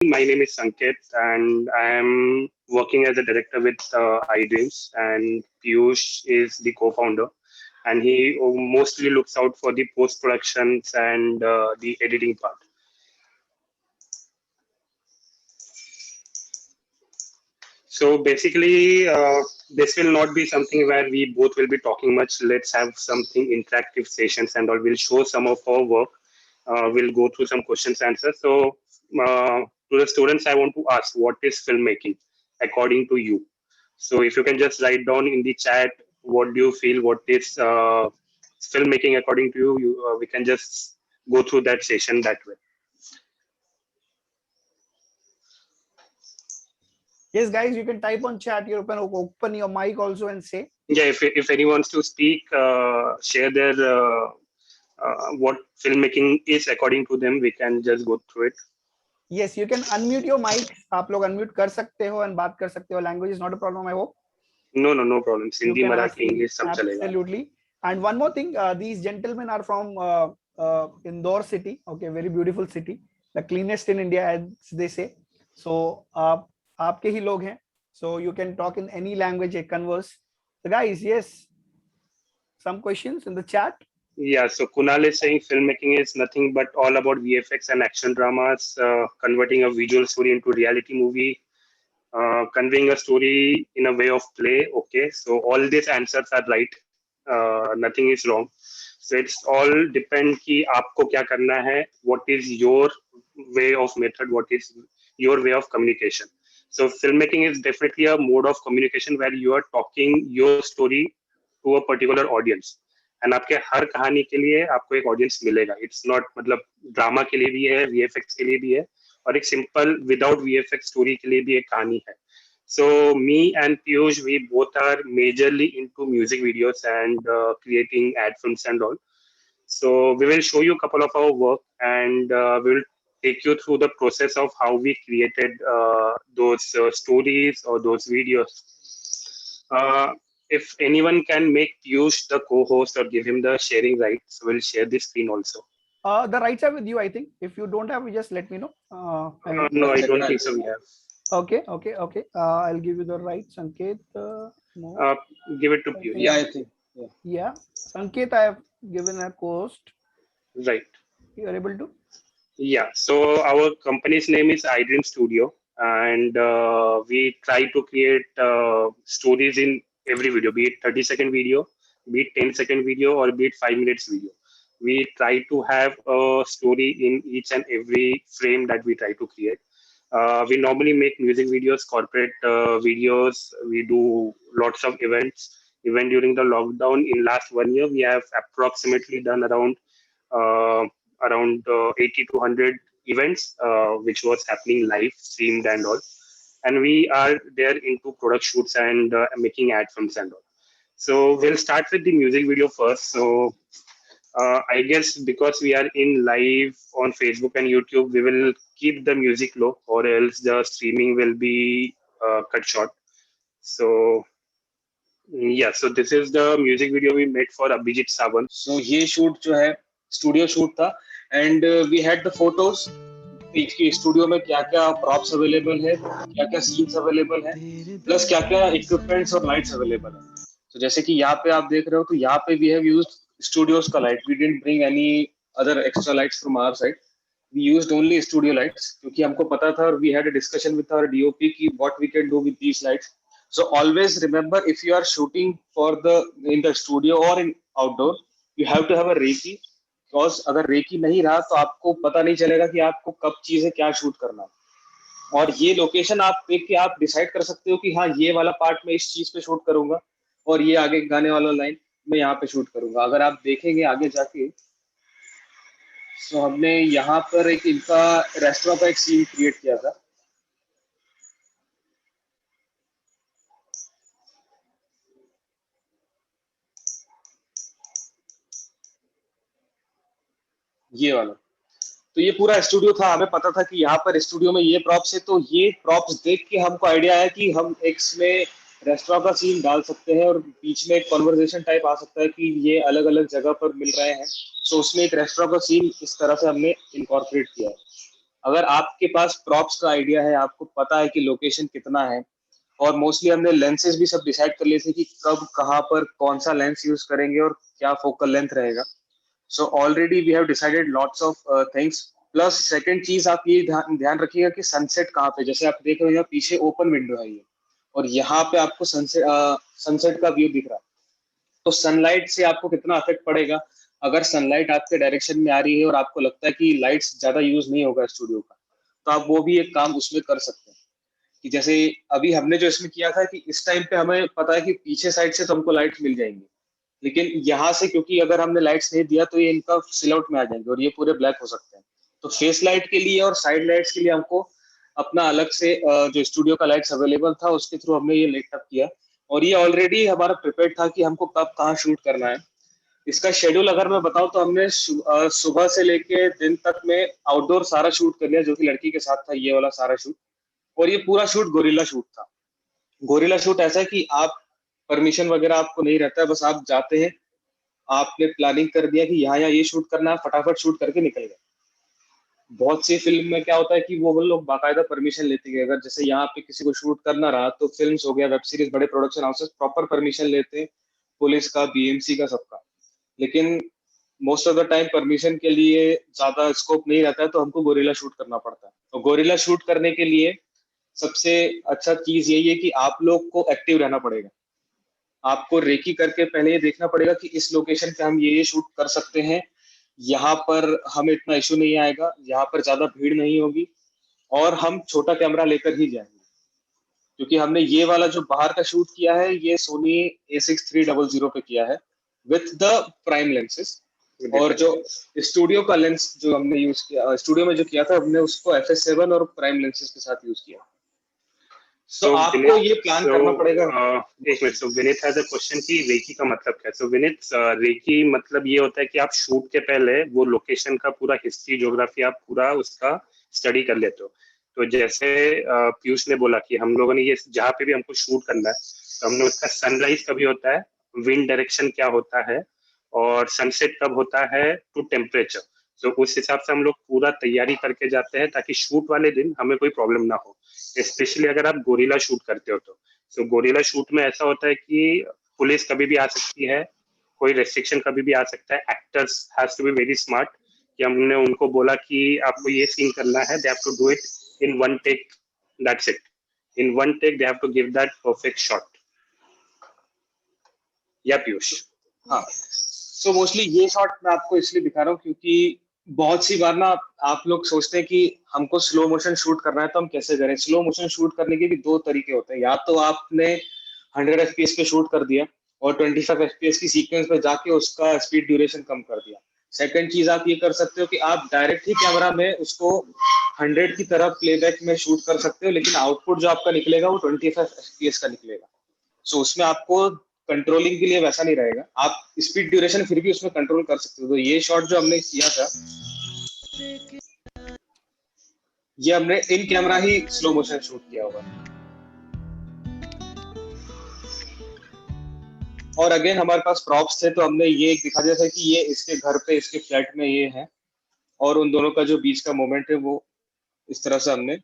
My name is Sanket, and I am working as a director with iDreams, and Piyush is the co-founder, and he mostly looks out for the post productions and the editing part. So basically, this will not be something where we both will be talking much. Let's have something interactive sessions and all. We'll show some of our work. We'll go through some questions answers. So to the students, I want to ask, what is filmmaking according to you? So if you can just write down in the chat, what do you feel? What is filmmaking according to you? We can just go through that session that way. Yes, guys, you can type on chat. You open your mic also and say. Yeah, if anyone wants to speak, share their what filmmaking is according to them, we can just go through it. Yes, you can unmute your mic. आप लोग unmute कर सकते हो and बात कर सकते हो. Language is not a problem, I hope. No problem. You Hindi, can ask Marathi, English, सब चलेगा. absolutely. And one more thing, these gentlemen are from Indore city. Okay, very beautiful city, the cleanest in India, as they say. So आपके ही लोग हैं. So you can talk in any language, converse. So guys, yes, some questions in the chat. Yeah, so Kunal is saying filmmaking is nothing but all about VFX and action dramas, converting a visual story into reality movie, conveying a story in a way of play. Okay, so all these answers are right. Nothing is wrong. So it's all depend कि आपको क्या करना है. What is your way of method? What is your way of communication? So filmmaking is definitely a mode of communication where you are talking your story to a particular audience. And आपके हर कहानी के लिए आपको एक audience मिलेगा. It's not मतलब drama के लिए भी है, वीएफएक्स के लिए भी है, और एक सिंपल विदाउट वीएफएक्स स्टोरी के लिए भी एक कहानी है. So me and Piyush, we both are majorly into music videos and creating ad films and all. So we will show you a couple of our work, and we will take you through the process of how we created those stories or those videos. If anyone can make Piyush the co-host or give him the sharing rights, we'll share the screen also. The rights are with you, I think. If you don't have, just let me know. No, I don't think so. We have. Okay. I'll give you the rights, Sanket. No. Give it to Piyush. Yeah, I think. Yeah, Sanket, I have given a host. Right. You are able to? Yeah. So our company's name is iDream Studio, and we try to create stories in every video, be it 30-second video, be it 10-second video, or be it 5 minutes video. We try to have a story in each and every frame that we try to create. We normally make music videos, corporate videos. We do lots of events. Even during the lockdown in last 1 year, we have approximately done around 80 to 100 events, which was happening live, streamed and all. And we are there into product shoots and making ad films and all. So we'll start with the music video first. So I guess because we are in live on Facebook and YouTube, we will keep the music low, or else the streaming will be cut short. So yeah, so this is the music video we made for Abhijit Sawant. So ये shoot जो है studio shoot था, and we had the photos. कि studio में क्या क्या props available है, क्या क्या सीन्स अवेलेबल है, प्लस क्या क्या इक्विपमेंट्स और लाइट्स अवेलेबल है. तो जैसे कि यहाँ पे आप देख रहे हो, तो यहाँ पे वी हैव यूज्ड स्टूडियोज का light. We didn't bring any other extra lights from our side. We used only studio lights, क्योंकि हमको पता था, और we had a discussion with our DOP की what we can do with these lights. So always remember, if you are shooting in the studio or in outdoor, you have to have a Reiki. Because अगर recce नहीं रहा तो आपको पता नहीं चलेगा कि आपको कब चीजें क्या शूट करना है. और ये लोकेशन आप देख के आप डिसाइड कर सकते हो कि हाँ, ये वाला पार्ट मैं इस चीज पे शूट करूंगा, और ये आगे गाने वाला लाइन मैं यहाँ पे शूट करूंगा. अगर आप देखेंगे आगे जाके, तो हमने यहाँ पर एक इनका रेस्टोरेंट का एक सीन क्रिएट किया था. ये वाला, तो ये पूरा स्टूडियो था. हमें पता था कि यहाँ पर स्टूडियो में ये प्रॉप्स है, तो ये प्रॉप्स देख के हमको आइडिया है कि हम इसमें रेस्टोरेंट का सीन डाल सकते हैं, और बीच में एक कॉन्वर्सेशन टाइप आ सकता है कि ये अलग अलग जगह पर मिल रहे हैं. सो उसमें एक रेस्टोरेंट का सीन इस तरह से हमने इनकॉर्पोरेट किया है. अगर आपके पास प्रॉप्स का आइडिया है, आपको पता है कि लोकेशन कितना है, और मोस्टली हमने लेंसेज भी सब डिसाइड कर लिए थे कि कब कहाँ पर कौन सा लेंस यूज करेंगे और क्या फोकल लेंथ रहेगा. So already we have decided lots of things. Plus second चीज आप ये ध्यान रखिएगा कि सनसेट कहाँ पे, जैसे आप देख रहे हो यहाँ पीछे ओपन विंडो है ये, और यहाँ पे आपको सनसेट का व्यू दिख रहा है. तो सनलाइट से आपको कितना अफेक्ट पड़ेगा. अगर सनलाइट आपके डायरेक्शन में आ रही है और आपको लगता है कि लाइट्स ज्यादा यूज नहीं होगा स्टूडियो का, तो आप वो भी एक काम उसमें कर सकते हैं. कि जैसे अभी हमने जो इसमें किया था कि इस टाइम पे हमें पता है कि पीछे साइड से तो हमको लाइट्स मिल जाएंगी, लेकिन यहाँ से क्योंकि अगर हमने लाइट्स नहीं दिया तो ये इनका सिलआउट में आ जाएंगे और ये पूरे ब्लैक हो सकते हैं. तो फेस लाइट के लिए और साइड लाइट्स के लिए हमको अपना अलग से जो स्टूडियो का लाइट्स अवेलेबल था उसके थ्रू हमने ये लेट अप किया. और ये ऑलरेडी हमारा प्रिपेयर था कि हमको कब कहाँ शूट करना है. इसका शेड्यूल अगर मैं बताऊं तो हमने सुबह से लेके दिन तक में आउटडोर सारा शूट कर लिया, जो कि लड़की के साथ था ये वाला सारा शूट. और ये पूरा शूट गोरिल्ला शूट था. गोरिल्ला शूट ऐसा है कि आप परमिशन वगैरह आपको नहीं रहता है, बस आप जाते हैं, आपने प्लानिंग कर दिया कि यहाँ यहाँ ये शूट करना है, फटाफट शूट करके निकल गए. बहुत सी फिल्म में क्या होता है कि वो लोग बाकायदा परमिशन लेते हैं. अगर जैसे यहाँ पे किसी को शूट करना रहा तो फिल्म्स हो गया, वेब सीरीज, बड़े प्रोडक्शन हाउसेस प्रॉपर परमिशन लेते हैं, पुलिस का, बीएमसी का, सबका. लेकिन most of the time permission के लिए ज्यादा स्कोप नहीं रहता है, तो हमको गोरिल्ला शूट करना पड़ता है. तो गोरिल्ला शूट करने के लिए सबसे अच्छा चीज यही है कि आप लोग को एक्टिव रहना पड़ेगा. आपको रेकी करके पहले ये देखना पड़ेगा कि इस लोकेशन पे हम ये शूट कर सकते हैं, यहाँ पर हमें इतना इशू नहीं आएगा, यहाँ पर ज्यादा भीड़ नहीं होगी, और हम छोटा कैमरा लेकर ही जाएंगे. क्योंकि हमने ये वाला जो बाहर का शूट किया है ये सोनी A6300 पे किया है विथ द प्राइम लेंसेज. और जो स्टूडियो का लेंस जो हमने यूज किया, स्टूडियो में जो किया था, हमने उसको FS7 और प्राइम लेंसेज के साथ यूज किया. तो आपको ये प्लान करना पड़ेगा. एक minute. So Vineet has a question कि रेकी का मतलब क्या है. सो विनीत, रेकी मतलब ये होता है कि आप शूट के पहले वो लोकेशन का पूरा हिस्ट्री, ज्योग्राफी आप पूरा उसका स्टडी कर लेते हो. तो जैसे पीयूष ने बोला कि हम लोगों ने ये जहाँ पे भी हमको शूट करना है, तो हमने उसका सनराइज कभी होता है, विंड डायरेक्शन क्या होता है, और सनसेट कब होता है, टू टेम्परेचर. तो उस हिसाब से हम लोग पूरा तैयारी करके जाते हैं ताकि शूट वाले दिन हमें कोई प्रॉब्लम ना हो. स्पेशली अगर आप गोरिल्ला शूट करते हो तो गोरिल्ला शूट में ऐसा होता है कि पुलिस कभी भी आ सकती है, कोई रेस्ट्रिक्शन कभी भी आ सकता है. Actors has to be very smart कि हमने उनको बोला कि आपको ये सीन करना है, they have to do it in one take, that's it. In one take they have to give that perfect shot. या पीयूष? हाँ, सो मोस्टली ये शॉट मैं आपको इसलिए दिखा रहा हूँ क्योंकि बहुत सी बार ना आप लोग सोचते हैं कि हमको स्लो मोशन शूट करना है तो हम कैसे करें. स्लो मोशन शूट करने के भी दो तरीके होते हैं. या तो आपने 100 FPS पे शूट कर दिया और 25 FPS की सीक्वेंस पे जाके उसका स्पीड ड्यूरेशन कम कर दिया. सेकंड चीज आप ये कर सकते हो कि आप डायरेक्ट ही कैमरा में उसको 100 की तरह प्लेबैक में शूट कर सकते हो, लेकिन आउटपुट जो आपका निकलेगा वो 25 FPS का निकलेगा. सो उसमें आपको कंट्रोलिंग के लिए वैसा नहीं रहेगा, आप स्पीड ड्यूरेशन फिर भी उसमें कंट्रोल कर सकते हो. तो ये शॉट जो हमने किया था ये हमने in camera he slow motion shoot किया हुआ. और अगेन हमारे पास प्रॉप्स थे तो हमने ये दिखा दिया था कि ये इसके घर पे, इसके फ्लैट में ये है, और उन दोनों का जो बीच का मोमेंट है वो इस तरह से हमने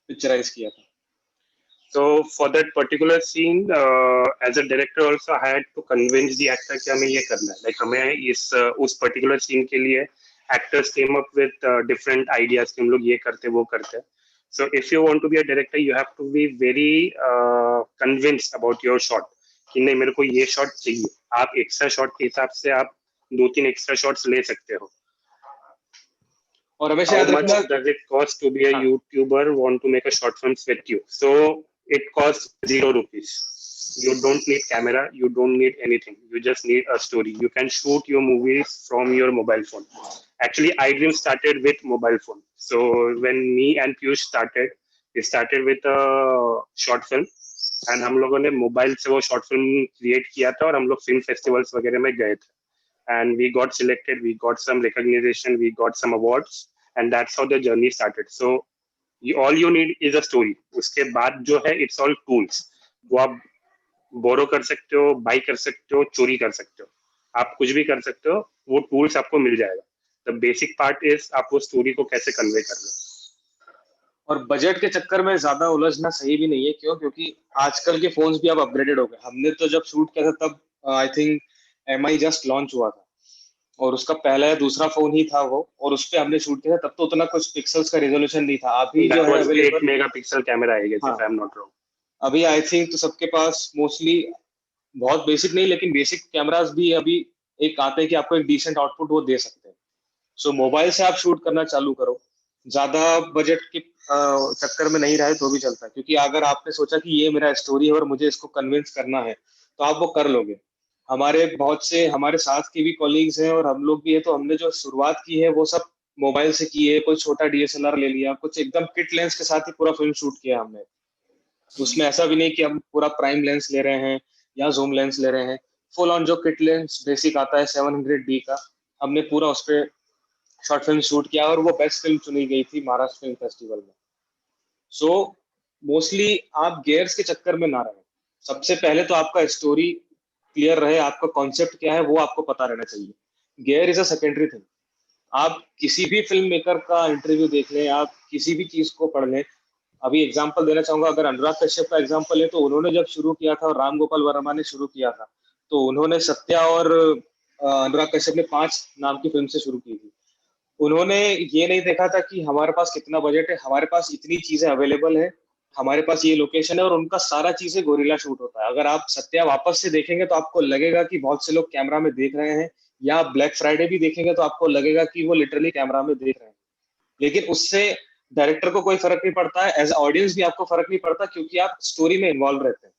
पिक्चराइज किया था. So for that particular scene, as a director also I had to convince the actor कि हमें ये करना है. Like हमें उस particular scene के लिए actors came up with different ideas कि हम लोग ये करते वो करते. So if you want to be a director, you have to be very convinced about your shot कि नहीं मेरे को ये shot चाहिए. आप extra shot के हिसाब से आप 2-3 extra shots ले सकते हो. और हमेशा How याद much रखना, does it cost to be a YouTuber want to make a short film with you? So it costs 0 rupees. You don't need camera, you don't need anything. You just need a story. You can shoot your movies from your mobile phone. Actually, iDream started with mobile phone. So when me and Piyush started, we started with a short film. And हम लोगों ने mobile से वो short film create किया था और हम लोग फिल्म फेस्टिवल्स वगैरह में गए थे. And we got selected, we got some recognition, we got some awards, and that's how the journey started. So all you need is a story. उसके बाद जो है it's all tools. वो आप बोरो कर सकते हो, बाई कर सकते हो, चोरी कर सकते हो, आप कुछ भी कर सकते हो, वो टूल्स आपको मिल जाएगा. The basic part is आप वो स्टोरी को कैसे कन्वे कर लो. और बजट के चक्कर में ज्यादा उलझना सही भी नहीं है, क्यों? क्योंकि आजकल के फोन्स भी अब अपग्रेडेड हो गए। हमने तो जब शूट किया था तब I think MI just launch हुआ था, और उसका पहला या दूसरा फोन ही था वो, और उस पे हमने शूट किया था। तब तो उतना कुछ पिक्सल्स का रेजोल्यूशन नहीं था। अभी जो दैट है was 8 available, megapixel camera I guess if हाँ, आई एम नॉट रॉन्ग। अभी आई थिंक तो सबके पास मोस्टली, बहुत बेसिक नहीं लेकिन बेसिक कैमरास भी अभी एक आते हैं कि आपको एक डिसेंट आउटपुट वो दे सकते हैं। सो मोबाइल से आप शूट करना चालू करो, ज्यादा बजट के चक्कर में नहीं रहे तो भी चलता है। क्योंकि अगर आपने सोचा कि ये मेरा स्टोरी है और मुझे इसको कन्विंस करना है, तो आप वो कर लोगे। हमारे बहुत से हमारे साथ के भी कॉलीग्स हैं और हम लोग भी है, तो हमने जो शुरुआत की है वो सब मोबाइल से की है। कोई छोटा DSLR ले लिया, कुछ एकदम किट लेंस के साथ ही पूरा फिल्म शूट किया हमने। उसमें ऐसा भी नहीं कि हम पूरा प्राइम लेंस ले रहे हैं या जूम लेंस ले रहे हैं। फुल ऑन जो किट लेंस बेसिक आता है 700D का, हमने पूरा उस पर शॉर्ट फिल्म शूट किया, और वो बेस्ट फिल्म चुनी गई थी महाराष्ट्र फिल्म फेस्टिवल में। सो मोस्टली आप गेयर्स के चक्कर में ना रहे। सबसे पहले तो आपका स्टोरी क्लियर रहे, आपका कॉन्सेप्ट क्या है वो आपको पता रहना चाहिए। Gear is a secondary thing. आप किसी भी फिल्म मेकर का इंटरव्यू देख लें, आप किसी भी चीज को पढ़ लें। अभी एग्जांपल देना चाहूंगा, अगर अनुराग कश्यप का एग्जांपल है, तो उन्होंने जब शुरू किया था और राम गोपाल वर्मा ने शुरू किया था, तो उन्होंने सत्या और अनुराग कश्यप ने 5 नाम की फिल्म से शुरू की थी। उन्होंने ये नहीं देखा था कि हमारे पास कितना बजट है, हमारे पास इतनी चीजें अवेलेबल है, हमारे पास ये लोकेशन है, और उनका सारा चीजें गोरिल्ला शूट होता है। अगर आप सत्या वापस से देखेंगे तो आपको लगेगा कि बहुत से लोग कैमरा में देख रहे हैं, या ब्लैक फ्राइडे भी देखेंगे तो आपको लगेगा कि वो लिटरली कैमरा में देख रहे हैं। लेकिन उससे डायरेक्टर को कोई फर्क नहीं पड़ता है, एज ऑडियंस भी आपको फर्क नहीं पड़ता, क्योंकि आप स्टोरी में इन्वॉल्व रहते हैं।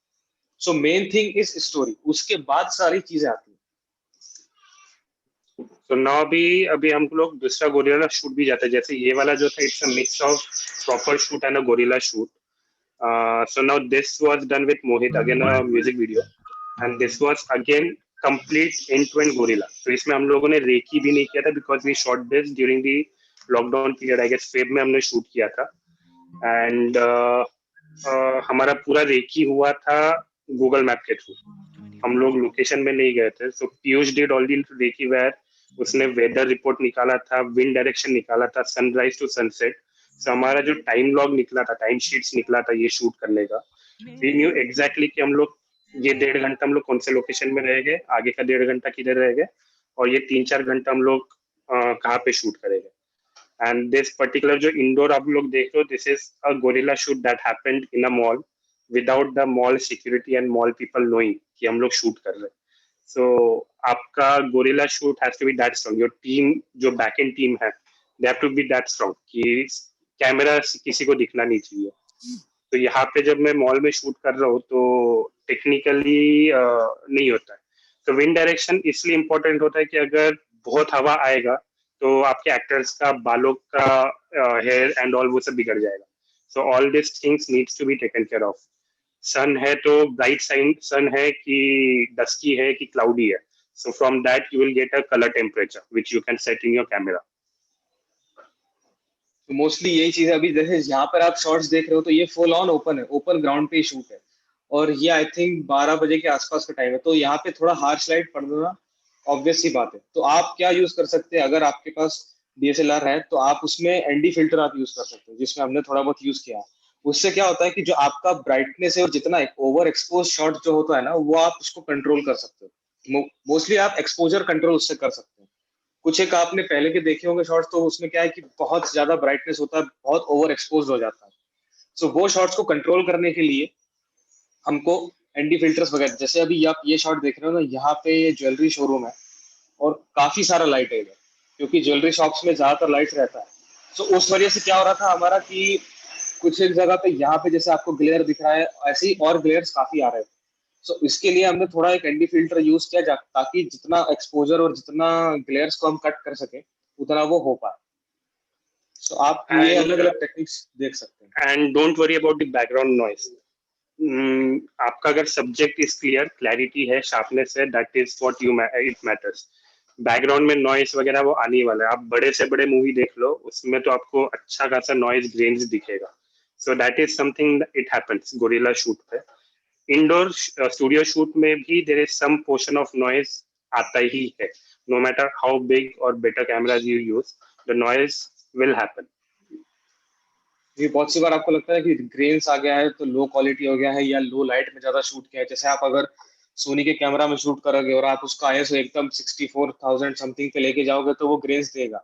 So main thing is story, उसके बाद सारी चीजें आती हैं। तो नाउ भी अभी हम लोग दूसरा गोरिल्ला शूट भी जाते हैं, जैसे ये वाला जो था it's a mix of proper shoot and a gorilla shoot. So now this was done with Mohit, again a music video, and this was again complete end-to-end gorilla. So इसमें हम लोगों ने रेकी भी नहीं किया था because we shot this during the lockdown period. I guess Feb में हमने शूट किया था, and हमारा पूरा रेकी हुआ था गूगल मैप के थ्रू. हम लोग लोकेशन में नहीं गए थे. So Piyush did all the recce where. उसने वेदर रिपोर्ट निकाला था, विंड डायरेक्शन निकाला था, सनराइज टू सनसेट. सो हमारा जो टाइम लॉग निकला था, टाइम शीट्स निकला था ये शूट करने का, वी न्यू एग्जैक्टली कि हम लोग ये 1.5 घंटा हम लोग कौन से लोकेशन में रह गए, आगे का 1.5 घंटा किधर रह गए, और ये 3-4 घंटा हम लोग कहाँ पे शूट करेंगे. एंड दिस पर्टिकुलर जो इंडोर आप लोग देख रहे हो, this is a gorilla shoot that happened in a mall without the mall security and mall people knowing कि हम लोग शूट कर रहे हैं. सो आपका guerrilla shoot has to be that strong. Your team जो बैक एंड टीम है, they have to be that strong कि कैमरा किसी को दिखना नहीं चाहिए. तो यहाँ पे जब मैं मॉल में शूट कर रहा हूँ तो टेक्निकली नहीं होता है. तो विंड डायरेक्शन इसलिए इम्पोर्टेंट होता है कि अगर बहुत हवा आएगा तो आपके एक्टर्स का बालों का हेयर एंड ऑल वो सब बिगड़ जाएगा. So all this things needs to be taken care of. Sun है तो ब्राइट सन है कि डस्की है कि क्लाउडी है. So from that you will get a colour temperature which you can set in your camera. तो मोस्टली यही चीज है। अभी जैसे यहाँ पर आप शॉर्ट्स देख रहे हो, तो ये फुल ऑन ओपन है, ओपन ग्राउंड पे शूट है, और ये आई थिंक 12 बजे के आसपास का टाइम है। तो यहाँ पे थोड़ा हार्श लाइट पड़ना ऑब्वियस सी बात है। तो आप क्या यूज कर सकते हैं, अगर आपके पास DSLR है तो आप उसमें ND फिल्टर आप यूज कर सकते हैं, जिसमें हमने थोड़ा बहुत यूज किया। उससे क्या होता है कि जो आपका ब्राइटनेस है और जितना ओवर एक्सपोज शॉट जो होता है ना, वो आप उसको कंट्रोल कर सकते हो। मोस्टली आप एक्सपोजर कंट्रोल उससे कर सकते हैं। कुछ एक आपने पहले के देखे होंगे शॉट्स, तो उसमें क्या है कि बहुत ज्यादा ब्राइटनेस होता है, बहुत ओवर एक्सपोज हो जाता है। सो वो शॉट्स को कंट्रोल करने के लिए हमको ND फिल्टर्स वगैरह, जैसे अभी आप ये शॉट देख रहे हो ना, यहाँ पे ये ज्वेलरी शोरूम है और काफी सारा लाइट है इधर, क्योंकि ज्वेलरी शॉप्स में ज्यादातर लाइट रहता है। सो उस वजह से क्या हो रहा था हमारा कि कुछ एक जगह पे यहाँ पे जैसे आपको ग्लेयर दिख रहा है, ऐसे ही और ग्लेयर्स काफी आ रहे थे। सो इसके लिए हमने थोड़ा एक ND फिल्टर यूज किया, ताकि जितना एक्सपोजर और जितना ग्लेयर्स को हम कट कर सके उतना वो हो पाए। सो आप ये एंड अलग अलग टेक्निक्स देख सकते हैं। And don't worry about the background noise. आपका अगर सब्जेक्ट इज क्लियर, क्लैरिटी है, शार्पनेस है, that is what you it matters. Background में नॉइस वगैरह वो आने वाला है. आप बड़े से बड़े मूवी देख लो, उसमें तो आपको अच्छा खासा नॉइस ग्रेन्स दिखेगा. So that is something it happens guerrilla shoot पे. इंडोर स्टूडियो शूट में भी there is some portion of noise आता ही है. नो मैटर हाउ बिग और better cameras you use, the noise will happen. ये बहुत सी बार आपको लगता है कि ग्रेन्स आ गया है तो लो क्वालिटी हो गया है या लो लाइट में ज्यादा शूट किया है। जैसे आप अगर सोनी के कैमरा में शूट करोगे और आप उसका आईएसओ एकदम 64,000 समथिंग पे लेके जाओगे तो वो ग्रेन्स देगा।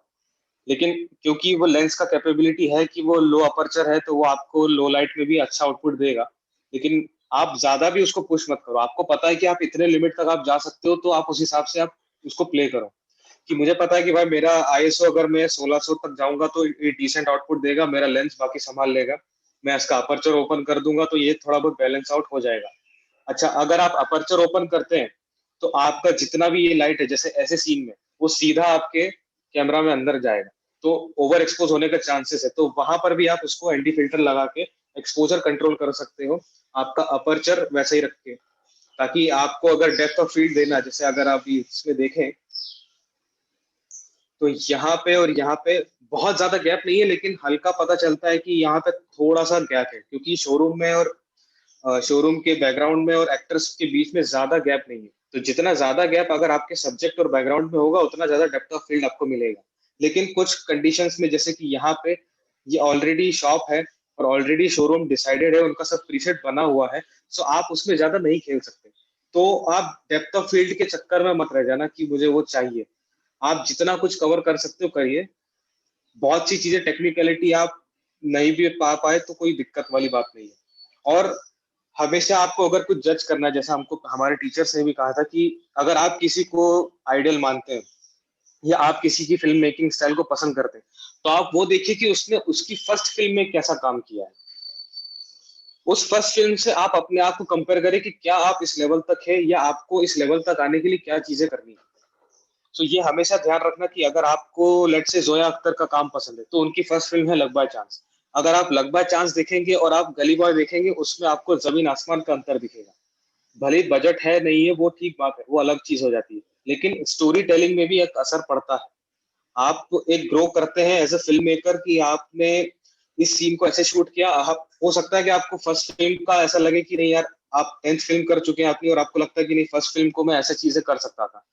लेकिन क्योंकि वो लेंस का कैपेबिलिटी है कि वो लो अपर्चर है तो वो आपको लो लाइट में भी अच्छा आउटपुट देगा। लेकिन आप ज्यादा भी उसको पुश मत करो। आपको पता है कि आप इतने लिमिट तक आप जा सकते हो तो आप उस हिसाब से आप उसको प्ले करो। कि मुझे पता है कि भाई मेरा आईएसओ अगर मैं 1600 तक जाऊंगा तो ये डिसेंट आउटपुट देगा, मेरा लेंस बाकी संभाल लेगा। मैं इसका अपर्चर ओपन कर दूंगा तो ये थोड़ा बहुत बैलेंस आउट हो जाएगा। अच्छा, अगर आप अपर्चर ओपन करते हैं तो आपका जितना भी ये लाइट है जैसे ऐसे सीन में वो सीधा आपके कैमरा में अंदर जाएगा, तो ओवर एक्सपोज होने का चांसेस है। तो वहां पर भी आप उसको एंटी फिल्टर लगा के एक्सपोजर कंट्रोल कर सकते हो, आपका अपर्चर वैसे ही रख के, ताकि आपको अगर डेप्थ ऑफ फील्ड देना, जैसे अगर आप इसमें देखें तो यहाँ पे और यहाँ पे बहुत ज्यादा गैप नहीं है, लेकिन हल्का पता चलता है कि यहाँ पे थोड़ा सा गैप है, क्योंकि शोरूम में और शोरूम के बैकग्राउंड में और एक्टर्स के बीच में ज्यादा गैप नहीं है। तो जितना ज्यादा गैप अगर आपके सब्जेक्ट और बैकग्राउंड में होगा उतना ज्यादा डेप्थ ऑफ फील्ड आपको मिलेगा। लेकिन कुछ कंडीशंस में, जैसे कि यहाँ पे ये ऑलरेडी शॉप है और ऑलरेडी शोरूम डिसाइडेड है, उनका सब प्रीसेट बना हुआ है, सो आप उसमें ज्यादा नहीं खेल सकते। तो आप डेप्थ ऑफ फील्ड के चक्कर में मत रह जाना कि मुझे वो चाहिए। आप जितना कुछ कवर कर सकते हो करिए। बहुत सी चीजें टेक्निकलिटी आप नहीं भी पा पाए तो कोई दिक्कत वाली बात नहीं है। और हमेशा आपको अगर कुछ जज करना है, जैसा हमको हमारे टीचर्स ने भी कहा था कि अगर आप किसी को आइडियल मानते हैं या आप किसी की फिल्म मेकिंग स्टाइल को पसंद करते हैं तो आप वो देखिए कि उसने उसकी फर्स्ट फिल्म में कैसा काम किया है। उस फर्स्ट फिल्म से आप अपने आप को कंपेयर करें कि क्या आप इस लेवल तक है या आपको इस लेवल तक आने के लिए क्या चीजें करनी है। तो ये हमेशा ध्यान रखना कि अगर आपको लेट्स से जोया अख्तर का काम पसंद है तो उनकी फर्स्ट फिल्म है लक बाय चांस। अगर आप लक बाय चांस देखेंगे और आप गली बॉय देखेंगे, उसमें आपको जमीन आसमान का अंतर दिखेगा। भले ही बजट है नहीं है वो ठीक बात है, वो अलग चीज हो जाती है, लेकिन स्टोरी टेलिंग में भी एक असर पड़ता है। आप एक ग्रो करते हैं एज अ फिल्म मेकर कि आपने इस सीन को ऐसे शूट किया। आप हो सकता है कि आपको फर्स्ट फिल्म का ऐसा लगे कि नहीं यार, आप 10th फिल्म कर चुके हैं अपनी और आपको लगता है कि नहीं फर्स्ट फिल्म को मैं ऐसे चीजें कर सकता था।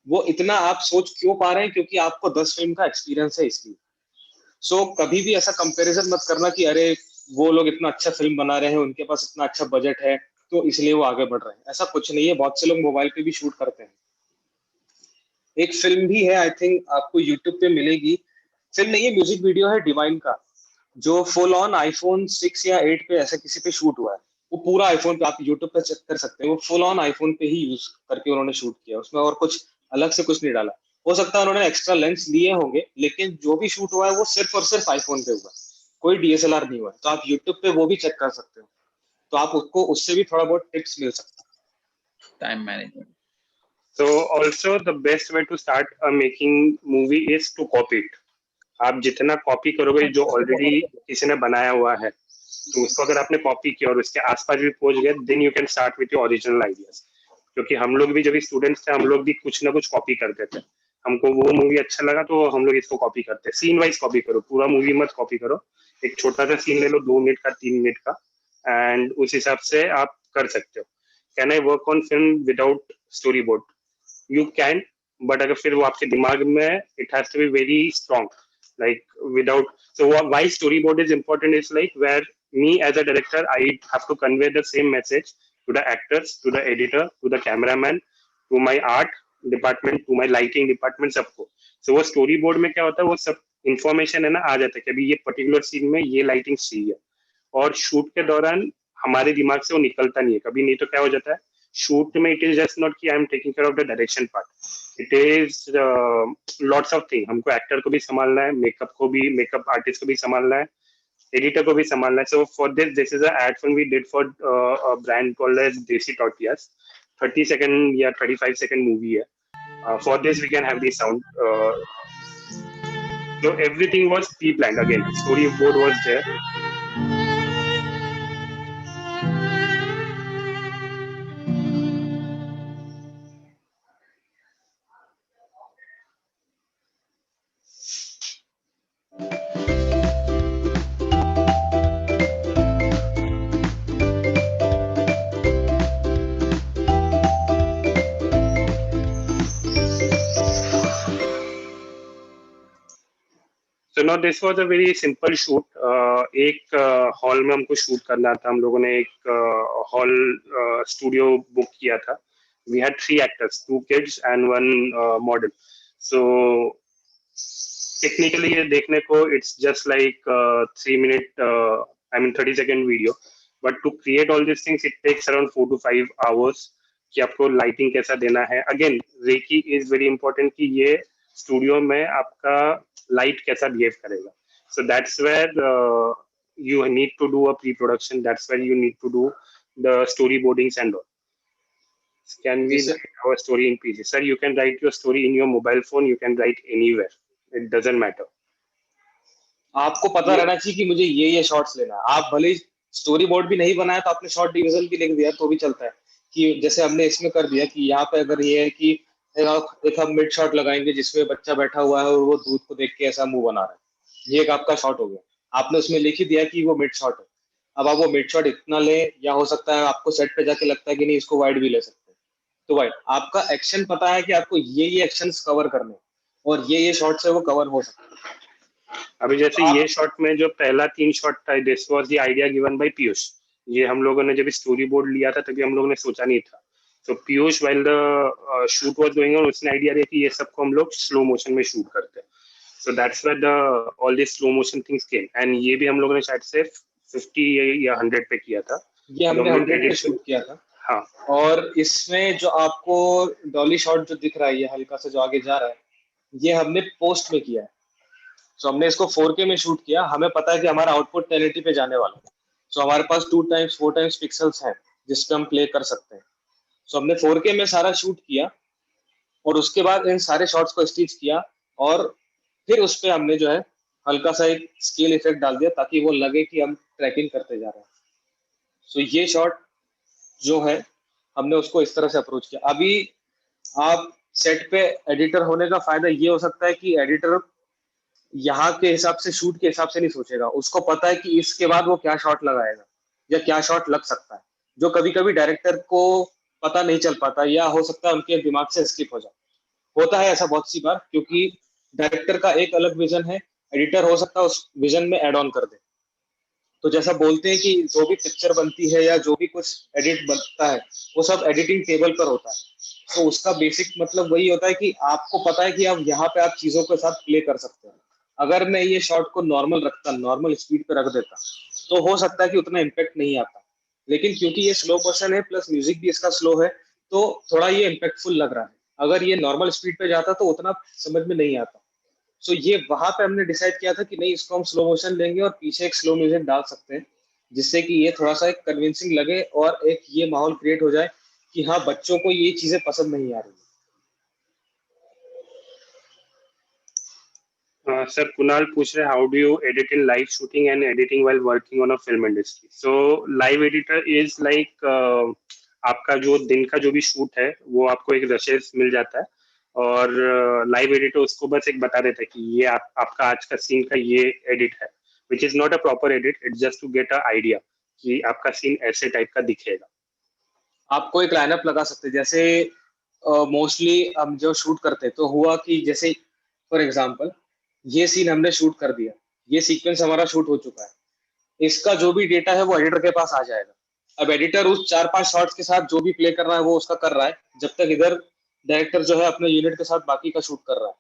वो इतना आप सोच क्यों पा रहे हैं? क्योंकि आपको 10 फिल्म का एक्सपीरियंस है इसलिए। सो कभी भी ऐसा कंपैरिजन मत करना कि अरे वो लोग इतना अच्छा फिल्म बना रहे हैं, उनके पास इतना अच्छा बजट है तो इसलिए वो आगे बढ़ रहे हैं। ऐसा कुछ नहीं है। बहुत से लोग मोबाइल पे भी शूट करते हैं। एक फिल्म भी है, आई थिंक आपको यूट्यूब पे मिलेगी। फिल्म नहीं है, म्यूजिक वीडियो है डिवाइन का, जो फुल ऑन आईफोन 6 या 8 पे ऐसे किसी पे शूट हुआ है। वो पूरा आईफोन पे आप यूट्यूब पे चेक कर सकते हैं। वो फुल ऑन आईफोन पे ही यूज करके उन्होंने शूट किया, उसमें और कुछ अलग से कुछ नहीं डाला। हो सकता है उन्होंने एक्स्ट्रा लेंस लिए होंगे, लेकिन जो भी शूट हुआ है वो सिर्फ और सिर्फ आईफोन पे हुआ है, कोई डीएसएलआर नहीं हुआ है। तो आप यूट्यूब पे वो भी चेक कर सकते हो, तो आप उसको उससे भी थोड़ा बहुत टिप्स मिल सकता है। Time management. So also the best way to start a making movie is to copy it. आप जितना कॉपी करोगे जो ऑलरेडी किसी ने बनाया हुआ है, तो उसको अगर आपने कॉपी किया और उसके आसपास भी पहुंच गए, then you can start with your original ideas. क्योंकि हम लोग भी जब स्टूडेंट्स थे, हम लोग भी कुछ ना कुछ कॉपी करते थे। हमको वो मूवी अच्छा लगा तो हम लोग इसको कॉपी करते हैं। सीन वाइज कॉपी करो, पूरा मूवी मत कॉपी करो। एक छोटा सा सीन ले लो, 2 मिनट का, 3 मिनट का, एंड उस हिसाब से आप कर सकते हो। Can I work on film without storyboard? You can, but अगर फिर वो आपके दिमाग में, it has to be very strong, like without. So why storyboard is important is like where me as a director, I have to convey the same message to the actors, to the editor, to the cameraman, to my art department, to my lighting department, सबको। So वो storyboard में क्या होता है, वो सब information है ना आ जाता है कि अभी ये पर्टिकुलर सीन में ये लाइटिंग चाहिए, और शूट के दौरान हमारे दिमाग से वो निकलता नहीं है कभी। नहीं तो क्या हो जाता है शूट में, इट इज जस्ट नॉट कि I am taking care of the direction part, it is lots of thing. हमको एक्टर को भी संभालना है, मेकअप को भी, मेकअप आर्टिस्ट को भी संभालना है, एडिटर को भी संभालना है। So for this is a ad film we did for a brand called as Desi tortillas. 30 second या 35 सेकंड मूवी है। For this we can have the sound, so everything was pre-planned. Again, storyboard was there. So now this was a very simple shoot. एक hall में हमको shoot करना था. हम लोगों ने एक हॉल स्टूडियो बुक किया था. We had 3 actors, 2 kids and 1 model. So technically ये देखने को it's just like 3 minute 30-second video, but to create all these things it takes around 4 to 5 hours कि आपको लाइटिंग कैसा देना है. Again recce is very important कि ये स्टूडियो में आपका लाइट कैसा बिहेव करेगा. So that's where you need to do a pre-production. That's where you need to do the storyboardings and all. Can we write our story in PG? Sir, you can write your story in your mobile phone. You can write anywhere. It doesn't matter. आपको पता रहना चाहिए कि मुझे ये shots लेना है. आप भले स्टोरी बोर्ड भी नहीं बनाया तो आपने शॉर्ट डिवीजन भी लिख दिया तो भी चलता है. कि जैसे हमने इसमें कर दिया कि यहाँ पे अगर ये है कि एक हम मिड शॉट लगाएंगे जिसमें बच्चा बैठा हुआ है और वो दूध को देख के ऐसा मुंह बना रहा है, ये एक आपका शॉट हो गया. आपने उसमें लिख ही दिया कि वो मिड शॉट है. अब आप वो मिड शॉट इतना ले, या हो सकता है आपको सेट पे जाके लगता है कि नहीं इसको वाइड भी ले सकते हैं, तो वाइड. आपका एक्शन पता है कि आपको ये एक्शंस कवर करने और ये शॉट से वो कवर हो सकता है. अभी जैसे ये शॉट में जो पहला 3 शॉट था, this was the idea given by Piyush. ये हम लोगों ने जब स्टोरी बोर्ड लिया था तभी हम लोगों ने सोचा नहीं था. तो Piyush while the shoot was going on उसने आइडिया दिया कि ये सबको हम लोग स्लो मोशन में शूट करते हैं. So that's where the all this slow motion things came. And ये भी हम लोगों ने शायद से 50 या 100 पे किया था. ये हमने 100 पे शूट किया था. हाँ. और इसमें जो आपको डॉली शॉट जो दिख रहा है ये हल्का सा जो आगे जा रहा है, ये हमने पोस्ट में किया है. सो हमने इसको 4K में शूट किया. हमें पता है कि हमारा आउटपुट 1080 पे जाने वाला है. सो हमारे पास 2 times 4 times पिक्सल्स हैं जिसपे हम प्ले कर सकते हैं. सो हमने 4K में सारा शूट किया और उसके बाद इन सारे शॉट्स को स्टिच किया और फिर उस पे हमने जो है हल्का सा एक स्केल इफेक्ट डाल दिया ताकि वो लगे कि हम ट्रैकिंग करते जा रहे हैं. सो ये शॉट जो है हमने उसको इस तरह से अप्रोच किया. अभी आप सेट पे एडिटर होने का फायदा ये हो सकता है कि एडिटर यहाँ के हिसाब से शूट के हिसाब से नहीं सोचेगा. उसको पता है कि इसके बाद वो क्या शॉट लगाएगा या क्या शॉट लग सकता है, जो कभी कभी डायरेक्टर को पता नहीं चल पाता या हो सकता है उनके दिमाग से स्किप हो जाए. होता है ऐसा बहुत सी बार क्योंकि डायरेक्टर का एक अलग विजन है, एडिटर हो सकता है उस विजन में एड ऑन कर दे. तो जैसा बोलते हैं कि जो भी पिक्चर बनती है या जो भी कुछ एडिट बनता है वो सब एडिटिंग टेबल पर होता है. तो उसका बेसिक मतलब वही होता है कि आपको पता है कि आप यहाँ पे आप चीजों के साथ प्ले कर सकते हैं. अगर मैं ये शॉट को नॉर्मल रखता, नॉर्मल स्पीड पे रख देता, तो हो सकता है कि उतना इम्पैक्ट नहीं आता. लेकिन क्योंकि ये स्लो मोशन है प्लस म्यूजिक भी इसका स्लो है तो थोड़ा ये इम्पैक्टफुल लग रहा है. अगर ये नॉर्मल स्पीड पे जाता तो उतना समझ में नहीं आता. सो ये वहां पे हमने डिसाइड किया था कि नहीं इसको हम स्लो मोशन लेंगे और पीछे एक स्लो म्यूजिक डाल सकते हैं जिससे कि ये थोड़ा सा एक कन्विंसिंग लगे और एक ये माहौल क्रिएट हो जाए कि हाँ बच्चों को ये चीजें पसंद नहीं आ रही. Sir, Kunal पूछ रहे how do you edit in live shooting and editing while working on a film industry? So live editor is like आपका जो दिन का जो भी शूट है वो आपको एक रशेस मिल जाता है और लाइव एडिटर उसको बस एक बता देता है कि ये आपका आज का सीन का ये एडिट है, which is not a proper edit. It's just to get a idea कि आपका सीन ऐसे टाइप का दिखेगा. आपको एक लाइनअप लगा सकते हैं. जैसे मोस्टली हम जो शूट करते तो हुआ कि जैसे फॉर एग्जांपल ये सीन हमने शूट कर दिया, ये सीक्वेंस हमारा शूट हो चुका है, इसका जो भी डेटा है वो एडिटर के पास आ जाएगा. अब एडिटर उस 4-5 शॉट्स के साथ जो भी प्ले कर रहा है वो उसका कर रहा है जब तक इधर डायरेक्टर जो है अपने यूनिट के साथ बाकी का शूट कर रहा है.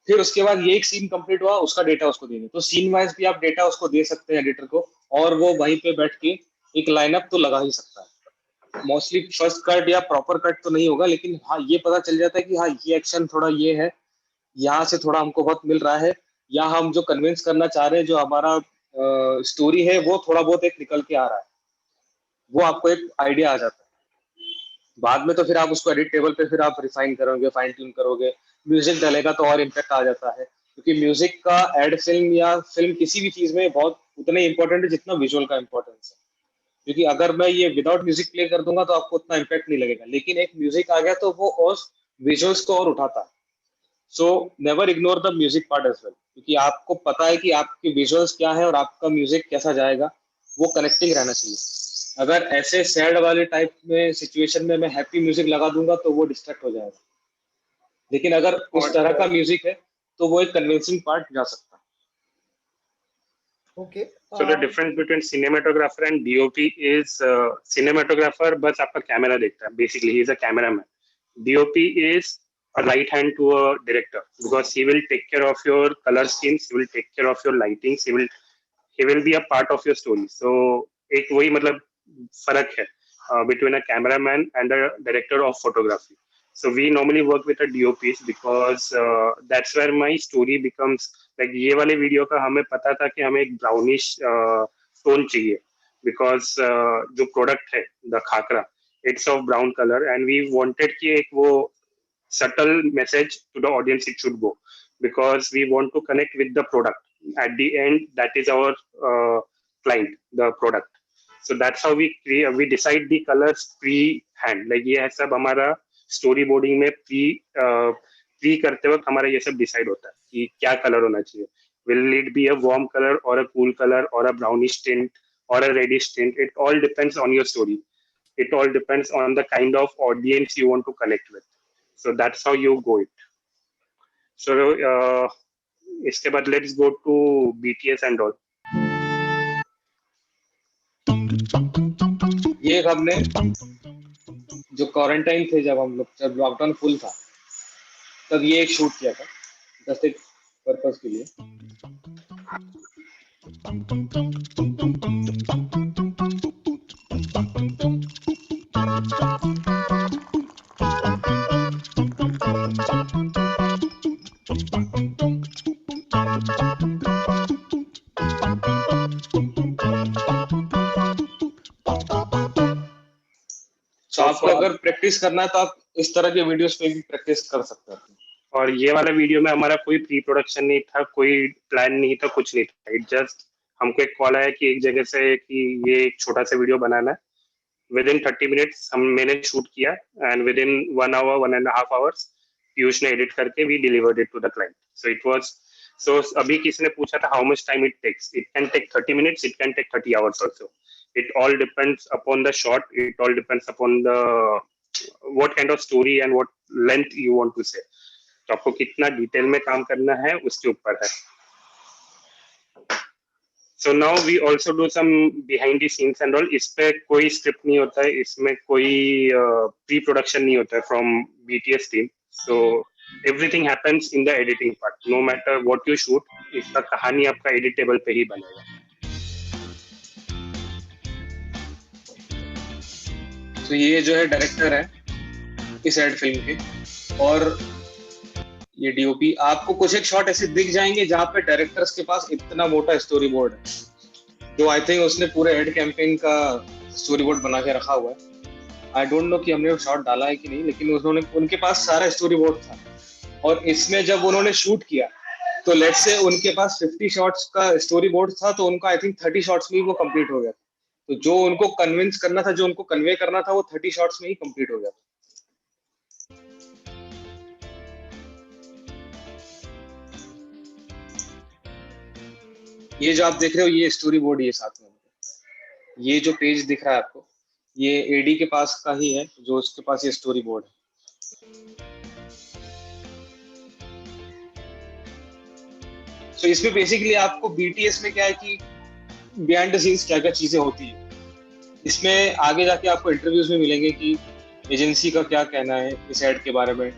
फिर उसके बाद ये एक सीन कंप्लीट हुआ, उसका डेटा उसको देंगे. तो सीन वाइज भी आप डेटा उसको दे सकते हैं एडिटर को और वो वहीं पे बैठ के एक लाइनअप तो लगा ही सकता है. मोस्टली फर्स्ट कट या प्रॉपर कट तो नहीं होगा लेकिन हाँ ये पता चल जाता है कि हाँ ये एक्शन थोड़ा ये है, यहाँ से थोड़ा हमको बहुत मिल रहा है, या हम जो कन्विंस करना चाह रहे हैं जो हमारा स्टोरी है वो थोड़ा बहुत एक निकल के आ रहा है. वो आपको एक आइडिया आ जाता है. बाद में तो फिर आप उसको एडिट टेबल पे फिर आप रिफाइन करोगे, फाइन ट्यून करोगे, म्यूजिक डालेगा तो और इम्पैक्ट आ जाता है क्योंकि म्यूजिक का एड फिल्म या फिल्म किसी भी चीज में बहुत उतना इंपॉर्टेंट है जितना विजुअल का इंपॉर्टेंस है. क्योंकि अगर मैं ये विदाउट म्यूजिक प्ले कर दूंगा तो आपको उतना इम्पैक्ट नहीं लगेगा, लेकिन एक म्यूजिक आ गया तो वो उस विजुअल्स को और उठाता है. So never ignore the music part as well क्योंकि आपको पता है कि आपके विजुअल्स क्या है और आपका म्यूजिक कैसा जाएगा, वो कनेक्टिंग रहना चाहिए. अगर ऐसे सैड वाले टाइप में सिचुएशन में मैं हैप्पी म्यूजिक लगा दूंगा तो वो डिस्ट्रैक्ट हो जाएगा. लेकिन अगर उस तरह का म्यूजिक है तो वो एक कन्विंसिंग पार्ट जा सकता है. Okay. So the difference between cinematographer and DOP is cinematographer बस आपका कैमरा देखता है. Basically, he is a cameraman. DOP is a right hand to a director because he will take care of your color schemes, he will take care of your lightings, he will be a part of your story. So एक वही मतलब फर्क है between a cameraman and a director of photography. So we normally work with a DOPs because that's where my story becomes like ये वाले video का हमें पता था कि हमें एक ब्राउनिश टोन चाहिए because जो प्रोडक्ट है the khakra it's of brown color and we wanted कि एक वो subtle message to the audience it should go because we want to connect with the product at the end that is our client the product so that's how we decide the colors pre hand like ये है सब हमारा story boarding में pre करते वक्त हमारा ये सब डिसाइड होता है कि क्या कलर होना चाहिए will it be a warm color or a cool color or a brownish tint or a reddish tint it all depends on your story it all depends on the kind of audience you want to connect with so that's how you go it so इसके बाद let's go to BTS and all ये हमने जो quarantine थे जब हम लोग जब लॉकडाउन फुल था तब ये एक शूट किया था जस्ट एक पर्पस के लिए तो आपको अगर प्रैक्टिस करना है तो आप इस तरह के वीडियोस पे भी प्रैक्टिस कर सकते हैं और ये वाला वीडियो में हमारा कोई प्री प्रोडक्शन नहीं था कोई प्लान नहीं था कुछ नहीं था इट जस्ट हमको एक कॉल आया कि एक जगह से कि ये एक छोटा सा वीडियो बनाना है विद इन 30 मिनट्स मैंने शूट किया एंड विद इन 1 आवर 1.5 आवर्स पीयूष ने एडिट करके we delivered it to the client so it was so अभी किसी ने पूछा था how much time it takes it can take 30 minutes it can take 30 hours also it all depends upon the shot it all depends upon the what kind of story and what length you want to say तो आपको कितना detail में काम करना है उसके ऊपर है so now we also do some behind the scenes and all इस पे कोई स्क्रिप्ट नहीं होता है इसमें कोई प्री प्रोडक्शन नहीं होता है from BTS team so everything happens in the editing part no matter what you shoot इसका कहानी आपका एडिटेबल पे ही बनेगा तो ये जो है डायरेक्टर है इस एड फिल्म के और ये डीओपी आपको कुछ एक शॉट ऐसे दिख जाएंगे जहां पे डायरेक्टर्स के पास इतना मोटा स्टोरी बोर्ड है जो आई थिंक उसने पूरे एड कैंपेन का स्टोरी बोर्ड बना के रखा हुआ है आई डोंट नो कि हमने वो शॉट डाला है कि नहीं लेकिन उन्होंने उनके पास सारा स्टोरी बोर्ड था और इसमें जब उन्होंने शूट किया तो लेट्स से उनके पास 50 शॉट्स का स्टोरी बोर्ड था तो उनका आई थिंक 30 शॉट्स में ही वो कंप्लीट हो गया तो जो उनको कन्विंस करना था जो उनको कन्वे करना था वो 30 शॉट्स में ही कंप्लीट हो गया ये जो आप देख रहे हो ये स्टोरी बोर्ड ये साथ में ये जो पेज दिख रहा है आपको ये एडी के पास का ही है जो उसके पास ये स्टोरी बोर्ड है तो इसमें बेसिकली आपको बीटीएस में क्या है कि बिहाइंड द सीन्स क्या क्या चीजें होती है इसमें आगे जाके आपको इंटरव्यूज में मिलेंगे कि एजेंसी का क्या कहना है इस एड के बारे में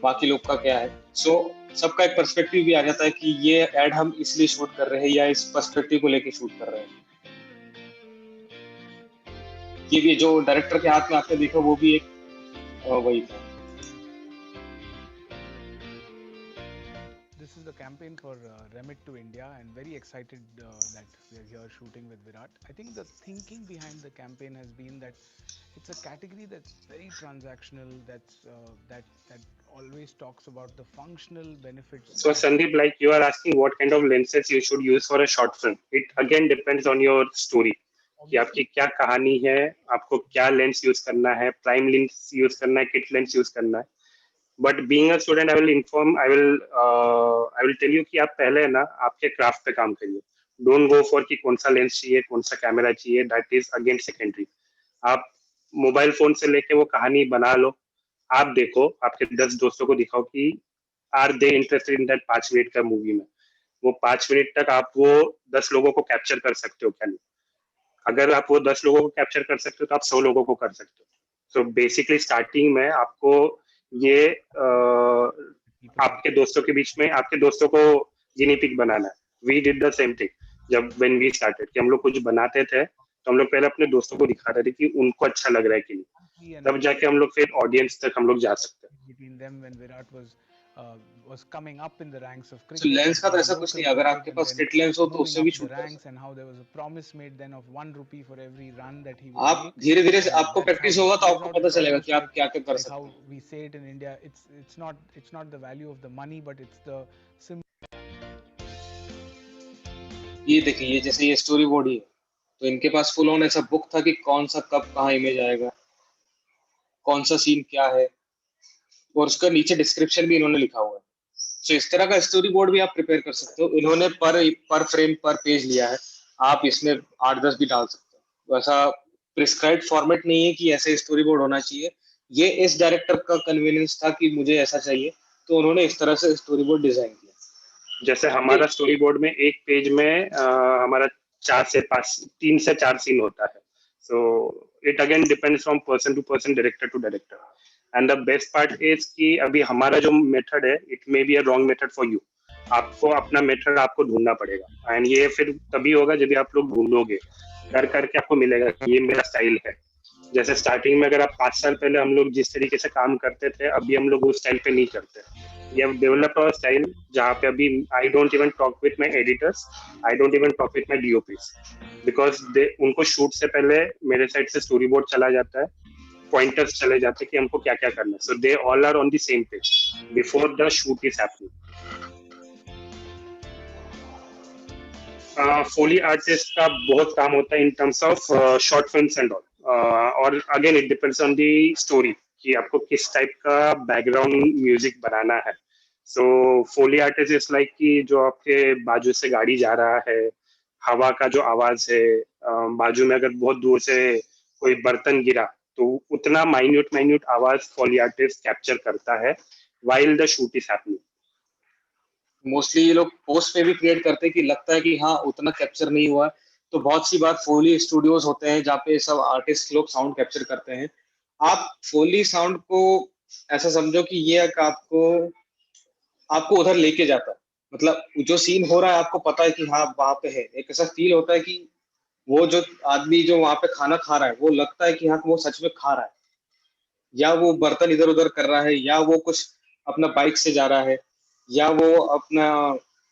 बाकी लोग का क्या है सो सबका एक पर्सपेक्टिव भी आ जाता है कि ये एड हम इसलिए शूट कर रहे हैं या इस पर्सपेक्टिव को लेके शूट कर रहे हैं ये भी जो डायरेक्टर के हाथ में आपने देखा वो भी एक वही था This is the campaign for Remit to India and very excited that we are here shooting with Virat. I think the thinking behind the campaign has been that it's a category that's very transactional, that always talks about the functional benefits. So Sandeep, like you are asking what kind of lenses you should use for a short film. It again depends on your story. कि आपकी क्या कहानी है आपको क्या lens use करना है prime lens use करना है किट लेंस यूज करना है but being a student I will tell you कि आप पहले ना आपके क्राफ्ट पे काम करिए डोंट गो फॉर कि कौन सा लेंस चाहिए कौन सा कैमरा चाहिए दैट इज अगेन सेकेंडरी आप मोबाइल फोन से लेके वो कहानी बना लो आप देखो आपके 10 दोस्तों को दिखाओ कि are they interested in that 5 minute का मूवी में वो 5 मिनट तक आप वो 10 लोगों को कैप्चर कर सकते हो क्या नहीं। अगर आप वो 10 लोगों को कैप्चर कर सकते हो तो आप 100 लोगों को कर सकते हो। सो बेसिकली स्टार्टिंग में आपको ये आपके दोस्तों के बीच में आपके दोस्तों को गिनी पिग बनाना है। We did the same thing जब व्हेन वी स्टार्टेड कि हम लोग कुछ बनाते थे तो हम लोग पहले अपने दोस्तों को दिखाते थे कि उनको अच्छा लग रहा है कि नहीं, तब जाके हम लोग फिर ऑडियंस तक हम लोग जा सकते हैं। between them when Virat was coming up in the ranks of तो cricket, लेंस का तो playing ऐसा कुछ local नहीं, अगर cricket आपके and pass then strict lens हो तो moving उससे up भी the छूट ranks, जाता and how there was a promise made then of 1 rupee for every run that he है। would आप make. धीरे धीरे से And आपको that's how प्रैक्टिस it होगा तो plays आपको out. पता It's चलेगा almost कि आप like क्या क्या कर how सकते हैं। we say it in India. It's not the value of the money, but it's the ये देखिए, ये जैसे ये स्टोरी बोर्ड ही है, तो इनके पास फुल ऑन ऐसा बुक था कि कौन सा कब कहाँ इमेज आएगा, कौन सा सीन क्या है, और उसका नीचे डिस्क्रिप्शन भी इन्होंने लिखा हुआ है। सो इस तरह का स्टोरी बोर्ड भी आप प्रिपेयर कर सकते हो। इन्होंने पर फ्रेम पर पेज लिया है, आप इसमें 8-10 भी डाल सकते हो। वैसा प्रिस्क्राइब्ड फॉर्मेट नहीं है कि ऐसे स्टोरी बोर्ड होना चाहिए। ये इस डायरेक्टर का कन्वीनियंस था कि मुझे ऐसा चाहिए, तो उन्होंने इस तरह से स्टोरी बोर्ड डिजाइन किया। जैसे हमारा स्टोरी बोर्ड में एक पेज में हमारा 3 से 4 सीन होता है। So it again depends from person to person, director to director. And the best part is कि अभी हमारा जो मेथड है it may be a wrong method for you. आपको अपना मेथड आपको ढूंढना पड़ेगा एंड ये फिर तभी होगा जब आप लोग ढूंढोगे, कर करके आपको मिलेगा कि ये मेरा स्टाइल है। जैसे स्टार्टिंग में अगर आप 5 साल पहले हम लोग जिस तरीके से काम करते थे अभी हम लोग उस स्टाइल पे नहीं करते। We have developed our style जहाँ पे अभी I don't even talk with my editors, I don't even talk with my DOPs because उनको शूट से पहले मेरे साइड से स्टोरी बोर्ड चला जाता है, पॉइंटर्स चले जाते हैं कि हमको क्या क्या करना है। So they all are on the same page before the shoot is happening. Foley artist का बहुत काम होता है in terms of short films and all, और again it depends on the story कि आपको किस टाइप का बैकग्राउंड म्यूजिक बनाना है। So foley artist is like कि जो आपके बाजू से गाड़ी जा रहा है, हवा का जो आवाज है, बाजू में अगर बहुत दूर से कोई बर्तन गिरा तो उतना माइन्यूट माइन्यूट आवाज फोली आर्टिस्ट कैप्चर करता है while the shoot is happening. Mostly ये लोग पोस्ट पे भी क्रिएट करते हैं कि लगता है कि हाँ उतना कैप्चर नहीं हुआ, तो बहुत सी बार फोली स्टूडियोज होते हैं जहाँ पे सब आर्टिस्ट लोग साउंड कैप्चर करते हैं। आप फोली साउंड को ऐसा समझो कि ये एक आपको उधर लेके जाता है। मतलब जो सीन हो रहा है आपको पता है कि हाँ वहां पे है, एक ऐसा फील होता है कि वो जो आदमी जो वहां पे खाना खा रहा है वो लगता है कि हाँ वो सच में खा रहा है, या वो बर्तन इधर उधर कर रहा है, या वो कुछ अपना बाइक से जा रहा है, या वो अपना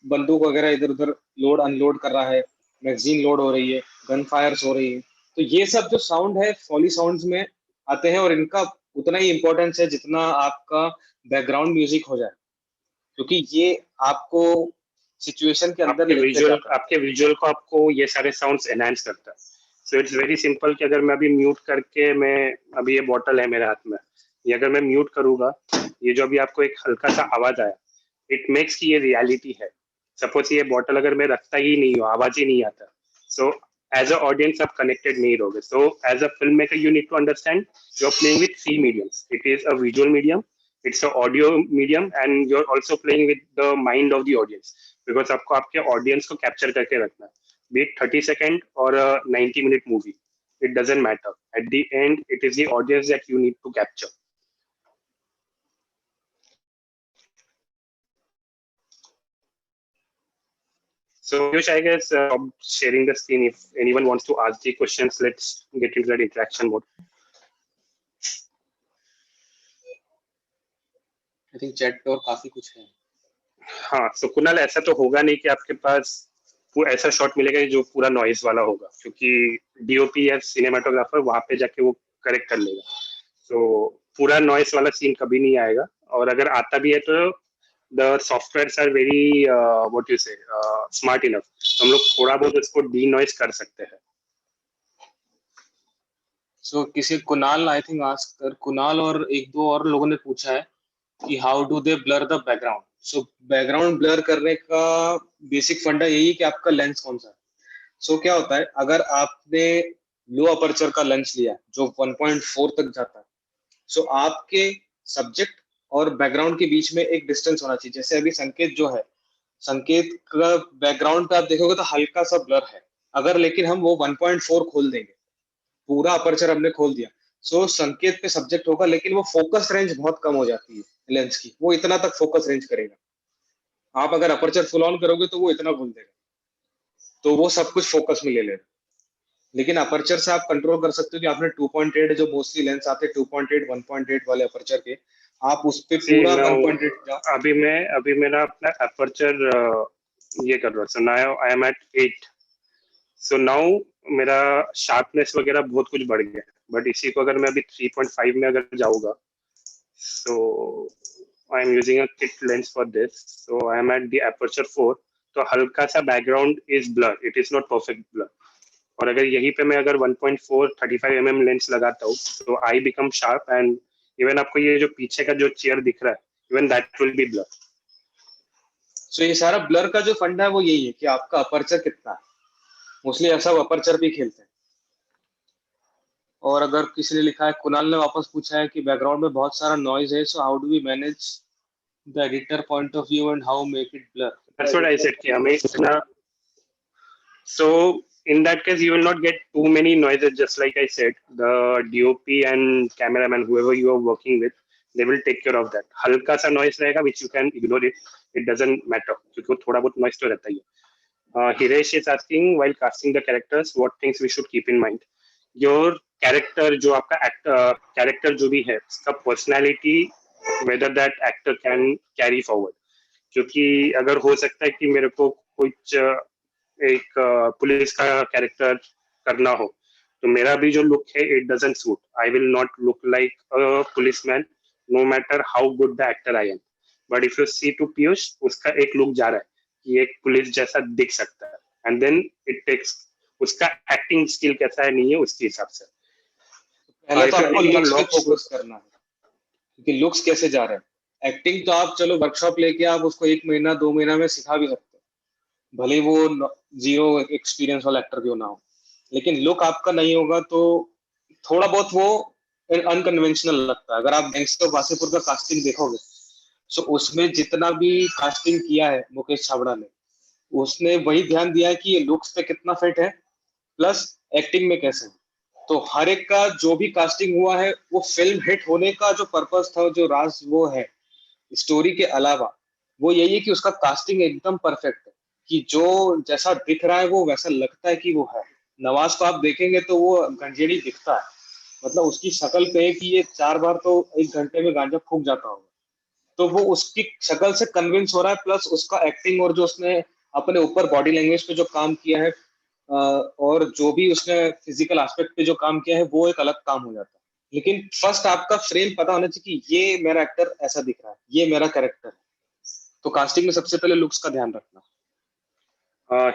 बंदूक वगैरह इधर उधर लोड अनलोड कर रहा है, मैगजीन लोड हो रही है, गन फायर्स हो रही है। तो ये सब जो साउंड है फॉली साउंड्स में आते हैं, और इनका उतना ही इम्पोर्टेंस है जितना आपका बैकग्राउंड म्यूजिक हो जाए, क्योंकि ये आपको सिचुएशन के अंदर लेके जाता है। आपके विजुअल को आपको ये सारे साउंड्स एनहांस करता है। सो इट्स वेरी सिंपल कि अगर मैं अभी म्यूट करके मैं अभी ये बॉटल है मेरे हाथ में, ये अगर मैं म्यूट करूंगा, ये जो अभी आपको एक हल्का सा आवाज आया, इट मेक्स कि ये रियलिटी है। सपोज ये बॉटल अगर मैं रखता ही नहीं हूँ, आवाज ही नहीं आता, सो एज अ ऑडियंस आप कनेक्टेड नहीं रहोगे। So as a film maker you need to understand you are playing with 3 mediums. It is a visual medium, it's a audio medium, and you're also playing with the mind of the audience because आपको आपके audience को capture करके रखना है, be it 30 second or a 90-minute movie, it doesn't matter. At the end it is the audience that you need to capture. So Piyush, I guess sharing the screen, if anyone wants to ask the questions, let's get into that interaction mode. I think chat पे और काफी कुछ है। हाँ, so Kunal, ऐसा तो होगा नहीं कि आपके पास ऐसा शॉट मिलेगा जो पूरा नॉइज वाला होगा, क्योंकि डीओपी या सिनेमाटोग्राफर वहां पे जाके वो करेक्ट कर लेगा। तो पूरा नॉइज वाला सीन कभी नहीं आएगा, और अगर आता भी है तो the softwares are very what you say smart enough, हम लोग थोड़ा बहुत उसको डी नॉइज कर सकते हैं। सो किसी Kunal I think ask, Kunal और एक दो और लोगों ने पूछा है कि how do they blur the background. So background blur करने का बेसिक फंडा यही है कि आपका लेंस कौन सा है। सो क्या होता है, अगर आपने लो अपर्चर का लेंस लिया जो 1.4 तक जाता है, सो आपके सब्जेक्ट और बैकग्राउंड के बीच में एक डिस्टेंस होना चाहिए। जैसे अभी संकेत जो है संकेत का बैकग्राउंड पे आप देखोगे तो हल्का सा ब्लर है, अगर लेकिन हम वो 1.4 खोल देंगे, पूरा अपर्चर हमने खोल दिया, सो संकेत पे सब्जेक्ट होगा, लेकिन वो फोकस रेंज बहुत कम हो जाती है लेंस की, वो इतना तक फोकस रेंज करेगा। आप अगर अपर्चर फुल ऑन करोगे तो वो इतना खोल देगा, तो वो सब कुछ फोकस में ले लेगा। लेकिन अपर्चर से आप कंट्रोल कर सकते हो कि आपने 2.8 जो मोस्टली लेंस आते हैं 2.8 1.8 वाले अपर्चर के, आप उस पे See, पूरा now 1.8 जाओ। अभी मेरा अपना अपर्चर ये कर रहा हूँ, so now I am at 8, so now मेरा शार्पनेस वगैरह बहुत कुछ बढ़ गया, बट इसी को अगर मैं अभी 3.5 में अगर जाऊंगा, so I am using a kit lens for this, so I am at the aperture 4, तो हल्का सा background is blur, it is not perfect blur. और अगर यहीं पे मैं अगर 1.4 35 mm लेंस लगाता हूँ, तो I become sharp, and even आपको ये जो पीछे का जो चेयर दिख रहा है, even that will be blur. So ये सारा ब्लर का जो फंडा है वो यही है कि आपका अपर्चर कितना है, मोस्टली ऐसा अपर्चर भी खेलते हैं। और अगर किसी ने लिखा है, कुणाल ने वापस पूछा है कि बैकग्राउंड में बहुत सारा नॉइज है, so how do we manage the editor point of view and how make it blur. That's what I said कि हमें इतना, so in that case you will not get too many noises, just like I said, the DOP and cameraman, whoever you are working with, they will take care of that. हल्का सा noise रहेगा which you can ignore it, it doesn't matter, क्योंकि वो थोड़ा बहुत noise तो रहता ही है। Hiresh is asking, while casting the characters, what things we should keep in mind? Your character, जो आपका character जो भी है, उसका personality, whether that actor can carry forward, क्योंकि अगर हो सकता है कि मेरे को कुछ एक पुलिस का कैरेक्टर करना हो, तो मेरा भी जो लुक है it doesn't suit, I will not look like a policeman, no matter how good the actor I am. But if you see to Piyush, उसका एक लुक जा रहा है कि एक पुलिस जैसा दिख सकता है, एंड देन इट टेक्स उसका एक्टिंग स्किल कैसा है नहीं है उसके हिसाब से। पहले तो आपको लुक्स पे लॉक फोकस करना है कि लुक्स कैसे जा रहे हैं। एक्टिंग तो आप चलो वर्कशॉप लेके आप उसको 1 महीना 2 महीना में सिखा भी सकते हो, भले वो जीरो एक्सपीरियंस वाला एक्टर क्यों ना हो, लेकिन लुक आपका नहीं होगा तो थोड़ा बहुत वो अनकन्वेंशनल लगता है। अगर आप गैंगस्टर वासेपुर का कास्टिंग देखोगे, सो उसमें जितना भी कास्टिंग किया है मुकेश छाबड़ा ने, उसने वही ध्यान दिया है कि ये लुक्स पे कितना फिट है प्लस एक्टिंग में कैसे है। तो हर एक का जो भी कास्टिंग हुआ है वो फिल्म हिट होने का जो पर्पस था, जो राज वो है स्टोरी के अलावा, वो यही है कि उसका कास्टिंग एकदम परफेक्ट है कि जो जैसा दिख रहा है वो वैसा लगता है कि वो है। नवाज को आप देखेंगे तो वो गंजेड़ी दिखता है, मतलब उसकी शक्ल पे कि ये 4 बार तो 1 घंटे में गांजा फूक जाता होगा, तो वो उसकी शक्ल से कन्विंस हो रहा है, प्लस उसका एक्टिंग और जो उसने अपने ऊपर बॉडी लैंग्वेज पे जो काम किया है और जो भी उसने फिजिकल एस्पेक्ट पे जो काम किया है वो एक अलग काम हो जाता है। लेकिन फर्स्ट आपका फ्रेम पता होना चाहिए कि ये मेरा एक्टर ऐसा दिख रहा है, ये मेरा कैरेक्टर है। तो कास्टिंग में सबसे पहले लुक्स का ध्यान रखना।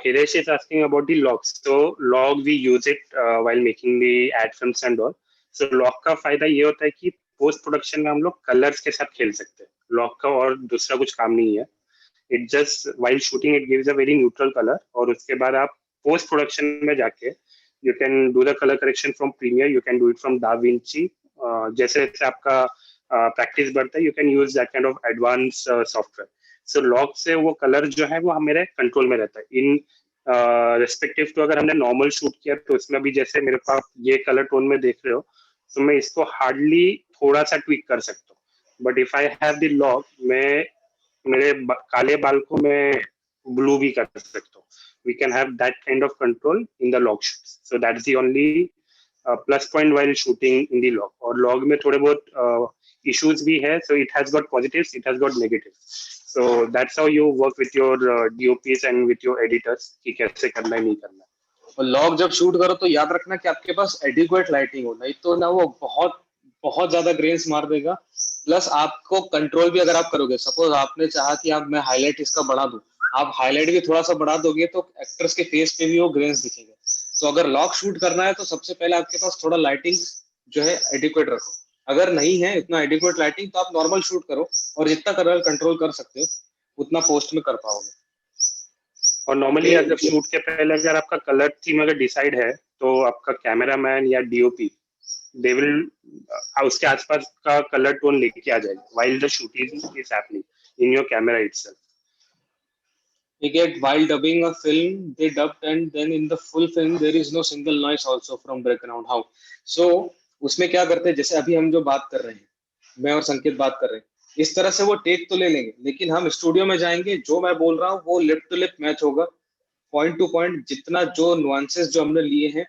Hiresh is asking about the logs. So log we use it while making the ad films and all. So log का फायदा ये होता है कि पोस्ट प्रोडक्शन में हम लोग कलर्स के साथ खेल सकते हैं। लॉग का और दूसरा कुछ काम नहीं है। It just while shooting it gives a very neutral colour, और उसके बाद आप पोस्ट प्रोडक्शन में जाके you can do the colour correction from premiere, you can do it from Da Vinci. जैसे जैसे आपका प्रैक्टिस बढ़ता है, you can use that kind of advance software. So log से वो कलर जो है वो मेरे कंट्रोल में रहता है। इन रेस्पेक्टिव टू अगर हमने नॉर्मल शूट किया तो उसमें भी जैसे मेरे को आप ये कलर टोन में देख रहे हो, तो मैं इसको हार्डली थोड़ा सा ट्विक कर सकता हूँ। But if I have the log, मैं मेरे काले बाल को मैं ब्लू भी कर सकता हूँ। We can have that kind of control in the log shoots, so that's the only plus point while shooting in the log. और लॉग में थोड़े बहुत issues भी है, so it has got positives, it has got negatives, so that's how you work with your DOPs and with your editors कि कैसे करना है नहीं करना है। और लॉग जब शूट करो तो याद रखना कि आपके पास एडिक्वेट लाइटिंग हो, नहीं तो ना वो बहुत बहुत ज्यादा ग्रेन्स मार देगा। प्लस आपको कंट्रोल भी अगर आप करोगे, सपोज आपने चाहा कि आप मैं हाईलाइट इसका बढ़ा दूं, आप हाईलाइट भी थोड़ा सा बढ़ा दोगे तो एक्टर्स के फेस पे भी वो ग्रेन्स दिखेंगे। तो अगर लॉग शूट करना है तो सबसे पहले आपके पास थोड़ा लाइटिंग जो है एडिक्वेट रखो। अगर नहीं है इतना एडिक्वेट लाइटिंग तो आप नॉर्मल शूट करो, और जितना कलर कंट्रोल कर सकते हो उतना पोस्ट में कर पाओगे। और नॉर्मली अगर शूट के पहले अगर आपका कलर थीम अगर डिसाइड है, तो आपका कैमरामैन या DOP दे विल उसके आसपास का कलर टोन लेके आ जाएगा while the shooting is happening in your camera itself. They get while dubbing a film, they dubbed and then in the full film there is no single noise also from background. How? So उसमें क्या करते हैं, जैसे अभी हम जो बात कर रहे हैं, मैं और संकेत बात कर रहे हैं, इस तरह से वो टेक तो ले लेंगे, लेकिन हम स्टूडियो में जाएंगे, जो मैं बोल रहा हूँ वो लिप टू लिप मैच होगा, पॉइंट टू पॉइंट, जितना जो नुआंसेस जो हमने लिए हैं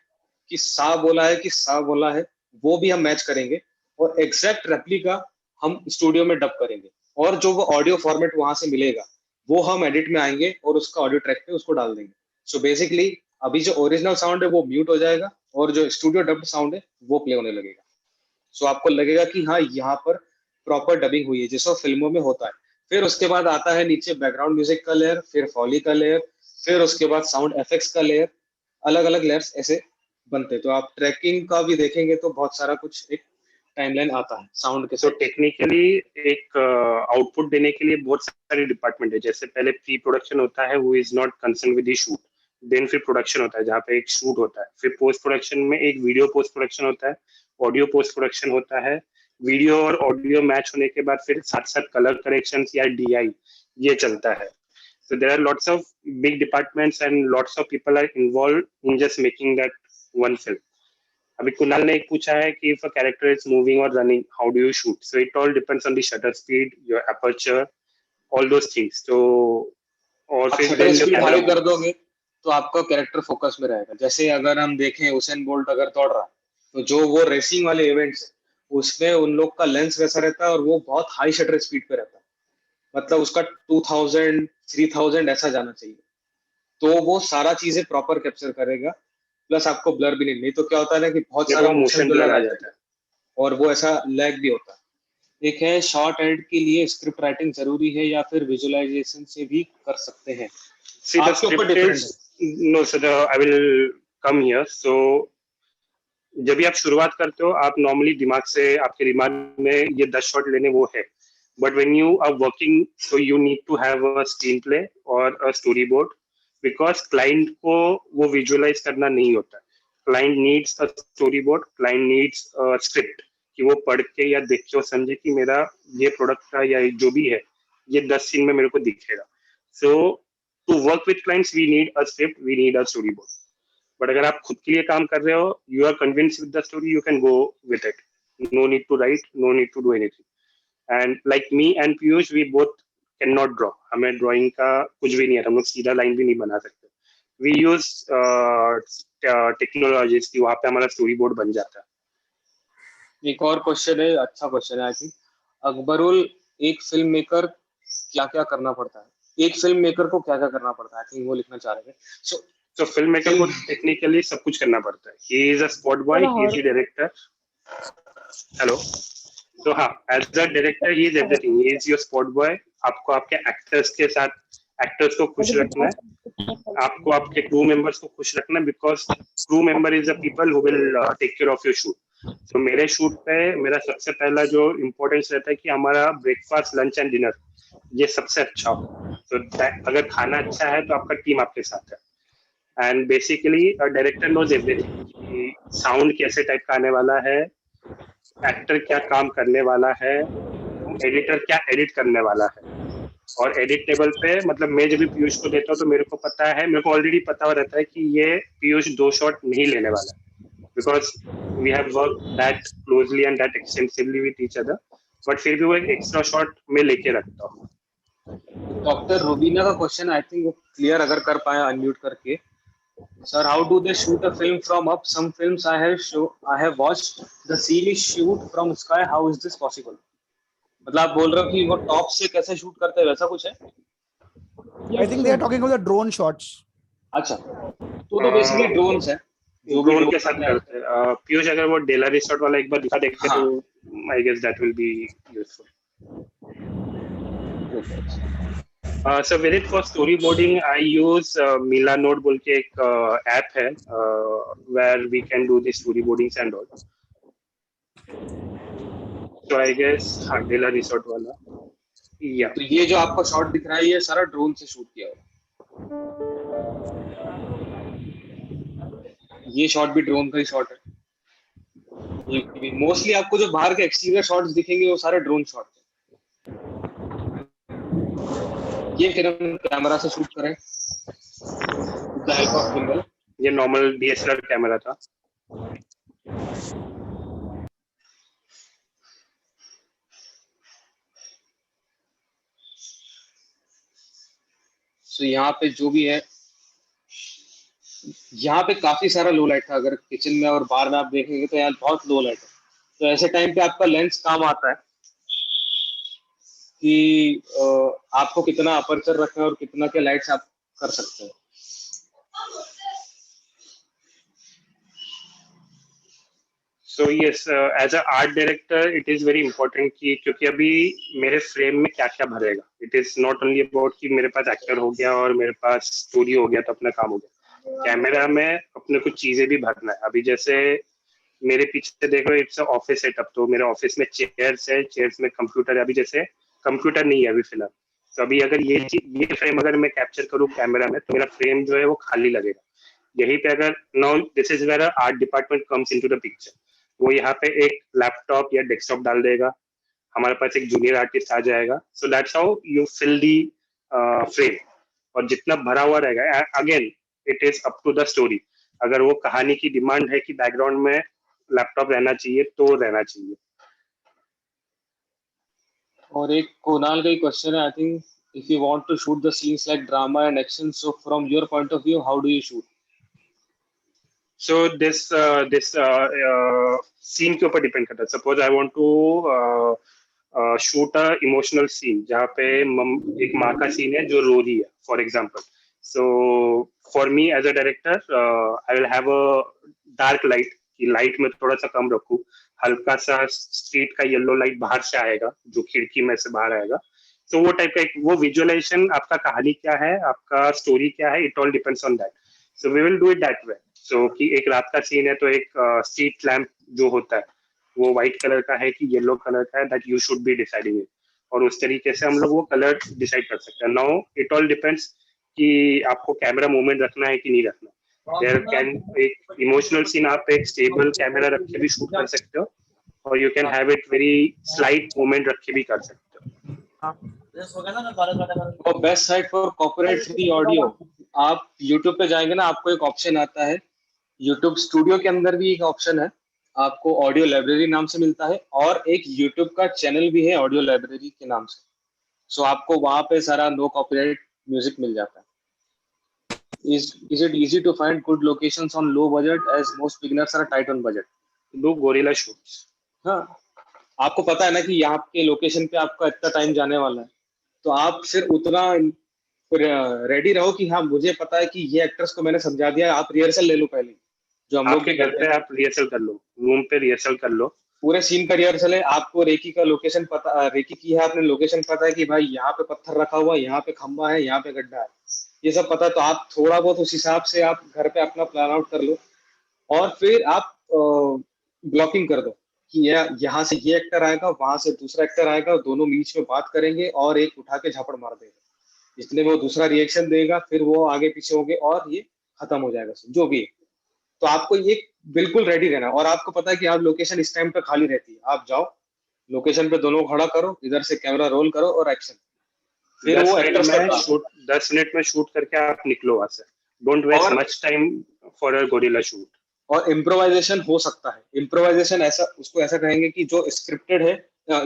कि सा बोला है कि सा बोला है, वो भी हम मैच करेंगे और एग्जैक्ट रेप्लिका हम स्टूडियो में डब करेंगे, और जो वो ऑडियो फॉर्मेट वहां से मिलेगा वो हम एडिट में आएंगे और उसका ऑडियो ट्रैक पे उसको डाल देंगे. सो बेसिकली अभी जो ओरिजिनल साउंड है वो म्यूट हो जाएगा और जो स्टूडियो डब्ड साउंड है वो प्ले होने लगेगा. सो आपको लगेगा कि हाँ यहाँ पर प्रॉपर डबिंग हुई है, जैसा फिल्मों में होता है. फिर उसके बाद आता है नीचे बैकग्राउंड म्यूजिक का लेयर, फिर फॉली का लेयर, फिर उसके बाद साउंड एफेक्ट्स का लेयर, अलग अलग लेयर्स ऐसे बनते हैं. तो आप ट्रैकिंग का भी देखेंगे तो बहुत सारा कुछ एक टाइमलाइन आता है साउंड के. सो टेक्निकली एक आउटपुट देने के लिए बहुत सारे डिपार्टमेंट है. जैसे पहले प्री प्रोडक्शन होता है, वो is not concern with the shoot. Then फिर प्रोडक्शन होता है जहाँ पे एक शूट होता है. फिर पोस्ट प्रोडक्शन में एक वीडियो पोस्ट प्रोडक्शन होता है, ऑडियो पोस्ट प्रोडक्शन होता है. वीडियो और ऑडियो मैच होने के बाद फिर साथ साथ कलर करेक्शन या DI ये चलता है. So there are lots of big departments and lots of people are involved in just making that one film. अभी कुणाल ने एक पूछा है कि if a character is moving or running, how do you shoot? So it all depends on the shutter speed, your aperture, all those things. So और आप फिर shutter then the speed camera high कर दोगे तो आपका character focus में रहेगा. जैसे अगर हम देखें उसेन बोल्ट अगर दौड़ रहा है तो जो वो रेसिंग वाले इवेंट्स है उसमें उन लोग का लेंस वैसा रहता है और वो बहुत हाई शटर स्पीड पे रहता है, मतलब उसका 2000 3000 ऐसा जाना चाहिए. तो वो सारा चीजें प्रॉपर कैप्चर करेगा, प्लस आपको ब्लर भी नहीं तो क्या होता है ना कि बहुत सारा मोशन ब्लर आ जाता है और वो ऐसा लैग भी होता है. एक है शॉर्ट एड के लिए स्क्रिप्ट राइटिंग जरूरी है या फिर विजुअलाइजेशन से भी कर सकते हैं. See, the आपके ऊपर script डिफरेंट is है. no, so I will come here. So जब भी आप शुरुआत करते हो, आप नॉर्मली दिमाग से आपके दिमाग में ये 10 शॉट लेने वो है. But when you are working, so you need to have a screen play और a story board, because client को वो विजुअलाइज करना नहीं होता. Client needs a story board, client needs a script कि वो पढ़ के या देख के वो समझे कि मेरा ये प्रोडक्ट का या जो भी है ये 10 सीन में मेरे को दिखेगा. So to work with clients we need a script, we need a story board. But अगर आप खुद के लिए काम कर रहे हो, you are convince with the story, you can go with it. No need to write, no need to do anything. And like me and Piyush, we both can not draw. हमें ड्राइंग का कुछ भी नहीं है, हम लोग सीधा लाइन भी नहीं बना सकते. वी यूज टेक्नोलॉजीज की, वहां पे हमारा स्टोरी बोर्ड बन जाता है. एक और क्वेश्चन है, अच्छा क्वेश्चन है आई थिंक. अकबरुल, एक फिल्म मेकर क्या क्या करना पड़ता है, एक फिल्म मेकर को क्या क्या करना पड़ता है, आई थिंक वो लिखना चाह रहे थे. So फिल्म मेकर को टेक्निकली सब कुछ करना पड़ता है. He is a spot boy, he is the director. Hello. तो हाँ, as the director he is everything. He is your spot boy. आपको आपके एक्टर्स के साथ एक्टर्स को खुश रखना है, आपको आपके क्रू मेंबर्स को खुश रखना है, because crew member is the people who will take care of your shoot. तो मेरे शूट पे मेरा सबसे पहला जो इम्पोर्टेंस रहता है कि हमारा ब्रेकफास्ट, लंच एंड डिनर ये सबसे अच्छा हो. तो अगर खाना अच्छा है तो आपका टीम आपके साथ है. And basically director knows everything कि साउंड कैसे टाइप का आने वाला है, एक्टर क्या काम करने वाला है, एडिटर क्या एडिट करने वाला है. और एडिट टेबल पे मतलब मैं जब भी पीयूष को देता हूँ तो मेरे को पता है, मेरे को ऑलरेडी पता रहता है कि ये पीयूष 2 शॉट नहीं लेने वाला है, because we have work that closely and that extensively with each other. But फिर भी वो एक एक्स्ट्रा शॉट में लेके रखता हूँ. डॉक्टर रुबीना का क्वेश्चन आई थिंक वो क्लियर अगर कर पाए अनम्यूट करके. Sir, how do they shoot a film from up? Some films I have watched. The scene is shoot from sky. How is this possible? मतलब आप बोल रहे हो कि वो टॉप से कैसे शूट करते हैं, वैसा कुछ है? I think they are talking about the drone shots. अच्छा, तो बेसिकली ड्रोन्स है. ड्रोन के साथ करते हैं. पीयूष अगर वो डेला रिसोर्ट वाला एक बार दिखा देखते तो I guess that will be useful. So with it for storyboarding, I use Milanote बोल के एक ऐप है where we can do the storyboardings and all. So I guess हाँ डेला रिसोर्ट वाला. Yeah. तो ये जो आपको शॉट दिख रहा है ये सारा ड्रोन से शूट किया हुआ. ये शॉट भी ड्रोन का ही शॉट है. मोस्टली आपको जो बाहर के एक्सटीरियर शॉट्स दिखेंगे वो सारे ड्रोन शॉट हैं. ये फिल्म कैमरा से शूट करें, द हेल्प ऑफ गिम्बल। ये नॉर्मल DSLR कैमरा था। तो यहाँ पे जो भी है, यहाँ पे काफी सारा लो लाइट था। अगर किचन में और बार में आप देखेंगे तो यहाँ बहुत लो लाइट है। तो ऐसे टाइम पे आपका लेंस काम आता है कि आपको कितना अपर्चर रखना है और कितना के लाइट्स आप कर सकते हैं। So yes, as a art director, it is very important कि क्योंकि अभी मेरे फ्रेम में क्या क्या भरेगा। It is not only about कि मेरे पास एक्टर हो गया और मेरे पास स्टोरी हो गया तो अपना काम हो गया। कैमरा में अपने कुछ चीजें भी भरना है। अभी जैसे मेरे पीछे देखो, इट्स ऑफिस सेटअप, तो मेरे ऑफिस में चेयर्स है, चेयर्स में कंप्यूटर है। अभी जैसे कंप्यूटर नहीं है अभी फिलहाल, तो अभी अगर ये फ्रेम अगर मैं कैप्चर करूँ कैमरा में तो मेरा फ्रेम जो है वो खाली लगेगा। यहीं पे अगर now this is where art department comes into the picture. वो यहाँ पे एक लैपटॉप या डेस्कटॉप डाल देगा, हमारे पास एक जूनियर आर्टिस्ट आ जाएगा। So that's how you fill the frame. और जितना भरा हुआ रहेगा, again it is up to the story. अगर वो कहानी की डिमांड है कि बैकग्राउंड में लैपटॉप रहना चाहिए तो रहना चाहिए। और एक कुणाल का क्वेश्चन है, I think if you want to shoot the scenes like drama and action, so from your point of view how do you shoot? So this scene के ऊपर डिपेंड करता है। Suppose I want to shoot a emotional scene जहाँ पे एक माँ का scene है जो रो रही है for example. So for me as a director I will have a dark light, कि लाइट में थोड़ा सा कम रखूं। हल्का सा स्ट्रीट का येलो लाइट बाहर से आएगा जो खिड़की में से बाहर आएगा। तो वो टाइप का एक वो विजुअलाइजेशन, आपका कहानी क्या है, आपका स्टोरी क्या है, it all depends on that. So we will do it that way. So कि एक रात का सीन है तो एक स्ट्रीट लैम्प जो होता है वो व्हाइट कलर का है कि येलो कलर का है, that you should be deciding it. और उस तरीके से हम लोग वो कलर डिसाइड कर सकते हैं। नाउ इट ऑल डिपेंड्स कि आपको कैमरा मूवमेंट रखना है कि नहीं रखना। देयर कैन एक इमोशनल सीन आप एक स्टेबल कैमरा रख के भी शूट कर सकते हो, और you can have it very slight movement रख के भी कर सकते हो। और best site for copyright free audio, आप YouTube पे जाएंगे ना, आपको एक ऑप्शन आता है। YouTube स्टूडियो के अंदर भी एक ऑप्शन है, आपको ऑडियो लाइब्रेरी नाम से मिलता है, और एक YouTube का चैनल भी है ऑडियो लाइब्रेरी के नाम से। सो आपको वहां पे सारा नो कॉपीराइट म्यूजिक मिल जाता है। Is it easy to find good locations on low budget as most beginners are tight on budget? Do gorilla shoots. हाँ, आपको पता है ना कि यहाँ के लोकेशन पे आपका इतना टाइम जाने वाला है, तो आप फिर उतना रेडी रहो कि हाँ मुझे पता है कि ये एक्टर्स को मैंने समझा दिया। आप रिहर्सल ले लो पहले, जो हम लोग आपके घर पे आप रिहर्सल कर लो, रूम पे रिहर्सल कर लो, पूरे सीन का रिहर्सल है। आपको रेकी का लोकेशन पता, रेकी की है आपने लोकेशन पता है कि भाई यहाँ पे पत्थर रखा हुआ है, यहाँ पे खंबा है, यहाँ पे गड्ढा है, ये सब पता है। तो आप थोड़ा बहुत उस हिसाब से आप घर पे अपना प्लान आउट कर लो, और फिर आप ब्लॉकिंग कर दो कि यहाँ से ये एक्टर आएगा, वहां से दूसरा एक्टर आएगा, दोनों बीच में बात करेंगे और एक उठा के झापड़ मार देगा, जितने वो दूसरा रिएक्शन देगा फिर वो आगे पीछे होंगे और ये खत्म हो जाएगा जो भी है। तो आपको ये बिल्कुल रेडी रहना, और आपको पता है कि आप लोकेशन इस टाइम पे खाली रहती है, आप जाओ लोकेशन पे, दोनों खड़ा करो, इधर से कैमरा रोल करो और एक्शन। फिर वो एक्टर्स का शूट 10 मिनट में शूट करके आप निकलो वहां से। Don't waste much time for a gorilla shoot. और इम्प्रोवाइजेशन हो सकता है। इम्प्रोवाइजेशन ऐसा, उसको ऐसा कहेंगे कि जो स्क्रिप्टेड है,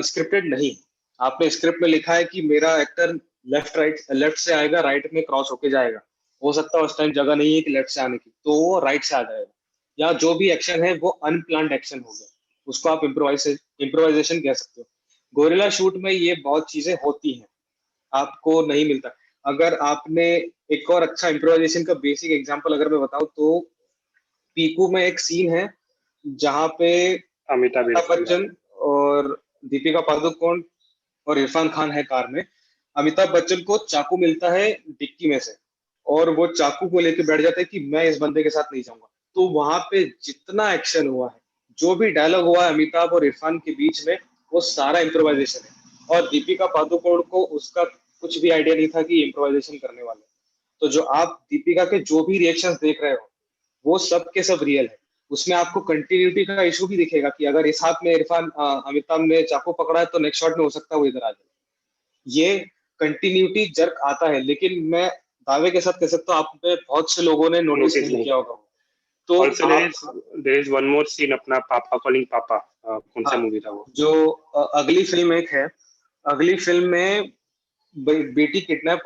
स्क्रिप्टेड नहीं। आपने स्क्रिप्ट में लिखा है कि मेरा एक्टर लेफ्ट से आएगा, राइट में क्रॉस होके जाएगा, हो सकता है उस टाइम जगह नहीं है कि लेफ्ट से आने की, तो वो राइट से आ जाएगा, या जो भी एक्शन है वो अनप्लान्ड एक्शन हो गया, उसको आप इम्प्रोवाइजेशन कह सकते हो। गोरिल्ला शूट में ये बहुत चीजें होती हैं, आपको नहीं मिलता। अगर आपने एक और अच्छा इम्प्रोवाइजेशन का बेसिक एग्जांपल अगर मैं बताऊं तो पीकू में एक सीन है जहां पे अमिताभ बच्चन और दीपिका पादुकोण और इरफान खान है कार में। अमिताभ बच्चन को चाकू मिलता है डिक्की में से, और वो चाकू को लेके बैठ जाते हैं कि मैं इस बंदे के साथ नहीं जाऊंगा। तो वहां पे जितना एक्शन हुआ है, जो भी डायलॉग हुआ है अमिताभ और इरफान के बीच में, वो सारा इम्प्रोवाइजेशन है। और दीपिका पादुकोण को उसका कुछ भी आइडिया नहीं था कि इम्प्रोवाइजेशन करने वाले। तो जो आप दीपिका के जो भी रिएक्शंस देख रहे हो वो सब के सब रियल है। उसमें आपको कंटिन्यूटी का इशू भी दिखेगा कि अगर इस हाथ में अमिताभ ने चाकू पकड़ा है तो नेक्स्ट शॉट में हो सकता है वो इधर आ जाए। ये कंटिन्यूटी जर्क आता है, लेकिन मैं दावे के साथ कह सकता हूँ आप में बहुत से लोगों ने नोटिस Notice नहीं नहीं किया होगा। तो Also there is one more scene अपना पापा calling पापा, कौन सा हाँ, मूवी था वो? जो अगली फिल्म एक है, अगली फिल्म में बेटी किडनैप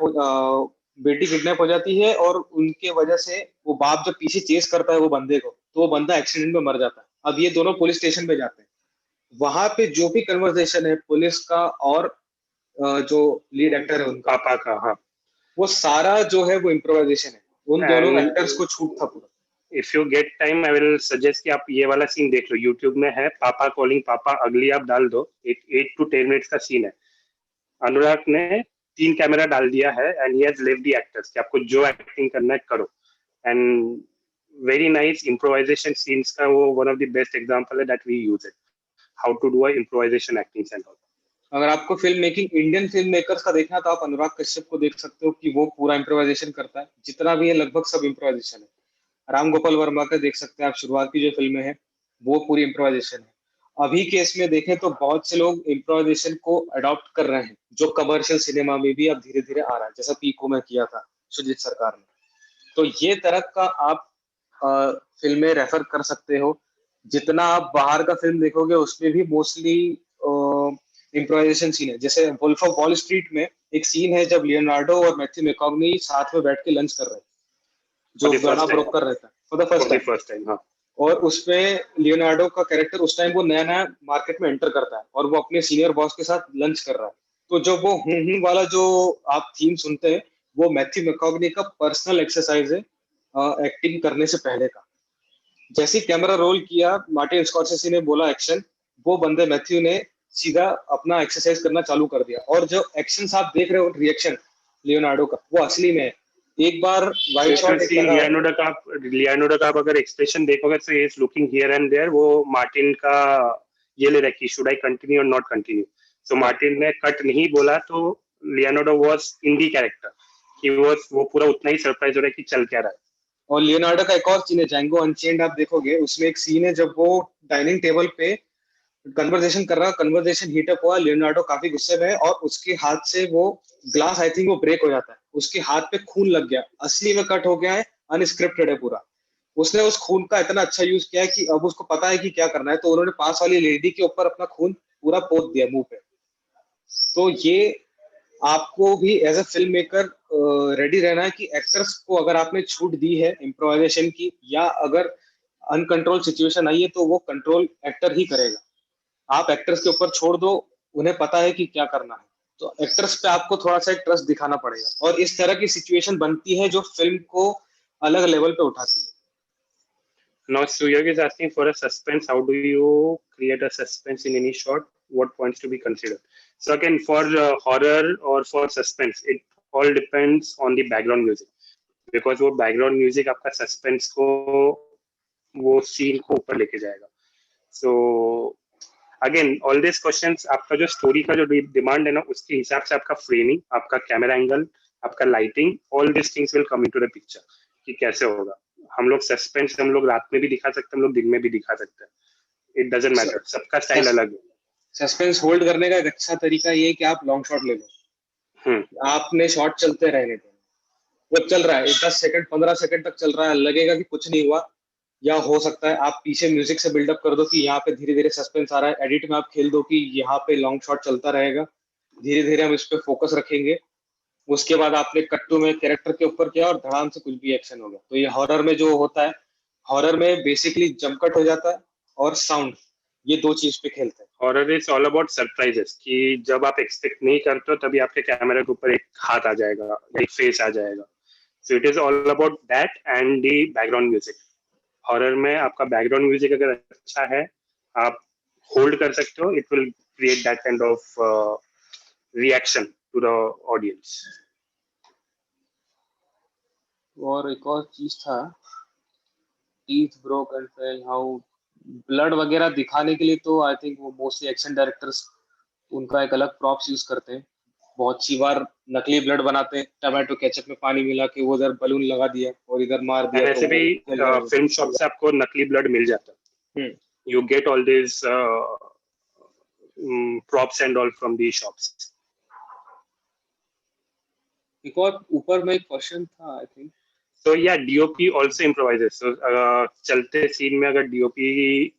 हो जाती है और उनके वजह से वो बाप जब पीछे चेस करता है वो बंदे को, तो वो बंदा एक्सीडेंट में मर जाता है। अब ये दोनों पुलिस स्टेशन पे जाते हैं, वहां पे जो भी कन्वर्सेशन है पुलिस का और जो लीड एक्टर है उनका, पापा का, हाँ। वो सारा जो है वो इम्प्रोवाइजेशन है, उन दोनों And एक्टर्स को छूट था पूरा। if you get time, I will suggest कि आप ये वाला सीन देख लो, YouTube में है, पापा कॉलिंग पापा, अगली आप डाल दो, एक 8 to 10 मिनट्स का सीन है। अनुराग ने 3 कैमरा डाल दिया है and he has left the actors कि आपको जो एक्टिंग करना है करो, and very nice improvisation scenes का वो one of the best example है that we use it, how to do a improvisation acting and all. अगर आपको film making Indian film makers का देखना तो आप अनुराग कश्यप को देख सकते हो कि वो पूरा इम्प्रोवाइजेशन करता है, जितना भी है लगभग सब इम्प्रोवाइजेशन है। राम गोपाल वर्मा का देख सकते हैं आप, शुरुआत की जो फिल्में हैं वो पूरी इम्प्रोवाइजेशन है। अभी के इसमें देखें तो बहुत से लोग इम्प्रोवाइजेशन को अडॉप्ट कर रहे हैं, जो कमर्शियल सिनेमा में भी अब धीरे धीरे आ रहा है, जैसा पीको में किया था सुजीत सरकार ने। तो ये तरह का आप फिल्में रेफर कर सकते हो। जितना आप बाहर का फिल्म देखोगे उसमें भी मोस्टली इम्प्रोवाइजेशन सीन है। जैसे वुल्फ ऑफ वॉल स्ट्रीट में एक सीन है जब लियोनार्डो और मैथ्यू मैकॉग्नी साथ में बैठ के लंच कर रहे हैं, जो बड़ा ब्रोकर रहता है फॉर द फर्स्ट टाइम। हाँ, और उसमें लियोनार्डो का कैरेक्टर उस टाइम वो नया नया मार्केट में एंटर करता है और वो अपने सीनियर बॉस के साथ लंच कर रहा है। तो जो वो वाला जो आप थीम सुनते हैं वो मैथ्यू मैकॉग्नी का पर्सनल एक्सरसाइज है एक्टिंग करने से पहले का। जैसे कैमरा रोल किया, मार्टिन स्कॉर्सेसी ने बोला एक्शन, वो बंदे मैथ्यू ने सीधा अपना एक्सरसाइज करना चालू कर दिया। और जो एक्शन आप देख रहे हो रिएक्शन लियोनार्डो का, वो असली में है। एक बार वाइड शॉट एक लगा, लियोनार्डो का आप अगर एक्सप्रेशन देखोगे तो he is looking here and there, वो मार्टिन का ये ले रखी, शुड आई कंटिन्यू और नॉट कंटिन्यू। सो मार्टिन ने कट नहीं बोला तो Leonardo was in the character, कि वो पूरा उतना ही सरप्राइज हो रहा है कि चल क्या रहा है। और लियोनार्डो का एक और सीन है जैंगो अनचेन्ड, आप देखोगे उसमें एक सीन है जब वो डाइनिंग टेबल पे कन्वर्सेशन कर रहा, कन्वर्सेशन हीटअप हुआ, लियोनार्डो काफी गुस्से में है और उसके हाथ से वो ग्लास आई थिंक वो ब्रेक हो जाता है, उसके हाथ पे खून लग गया, असली में कट हो गया है, अनस्क्रिप्टेड है पूरा। उसने उस खून का इतना अच्छा यूज किया है कि अब उसको पता है कि क्या करना है, तो उन्होंने पास वाली लेडी के ऊपर अपना खून पूरा पोत दिया मुंह पे। तो ये आपको भी as a film maker ready रहना है कि एक्टर्स को अगर आपने छूट दी है इम्प्रोवाइजेशन की, या अगर अनकंट्रोल सिचुएशन आई है तो वो कंट्रोल एक्टर ही करेगा। आप एक्टर्स के ऊपर छोड़ दो, उन्हें पता है कि क्या करना है, तो एक्टर्स पे आपको थोड़ा सा एक ट्रस्ट दिखाना पड़ेगा। और इस तरह की सिचुएशन बनती है जो फिल्म को अलग लेवल पे उठाती है। Now Suyog is asking for a suspense. How do you create a suspense in any shot? What points to be considered? So again, for horror or for suspense, it all depends on the background music, because वो background music आपका suspense को, वो scene को ऊपर लेके जाएगा. So again all this questions, आपका जो स्टोरी का जो डिमांड है ना, उसके हिसाब से आपका फ्रेमिंग, आपका कैमरा एंगल, आपका lighting, all this things will come into the picture कि कैसे होगा। हम लोग सस्पेंस हम लोग रात में भी दिखा सकते हैं, हम लोग दिन में भी दिखा सकते हैं, इट डजंट मैटर, सबका स्टाइल अलग है। सस्पेंस होल्ड करने का एक अच्छा तरीका ये है कि आप लॉन्ग शॉट ले लो। आपने शॉट चलते रहने देना, वो चल रहा है 10 सेकंड 15 सेकंड तक चल रहा है, लगेगा कि कुछ नहीं हुआ, या हो सकता है आप पीछे म्यूजिक से बिल्डअप कर दो कि यहाँ पे धीरे धीरे सस्पेंस आ रहा है, एडिट में आप खेल दो कि यहाँ पे लॉन्ग शॉट चलता रहेगा, धीरे धीरे हम इस पे फोकस रखेंगे। उसके बाद आपने कट्टू में कैरेक्टर के ऊपर किया और धड़ाम से कुछ भी एक्शन हो गया। तो ये हॉरर में जो होता है, हॉरर में बेसिकली जंप कट हो जाता है और साउंड, ये दो चीज पे खेलते हैं। Horror is all about surprises, कि जब आप एक्सपेक्ट नहीं करते हो तभी आपके कैमरे के ऊपर एक हाथ आ जाएगा, एक फेस आ जाएगा। So it is all about that and the background music. Horror में आपका बैकग्राउंड म्यूजिक अगर अच्छा है, आप होल्ड कर सकते हो, it will create that kind of reaction to the audience. और एक और चीज था, teeth broke and fell, how blood वगैरह दिखाने के लिए तो आई थिंक वो मोस्टली एक्शन डायरेक्टर्स उनका एक अलग प्रॉप्स यूज करते हैं। बहुत सी बार नकली ब्लड बनाते हैं, टमाटो केचप में पानी मिला के वो इधर बलून लगा दिया और इधर मार दिया। ऐसे भी फिल्म शॉप से आपको नकली ब्लड मिल जाता है, you get all this props and all from these shops. एक और ऊपर में एक क्वेश्चन था I think. So yeah, DOP also improvises. So चलते सीन में अगर DOP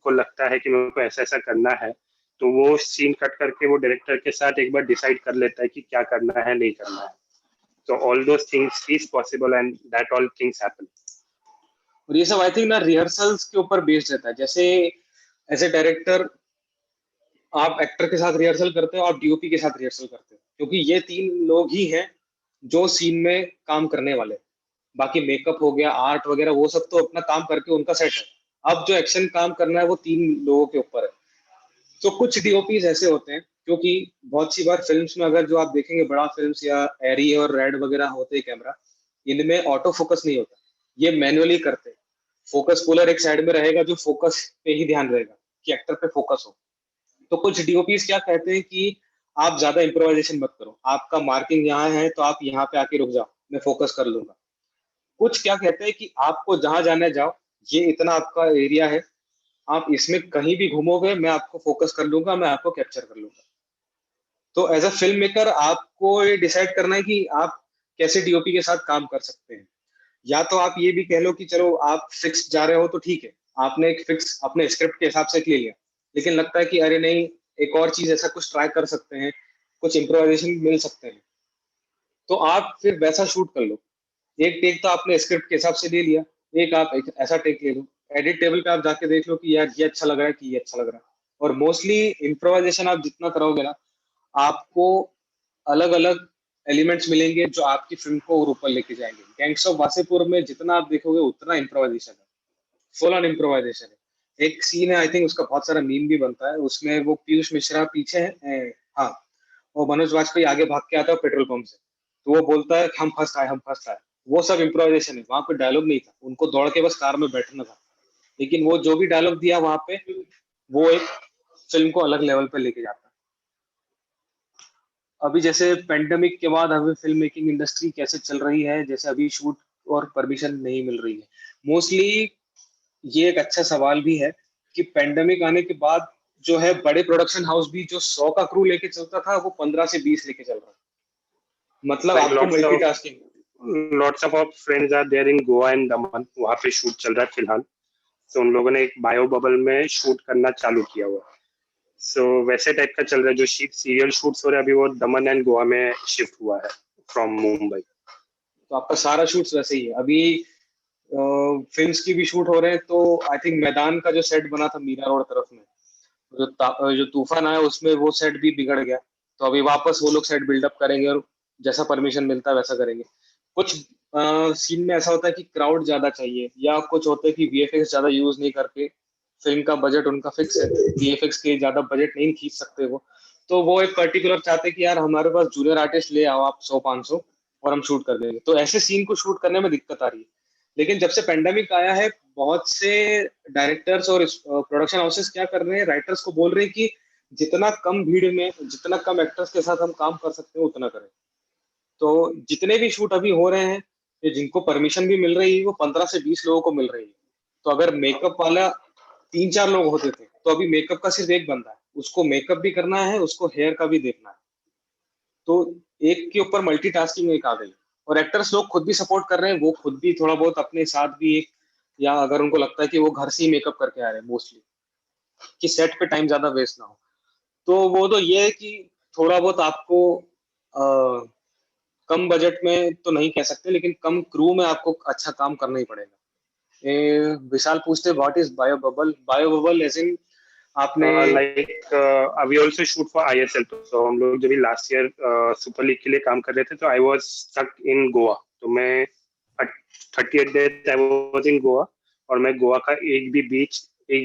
को लगता है कि मेरे को ऐसा ऐसा करना है, तो वो सीन कट करके वो डायरेक्टर के साथ एक बार डिसाइड कर लेता है कि क्या करना है नहीं करना है. So all those things is possible and that all things happen. और ये सब आई थिंक ना रिहर्सल्स के ऊपर बेस्ड रहता है। जैसे एज ए डायरेक्टर आप एक्टर के साथ रिहर्सल करते हो, आप डीओपी के साथ रिहर्सल करते हो, क्योंकि ये तीन लोग ही हैं जो सीन में काम करने वाले। बाकी मेकअप हो गया, आर्ट वगैरह, वो सब तो अपना काम करके उनका सेट है। अब जो एक्शन काम करना है वो तीन लोगों के ऊपर है। तो कुछ डीओपीज ऐसे होते हैं, क्योंकि बहुत सी बार फिल्म्स में अगर जो आप देखेंगे बड़ा फिल्म्स या एरी और रेड वगैरह होते हैं कैमरा, इनमें ऑटो फोकस नहीं होता, ये मैनुअली करते हैं। फोकस पुलर एक साइड में रहेगा जो फोकस पे ही ध्यान रहेगा कि एक्टर पे फोकस हो। तो कुछ डीओपीज क्या कहते हैं कि आप ज्यादा इम्प्रोवाइजेशन मत करो, आपका मार्किंग यहाँ है तो आप यहाँ पे आके रुक जाओ, मैं फोकस कर लूंगा। कुछ क्या कहते हैं कि आपको जहां जाने जाओ, ये इतना आपका एरिया है, आप इसमें कहीं भी घूमोगे मैं आपको फोकस कर लूंगा, मैं आपको कैप्चर कर लूंगा। तो एज अ फिल्म मेकर आपको ये डिसाइड करना है कि आप कैसे डीओपी के साथ काम कर सकते हैं। या तो आप ये भी कह लो कि चलो आप फिक्स जा रहे हो तो ठीक है, आपने एक फिक्स अपने स्क्रिप्ट के हिसाब से ले लिया, लेकिन लगता है कि अरे नहीं, एक और चीज ऐसा कुछ ट्राई कर सकते हैं, कुछ इम्प्रोवाइजेशन मिल सकते हैं, तो आप फिर वैसा शूट कर लो। एक टेक तो आपने स्क्रिप्ट के हिसाब से ले लिया, एक आप एक ऐसा टेक ले लो, एडिट टेबल पे आप जाके देख लो कि यार ये अच्छा लग रहा है कि ये अच्छा लग रहा है। और मोस्टली इम्प्रोवाइजेशन आप जितना करोगे ना, आपको अलग अलग एलिमेंट्स मिलेंगे जो आपकी फिल्म को और ऊपर लेके जाएंगे। गैंग्स ऑफ वासेपुर में जितना आप देखोगे उतना इम्प्रोवाइजेशन है, फुल ऑन इम्प्रोवाइजेशन है। एक सीन है आई थिंक उसका बहुत सारा मीम भी बनता है, उसमें वो पीयूष मिश्रा पीछे है, हाँ, वो मनोज वाजपेयी आगे भाग के आता है पेट्रोल पंप से, तो वो बोलता है हम फर्स्ट आए, हम फर्स्ट आए। वो सब इम्प्रोवाइजेशन है, वहां पे डायलॉग नहीं था, उनको दौड़ के बस कार में बैठना था, लेकिन वो जो भी डायलॉग दिया वहां पे, वो एक फिल्म को अलग लेवल पे लेके जाता है। अभी जैसे पेंडेमिक के बाद अभी फिल्म मेकिंग इंडस्ट्री कैसे चल रही है, जैसे अभी शूट और परमिशन नहीं मिल रही है मोस्टली। ये एक अच्छा सवाल भी है कि पेंडेमिक आने के बाद जो है बड़े प्रोडक्शन हाउस भी जो 100 का क्रू लेके चलता था वो 15 से 20 लेके चल रहा है। मतलब Like आपको multitasking. lots of our friends are there in Goa and Daman. वहाँ पे शूट चल रहा है फिलहाल. So उन लोगों ने एक बायो बबल में शूट करना चालू किया हुआ. So वैसे टाइप का चल रहा है, जो सीरियल शूट्स हो रहे हैं अभी वो दमन एंड गोवा में शिफ्ट हुआ है फ्रॉम मुंबई. तो आपका सारा शूट्स वैसे ही है। अभी फिल्म्स की भी शूट हो रहे हैं, तो आई थिंक मैदान का जो सेट बना था मीरा रोड तरफ में, जो तूफान आया उसमें वो सेट भी बिगड़ गया, तो अभी वापस वो लोग सेट बिल्डअप करेंगे और जैसा परमिशन मिलता है वैसा करेंगे। कुछ सीन में ऐसा होता है कि क्राउड ज्यादा चाहिए, या कुछ होता है कि वीएफएक्स ज्यादा यूज नहीं करके, फिल्म का बजट उनका फिक्स है, वीएफएक्स के ज्यादा बजट नहीं खींच सकते वो, तो वो एक पर्टिकुलर चाहते हैं कि यार हमारे पास जूनियर आर्टिस्ट ले आओ आप 100-500 और हम शूट कर देंगे। तो ऐसे सीन को शूट करने में दिक्कत आ रही है। लेकिन जब से पेंडेमिक आया है, बहुत से डायरेक्टर्स और प्रोडक्शन हाउसेस क्या कर रहे हैं, राइटर्स को बोल रहे हैं कि जितना कम भीड़ में, जितना कम एक्टर्स के साथ हम काम कर सकते हैं उतना करें। तो जितने भी शूट अभी हो रहे हैं, ये जिनको परमिशन भी मिल रही है वो 15 से 20 लोगों को मिल रही है। तो अगर मेकअप वाला 3-4 लोग होते थे, तो अभी मेकअप का सिर्फ एक बंदा है, उसको मेकअप भी करना है, उसको हेयर का भी देखना है। तो एक के ऊपर मल्टीटास्किंग एक आ गई। और एक्टर्स लोग खुद भी सपोर्ट कर रहे हैं, वो खुद भी थोड़ा बहुत अपने साथ भी एक, या अगर उनको लगता है कि वो घर से ही मेकअप करके आ रहे हैं मोस्टली, कि सेट पे टाइम ज्यादा वेस्ट ना हो, तो वो तो ये है कि थोड़ा बहुत आपको कम बजट में तो नहीं कह सकते, लेकिन कम क्रू में आपको अच्छा काम करना ही पड़ेगा। विशाल पूछते what is bio bubble? Bio bubble as in आपने अभी ऑल्सो शूट फॉर ISL. तो हम लोग जब भी लास्ट ईयर सुपर लीग के लिए काम कर रहे थे, तो I was stuck in Goa. तो मैं 38 days I was in Goa, और मैं गोवा का एक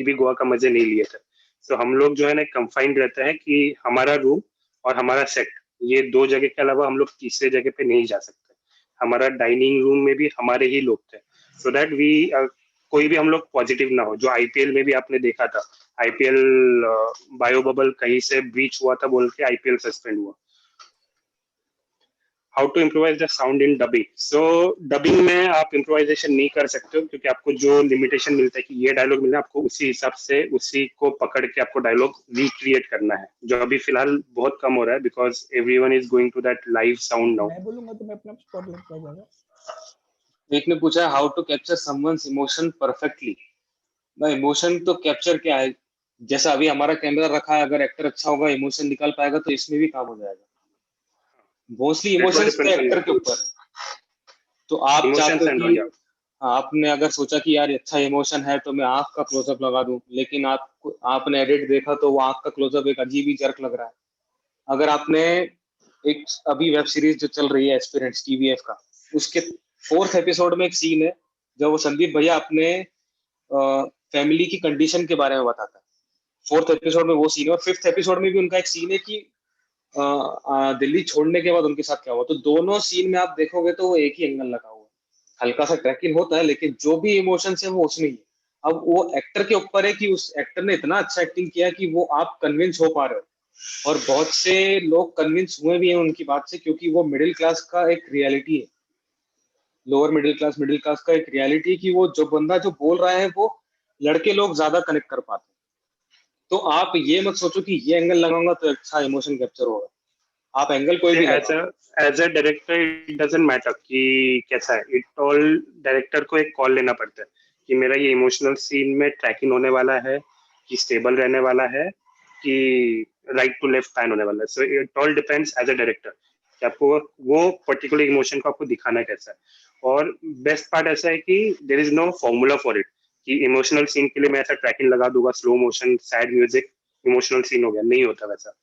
भी गोवा का मजे नहीं लिए थे. तो हम लोग जो है ना कंफाइंड रहते हैं कि हमारा रूम और हमारा सेट, ये दो जगह के अलावा हम लोग तीसरे जगह पे नहीं जा सकते. हमारा डाइनिंग रूम में भी हमारे ही लोग थे, सो दैट वी कोई भी हम लोग पॉजिटिव ना हो. जो आईपीएल में भी आपने देखा था, आईपीएल बायो बबल कहीं से ब्रीच हुआ था बोल के आईपीएल सस्पेंड हुआ. How to improvise the sound in dubbing. So dubbing में आप इम्प्रोवाइजेशन नहीं कर सकते हो क्योंकि आपको जो लिमिटेशन मिलता है कि ये डायलॉग मिलना है, आपको उसी हिसाब से उसी को पकड़ के आपको डायलॉग रिक्रिएट करना है, जो अभी फिलहाल बहुत कम हो रहा है because everyone is going to that live sound now. मैं बोलूंगा तो मैं अपना स्पॉटलाइट कर जाएगा. एक ने पूछा how to capture someone's emotion perfectly. भाई इमोशन तो कैप्चर क्या है, जैसा अभी हमारा कैमरा रखा है, अगर एक्टर अच्छा होगा इमोशन निकाल पाएगा तो इसमें भी काम हो जाएगा. मोस्टली इमोशंस तो एक्टर के ऊपर है. तो आप इमोशंस चाहते हो एंड कि हाँ, आपने अगर सोचा कि यार अच्छा इमोशन है तो मैं आंख का क्लोजअप लगा दूं, लेकिन आपने एडिट देखा तो वो आंख का क्लोजअप एक अजीब ही जर्क लग रहा है. अगर आपने एक अभी वेब सीरीज जो चल रही है एस्पिरेंट्स टीवीएफ का, उसके 4th एपिसोड में एक सीन है जब वो संदीप भैया अपने फैमिली की कंडीशन के बारे में बताता है. 4th एपिसोड में वो सीन है और 5th एपिसोड में भी उनका एक सीन है कि दिल्ली छोड़ने के बाद उनके साथ क्या हुआ. तो दोनों सीन में आप देखोगे तो वो एक ही एंगल लगा हुआ है. हल्का सा ट्रैकिंग होता है लेकिन जो भी इमोशंस है वो उसमें ही है. अब वो एक्टर के ऊपर है कि उस एक्टर ने इतना अच्छा एक्टिंग किया कि वो आप कन्विंस हो पा रहे हो. और बहुत से लोग कन्विंस हुए भी हैं उनकी बात से, क्योंकि वो मिडिल क्लास का एक रियलिटी है, लोअर मिडिल क्लास का एक रियलिटी है कि वो जो बंदा जो बोल रहा है वो लड़के लोग ज्यादा कनेक्ट कर पाते हैं. तो आप ये मत सोचो कि ये एंगल लगाऊंगा तो अच्छा इमोशन कैप्चर होगा. आप एंगल कोई भी लगाओ. As a director it doesn't matter कि कैसा है. इट ऑल डायरेक्टर को एक कॉल लेना पड़ता है कि मेरा ये इमोशनल सीन में ट्रैकिंग होने वाला है, कि स्टेबल रहने वाला है, कि राइट टू लेफ्ट पैन होने वाला है. So it all depends as a director कि आपको वो पर्टिकुलर इमोशन को आपको दिखाना कैसा है. और बेस्ट पार्ट ऐसा है कि there is no formula for it कि इमोशनल सीन के लिए मैं ऐसा ट्रैकिंग लगा दूंगा, slow motion sad music, emotional scene हो गया. नहीं होता वैसा.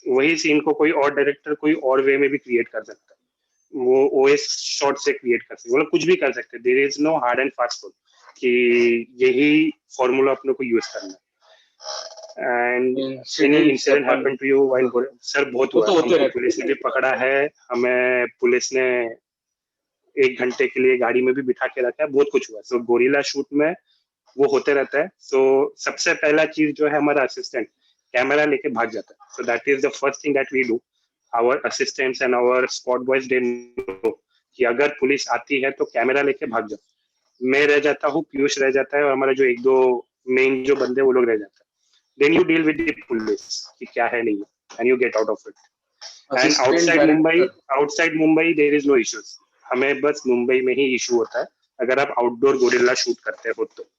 वही सीन को कोई और डायरेक्टर कोई और वे में भी क्रिएट कर सकता है. वो ओएस शॉट से क्रिएट कर सकते, मतलब कुछ भी कर सकते. There is no hard and fast rule कि यही फॉर्मूला अपने को यूज करना है. And any incident happen to you while gorilla? Sir बहुत हुआ. हमको पुलिस ने भी पकड़ा है, हमें पुलिस ने 1 घंटे के लिए गाड़ी में भी बिठा के रखा है, बहुत कुछ हुआ. सो गोरिल्ला शूट में वो होते रहता है. सो सबसे पहला चीज जो है हमारा असिस्टेंट कैमरा लेके भाग जाता है. So that is the first thing that we do. Our assistants and our spot boys they know कि अगर पुलिस आती है तो कैमरा लेके भाग जाओ. मैं रह जाता हूँ, पीयूष रह जाता है और हमारा जो 1-2 मेन जो बंदे वो लोग रह जाते हैं. Then you deal with the police कि क्या है नहीं है and you get out of it. And outside Mumbai there is no issues. हमें बस मुंबई में ही इशू होता है अगर आप आउटडोर गोरिल्ला शूट करते हो तो.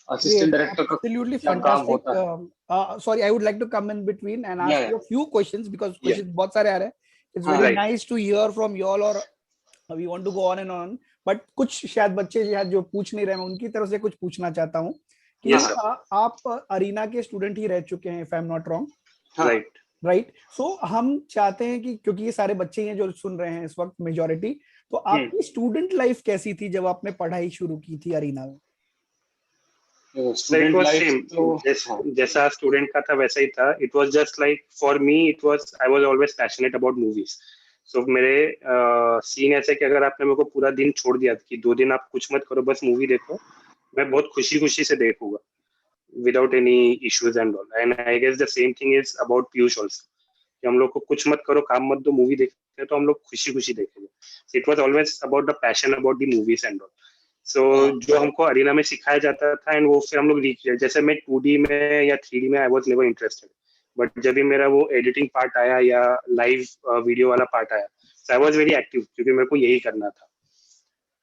Assistant director का Absolutely क्या काम fantastic. होता है. Sorry, I would like to come in between and ask Yeah, you a few questions because Yeah. questions बहुत सारे आ रहे हैं. It's हाँ, very right. nice to hear from you all or we want to go on and on. But कुछ शायद बच्चे शायद जो पूछ नहीं रहे, मैं उनकी तरफ से कुछ पूछना चाहता हूँ कि Yes, sir. आप अरीना के स्टूडेंट ही रह चुके हैं, if I'm not wrong. हाँ. राइट. राइट. सो हम चाहते हैं कि क्योंकि ये सारे बच्चे ही हैं जो सुन रहे हैं इस वक्त मेजॉरिटी, तो आपकी स्टूडेंट लाइफ कैसी थी जब आपने पढ़ाई शुरू की थी अरीना में? स्टूडेंट लाइफ तो जैसा स्टूडेंट का था वैसा ही था. It was just like for me it was I was always passionate about movies. So मेरे सीन ऐसे कि अगर आपने मेरे को पूरा दिन छोड़ दिया कि 2 दिन आप कुछ मत करो बस मूवी देखो, मैं बहुत खुशी खुशी से देखूंगा without any issues and all. And I guess the same thing is about Piyush also कि हम लोग को कुछ मत करो, काम मत दो, मूवी देखते तो हम लोग खुशी खुशी देखेंगे. It was always about the passion about the movies and all. So जो हमको अरीना में सिखाया जाता था एंड वो फिर हम लोग रिक्रिएट, जैसे मैं 2D में या 3D में I was never interested, but जब भी मेरा वो एडिटिंग पार्ट आया या लाइव वीडियो वाला पार्ट आया, सो आई वाज वेरी एक्टिव क्योंकि मेरे को यही करना था.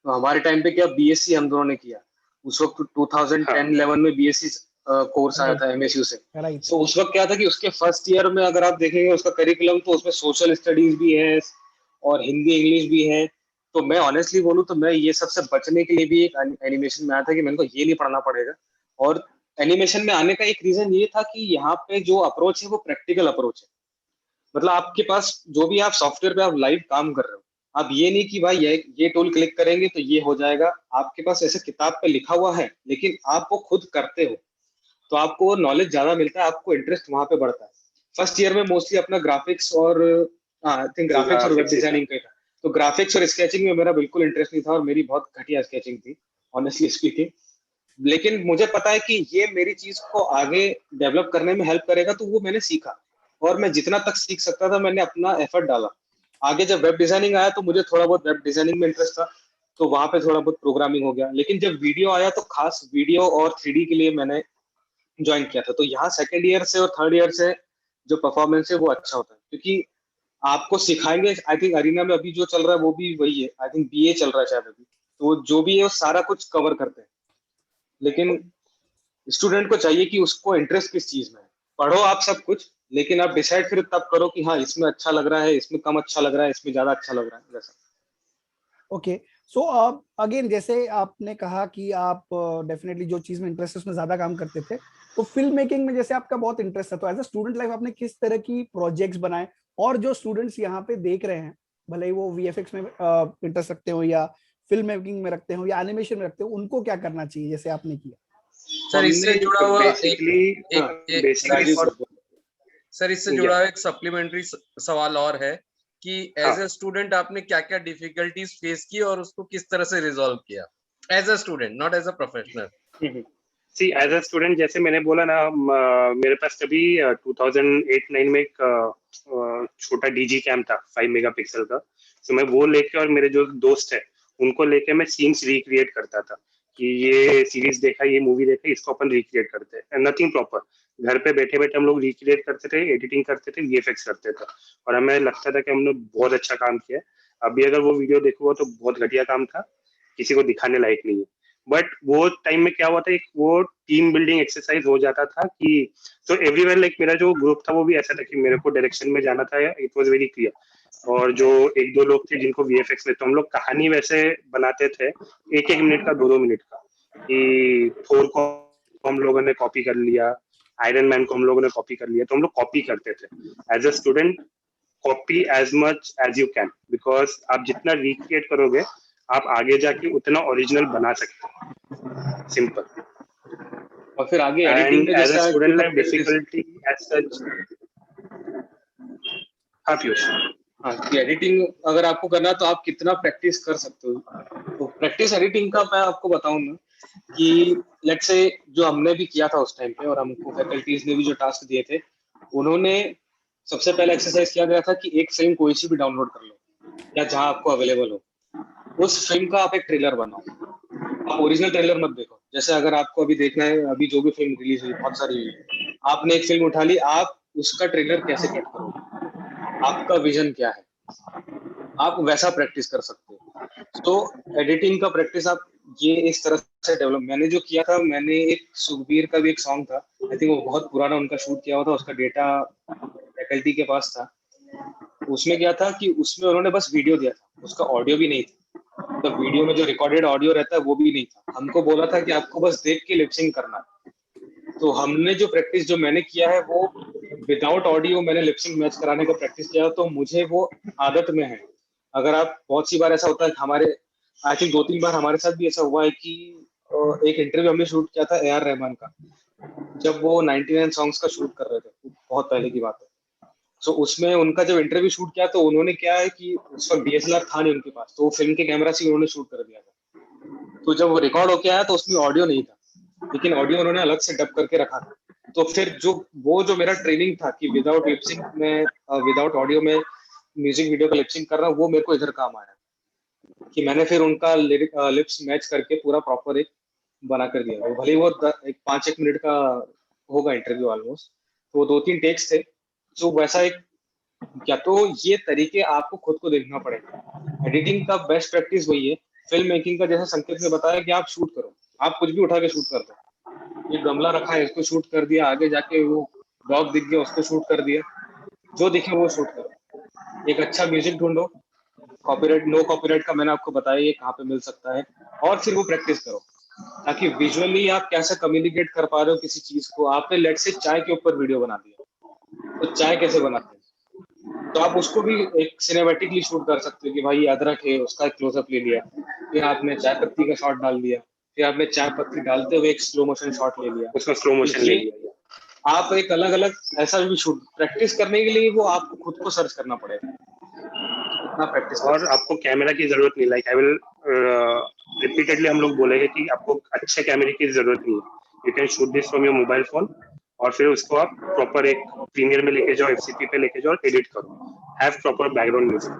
तो हमारे टाइम पे क्या बीएससी हम दोनों ने किया उस वक्त 2010-11 में बीएससी कोर्स आया था एमएसयू से. तो उस वक्त क्या था कि उसके फर्स्ट ईयर में अगर आप देखेंगे उसका करिकुलम तो उसमें सोशल स्टडीज भी है और हिंदी इंग्लिश भी है. तो मैं ऑनेस्टली बोलूं तो मैं ये सबसे बचने के लिए भी एक एनिमेशन में आया था कि मेरे को ये नहीं पढ़ना पड़ेगा. और एनिमेशन में आने का एक रीजन ये था कि यहाँ पे जो अप्रोच है वो प्रैक्टिकल अप्रोच है. मतलब आपके पास जो भी आप सॉफ्टवेयर पे आप लाइव काम कर रहे हो, आप ये नहीं कि भाई ये टूल क्लिक करेंगे तो ये हो जाएगा. आपके पास ऐसे किताब पे लिखा हुआ है लेकिन आप वो खुद करते हो तो आपको नॉलेज ज्यादा मिलता है, आपको इंटरेस्ट वहां पे बढ़ता है. फर्स्ट ईयर में मोस्टली अपना ग्राफिक्स और आई थिंक ग्राफिक्स और वेब डिजाइनिंग का था. तो ग्राफिक्स और स्केचिंग में मेरा बिल्कुल इंटरेस्ट नहीं था और मेरी बहुत घटिया स्केचिंग थी ऑनेस्टली स्पीकिंग. लेकिन मुझे पता है कि ये मेरी चीज को आगे डेवलप करने में हेल्प करेगा, तो वो मैंने सीखा और मैं जितना तक सीख सकता था मैंने अपना एफर्ट डाला. आगे जब वेब डिजाइनिंग आया तो मुझे थोड़ा बहुत वेब डिजाइनिंग में इंटरेस्ट था, तो वहां पे थोड़ा बहुत प्रोग्रामिंग हो गया। लेकिन जब वीडियो आया तो खास वीडियो और 3D के लिए मैंने ज्वाइन किया था। तो यहाँ सेकंड ईयर से और थर्ड ईयर से जो परफॉर्मेंस है वो अच्छा होता है, क्योंकि आपको सिखाएंगे। आई थिंक अरीना में अभी जो चल रहा है वो भी वही है, आई थिंक BA चल रहा है शायद अभी, तो जो भी है वो सारा कुछ कवर करते हैं। लेकिन स्टूडेंट को चाहिए कि उसको इंटरेस्ट किस चीज में है। पढ़ो आप सब कुछ, लेकिन आप डिसाइड फिर तब करो कि हाँ इसमें अच्छा लग रहा है, इसमें कम अच्छा लग रहा है, इसमें ज्यादा अच्छा लग रहा है, वैसा। ओके, सो अगेन जैसे आपने कहा कि आप डेफिनेटली जो चीज में इंटरेस्ट है उसमें ज्यादा काम करते थे, तो फिल्म मेकिंग में जैसे आपका बहुत इंटरेस्ट है, तो एज अ स्टूडेंट लाइफ आपने किस तरह की प्रोजेक्ट्स बनाए, और जो स्टूडेंट्स यहाँ पे देख रहे हैं, भले ही वो VFX में इंटरेस्ट रखते हो या फिल्म मेकिंग में रखते हो या एनिमेशन में रखते हो, उनको क्या करना चाहिए जैसे आपने किया? सर इससे हमने जुड़ा हुआ basically Rajiv for sir, sir इससे जुड़ा हुआ एक सप्लीमेंट्री सवाल और है कि एज ए स्टूडेंट आपने क्या क्या डिफिकल्टीज फेस की और उसको किस तरह से रिजॉल्व किया, as a student, not as a professional. See as a student, जैसे मैंने बोला ना, मेरे पास कभी 2008-9 में एक छोटा DG कैम था 5 मेगापिक्सल का। तो मैं वो लेके और मेरे जो दोस्त है उनको लेके मैं सीन्स रिक्रिएट करता था कि ये सीरीज देखा, ये मूवी देखा, इसको अपन रिक्रिएट करते हैं। नथिंग प्रॉपर, घर पे बैठे बैठे हम लोग रिक्रिएट करते थे, एडिटिंग करते थे, VFX करते थे, और हमें लगता था कि हमने बहुत अच्छा काम किया है। अभी अगर वो वीडियो देखोगे तो बहुत घटिया काम था, किसी को दिखाने लायक नहीं है। बट वो टाइम में क्या हुआ था, एक वो टीम बिल्डिंग एक्सरसाइज हो जाता था कि तो एवरीवेयर, लाइक मेरा जो ग्रुप था वो भी ऐसा था कि मेरे को डायरेक्शन में जाना था, इट वाज वेरी क्लियर। और जो एक दो लोग थे जिनको VFX में, तो हम लोग कहानी वैसे बनाते थे, 1-1 मिनट का, 2-2 मिनट का, कि थोर को हम लोगों ने कॉपी कर लिया, आयरन मैन को हम लोगों ने कॉपी कर लिया, तो हम लोग कॉपी करते थे। As a student, copy as much as you can, because आप जितना रिक्रिएट करोगे आप आगे जाके उतना ओरिजिनल बना सकते हो, सिंपल। और फिर आगे एडिटिंग एंड में एज अ जैसे student life practice. Difficulty as such. हाँ पीयूष। हाँ, कि एडिटिंग अगर आपको करना है तो आप कितना प्रैक्टिस कर सकते हो। तो प्रैक्टिस एडिटिंग का मैं आपको बताऊं ना, कि लेट्स से जो हमने भी किया था उस टाइम पे, और हमको फैकल्टीज ने भी जो टास्क दिए थे, उन्होंने सबसे पहले एक्सरसाइज किया गया था कि एक फिल्म कोई सी भी डाउनलोड कर लो या जहां आपको अवेलेबल हो, उस फिल्म का आप एक ट्रेलर बनाओ। आप ओरिजिनल ट्रेलर मत देखो। जैसे अगर आपको अभी देखना है, अभी जो भी फिल्म रिलीज हुई, बहुत सारी हुई है, आपने एक फिल्म उठा ली, आप उसका ट्रेलर कैसे कट करोगे, आपका विजन क्या है, आप वैसा प्रैक्टिस कर सकते हो। तो एडिटिंग का प्रैक्टिस आप ये इस तरह से डेवलप, मैंने जो किया था, मैंने एक सुखबीर का भी एक सॉन्ग था, आई थिंक वो बहुत पुराना उनका शूट किया हुआ था, उसका डेटा फैकल्टी के पास था। उसमें क्या था कि उसमें उन्होंने बस वीडियो दिया था, उसका ऑडियो भी नहीं था। तो वीडियो में जो रिकॉर्डेड ऑडियो रहता है वो भी नहीं था। हमको बोला था कि आपको बस देख के लिपसिंग करना है। तो हमने जो प्रैक्टिस जो मैंने किया है वो विदाउट ऑडियो मैंने लिपसिंग मैच कराने का प्रैक्टिस किया, तो मुझे वो आदत में है। अगर आप, बहुत सी बार ऐसा होता है हमारे, आई थिंक 2-3 बार हमारे साथ भी ऐसा हुआ है कि एक इंटरव्यू हमने शूट किया था AR रहमान का, जब वो 99 सॉन्ग्स का शूट कर रहे थे, बहुत पहले की बात है। तो उसमें उनका जब इंटरव्यू शूट किया तो उन्होंने क्या है कि उस वक्त DSLR था नहीं उनके पास, तो वो फिल्म के कैमरा से उन्होंने शूट कर दिया था। तो जब वो रिकॉर्ड होके आया तो उसमें ऑडियो नहीं था, लेकिन ऑडियो उन्होंने अलग से डब करके रखा था। तो फिर जो मेरा ट्रेनिंग था कि विदाउट लिपसिंग में, विदाउट ऑडियो में म्यूजिक वीडियो का लिपसिंग कर रहा हूँ, वो मेरे को इधर काम आया, कि मैंने फिर उनका लिप्स मैच करके पूरा प्रॉपर एक बना कर दिया। भले ही वो एक 5-1 मिनट का होगा इंटरव्यू ऑलमोस्ट, तो 2-3 टेक्स थे। तो वैसा एक, क्या तो ये तरीके आपको खुद को देखना पड़ेगा। एडिटिंग का बेस्ट प्रैक्टिस वही है। फिल्म मेकिंग का जैसे संकेत ने बताया कि आप शूट करो, आप कुछ भी उठा के शूट कर दो। ये गमला रखा है, इसको शूट कर दिया, आगे जाके वो डॉग दिख गया, उसको शूट कर दिया, जो दिखे वो शूट करो। एक अच्छा म्यूजिक ढूंढो, कॉपीराइट, नो कॉपीराइट का मैंने आपको बताया ये कहाँ पे मिल सकता है, और फिर वो प्रैक्टिस करो, ताकि विजुअली आप कैसे कम्युनिकेट कर पा रहे हो किसी चीज को। आपने लेट से चाय के ऊपर वीडियो बना दिया, तो चाय कैसे बनाते हैं, तो आप उसको भी एक सिनेमैटिकली शूट कर सकते हो कि भाई अदरक है, उसका क्लोजअप ले लिया, फिर आपने चाय पत्ती का शॉट डाल दिया, फिर आपने चाय पत्ती डालते हुए एक स्लो मोशन शॉट ले लिया, उसमें स्लो मोशन ले लिया। आप एक अलग अलग ऐसा भी शूट प्रैक्टिस करने के लिए वो आपको खुद को सर्च करना पड़ेगा, कितना प्रैक्टिस कर और सकते आपको कैमरा की जरूरत नहीं, लाइक आई विल रिपीटेडली हम लोग बोलेंगे कि आपको अच्छे कैमरे की जरूरत नहीं है। You can shoot this from your mobile phone, और फिर उसको आप प्रॉपर एक प्रीमियर में लेके जाओ, FCP पे लेके जाओ और एडिट करो। have proper background music.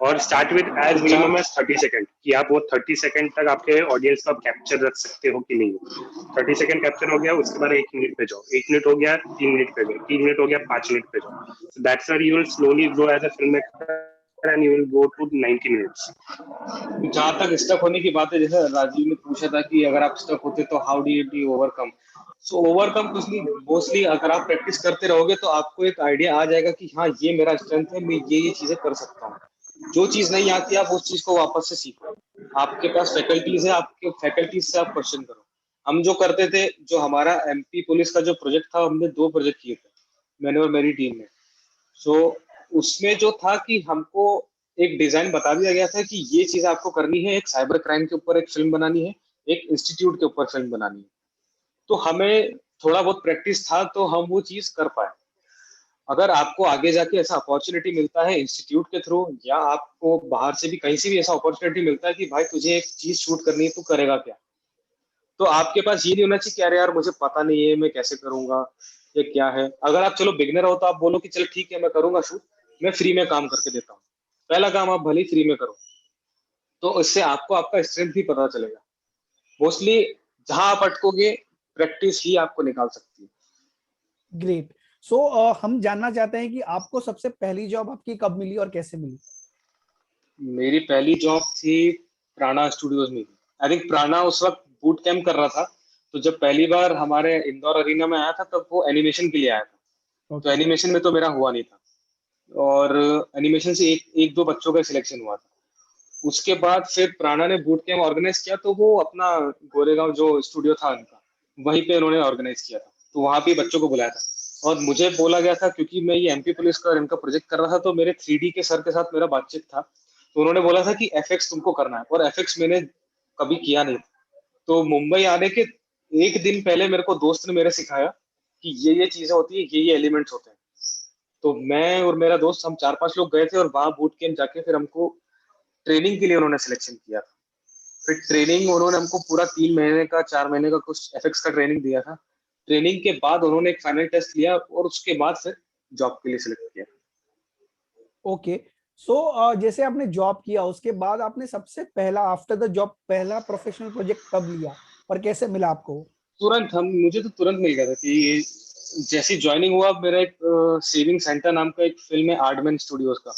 और start with as minimum as 30 second, कि आप वो 30 सेकंड तक आपके ऑडियंस को आप कैप्चर रख सकते हो कि नहीं। 30 सेकंड कैप्चर हो गया, उसके बाद 1 मिनट पे जाओ, 1 मिनट हो गया 3 मिनट पे जाओ, 3 मिनट हो गया 5 मिनट पे जाओ। So that's where you will slowly grow as a filmmaker and you will go to 90 minutes. जहाँ तक स्टक होने की बात है, जैसे राजीव ने पूछा था कि अगर आप स्टक होते तो how do you overcome. So overcome कुछ नहीं, मोस्टली अगर आप प्रैक्टिस करते रहोगे तो आपको एक आइडिया आ जाएगा कि हाँ ये मेरा स्ट्रेंथ है, मैं ये चीजें कर सकता हूँ। जो चीज नहीं आती आप उस चीज को वापस से सीखो, आपके पास फैकल्टीज है, आपके फैकल्टीज से आप क्वेश्चन करो। हम जो करते थे, जो हमारा एमपी पुलिस का जो प्रोजेक्ट था, हमने 2 प्रोजेक्ट किए थे मैंने और मेरी टीम ने। सो उसमें जो था कि हमको एक डिजाइन बता दिया गया था कि ये चीज आपको करनी है, एक साइबर क्राइम के ऊपर एक फिल्म बनानी है, एक इंस्टीट्यूट के ऊपर फिल्म बनानी है। तो हमें थोड़ा बहुत प्रैक्टिस था तो हम वो चीज कर पाए। अगर आपको आगे जाके ऐसा अपॉर्चुनिटी मिलता है इंस्टीट्यूट के थ्रू, या आपको बाहर से भी कहीं से भी ऐसा अपॉर्चुनिटी मिलता है कि भाई तुझे एक चीज शूट करनी है, तू करेगा क्या, तो आपके पास ये नहीं होना चाहिए कि अरे यार मुझे पता नहीं है मैं कैसे करूंगा, ये क्या है। अगर आप चलो बिगनर हो तो आप बोलो कि चल ठीक है मैं करूंगा शूट, मैं फ्री में काम करके देता हूँ। पहला काम आप भले फ्री में करो, तो इससे आपको आपका स्ट्रेंथ भी पता चलेगा। मोस्टली जहां आप अटकोगे प्रैक्टिस ही आपको निकाल सकती है। ग्रेट। सो हम जानना चाहते हैं कि आपको सबसे पहली जॉब आपकी कब मिली और कैसे मिली? मेरी पहली जॉब थी प्राणा स्टूडियोज में। आई थिंक प्राणा उस वक्त बूट कैंप कर रहा था, तो जब पहली बार हमारे इंदौर अरीना में आया था तब वो एनिमेशन के लिए आया था। तो एनिमेशन में तो मेरा हुआ नहीं था, और एनिमेशन से एक दो बच्चों का सिलेक्शन हुआ था। उसके बाद फिर प्राणा ने बूट कैंप ऑर्गेनाइज किया, तो वो अपना गोरेगांव जो स्टूडियो था उनका, वहीं पे उन्होंने ऑर्गेनाइज किया था, तो वहां पे बच्चों को बुलाया था। और मुझे बोला गया था, क्योंकि मैं ये एमपी पुलिस का इनका प्रोजेक्ट कर रहा था, तो मेरे 3D के सर के साथ मेरा बातचीत था, तो उन्होंने बोला था कि एफएक्स तुमको करना है, और एफएक्स मैंने कभी किया नहीं। तो मुंबई आने के 1 दिन पहले मेरे को दोस्त ने मेरे सिखाया कि ये चीजें होती है, ये एलिमेंट्स होते हैं। तो मैं और मेरा दोस्त हम 4-5 लोग गए थे, और वहां बूट कैंप जाके फिर हमको ट्रेनिंग के लिए उन्होंने सिलेक्शन किया था। फिर ट्रेनिंग उन्होंने हमको पूरा 3 महीने का 4 महीने का कुछ एफएक्स का ट्रेनिंग दिया था। ट्रेनिंग के बाद उन्होंने एक फाइनल टेस्ट लिया, और उसके बाद फिर जॉब के लिए सिलेक्ट किया। ओके। सो जैसे आपने जॉब किया, उसके बाद आपने सबसे पहला आफ्टर द जॉब पहला प्रोफेशनल प्रोजेक्ट कब लिया और कैसे मिला आपको? तुरंत मुझे तो तुरंत मिल गया था कि जैसी ज्वाइनिंग हुआ, मेरा एक सेविंग सेंटर नाम का एक फिल्म है आर्टमैन स्टूडियोज का,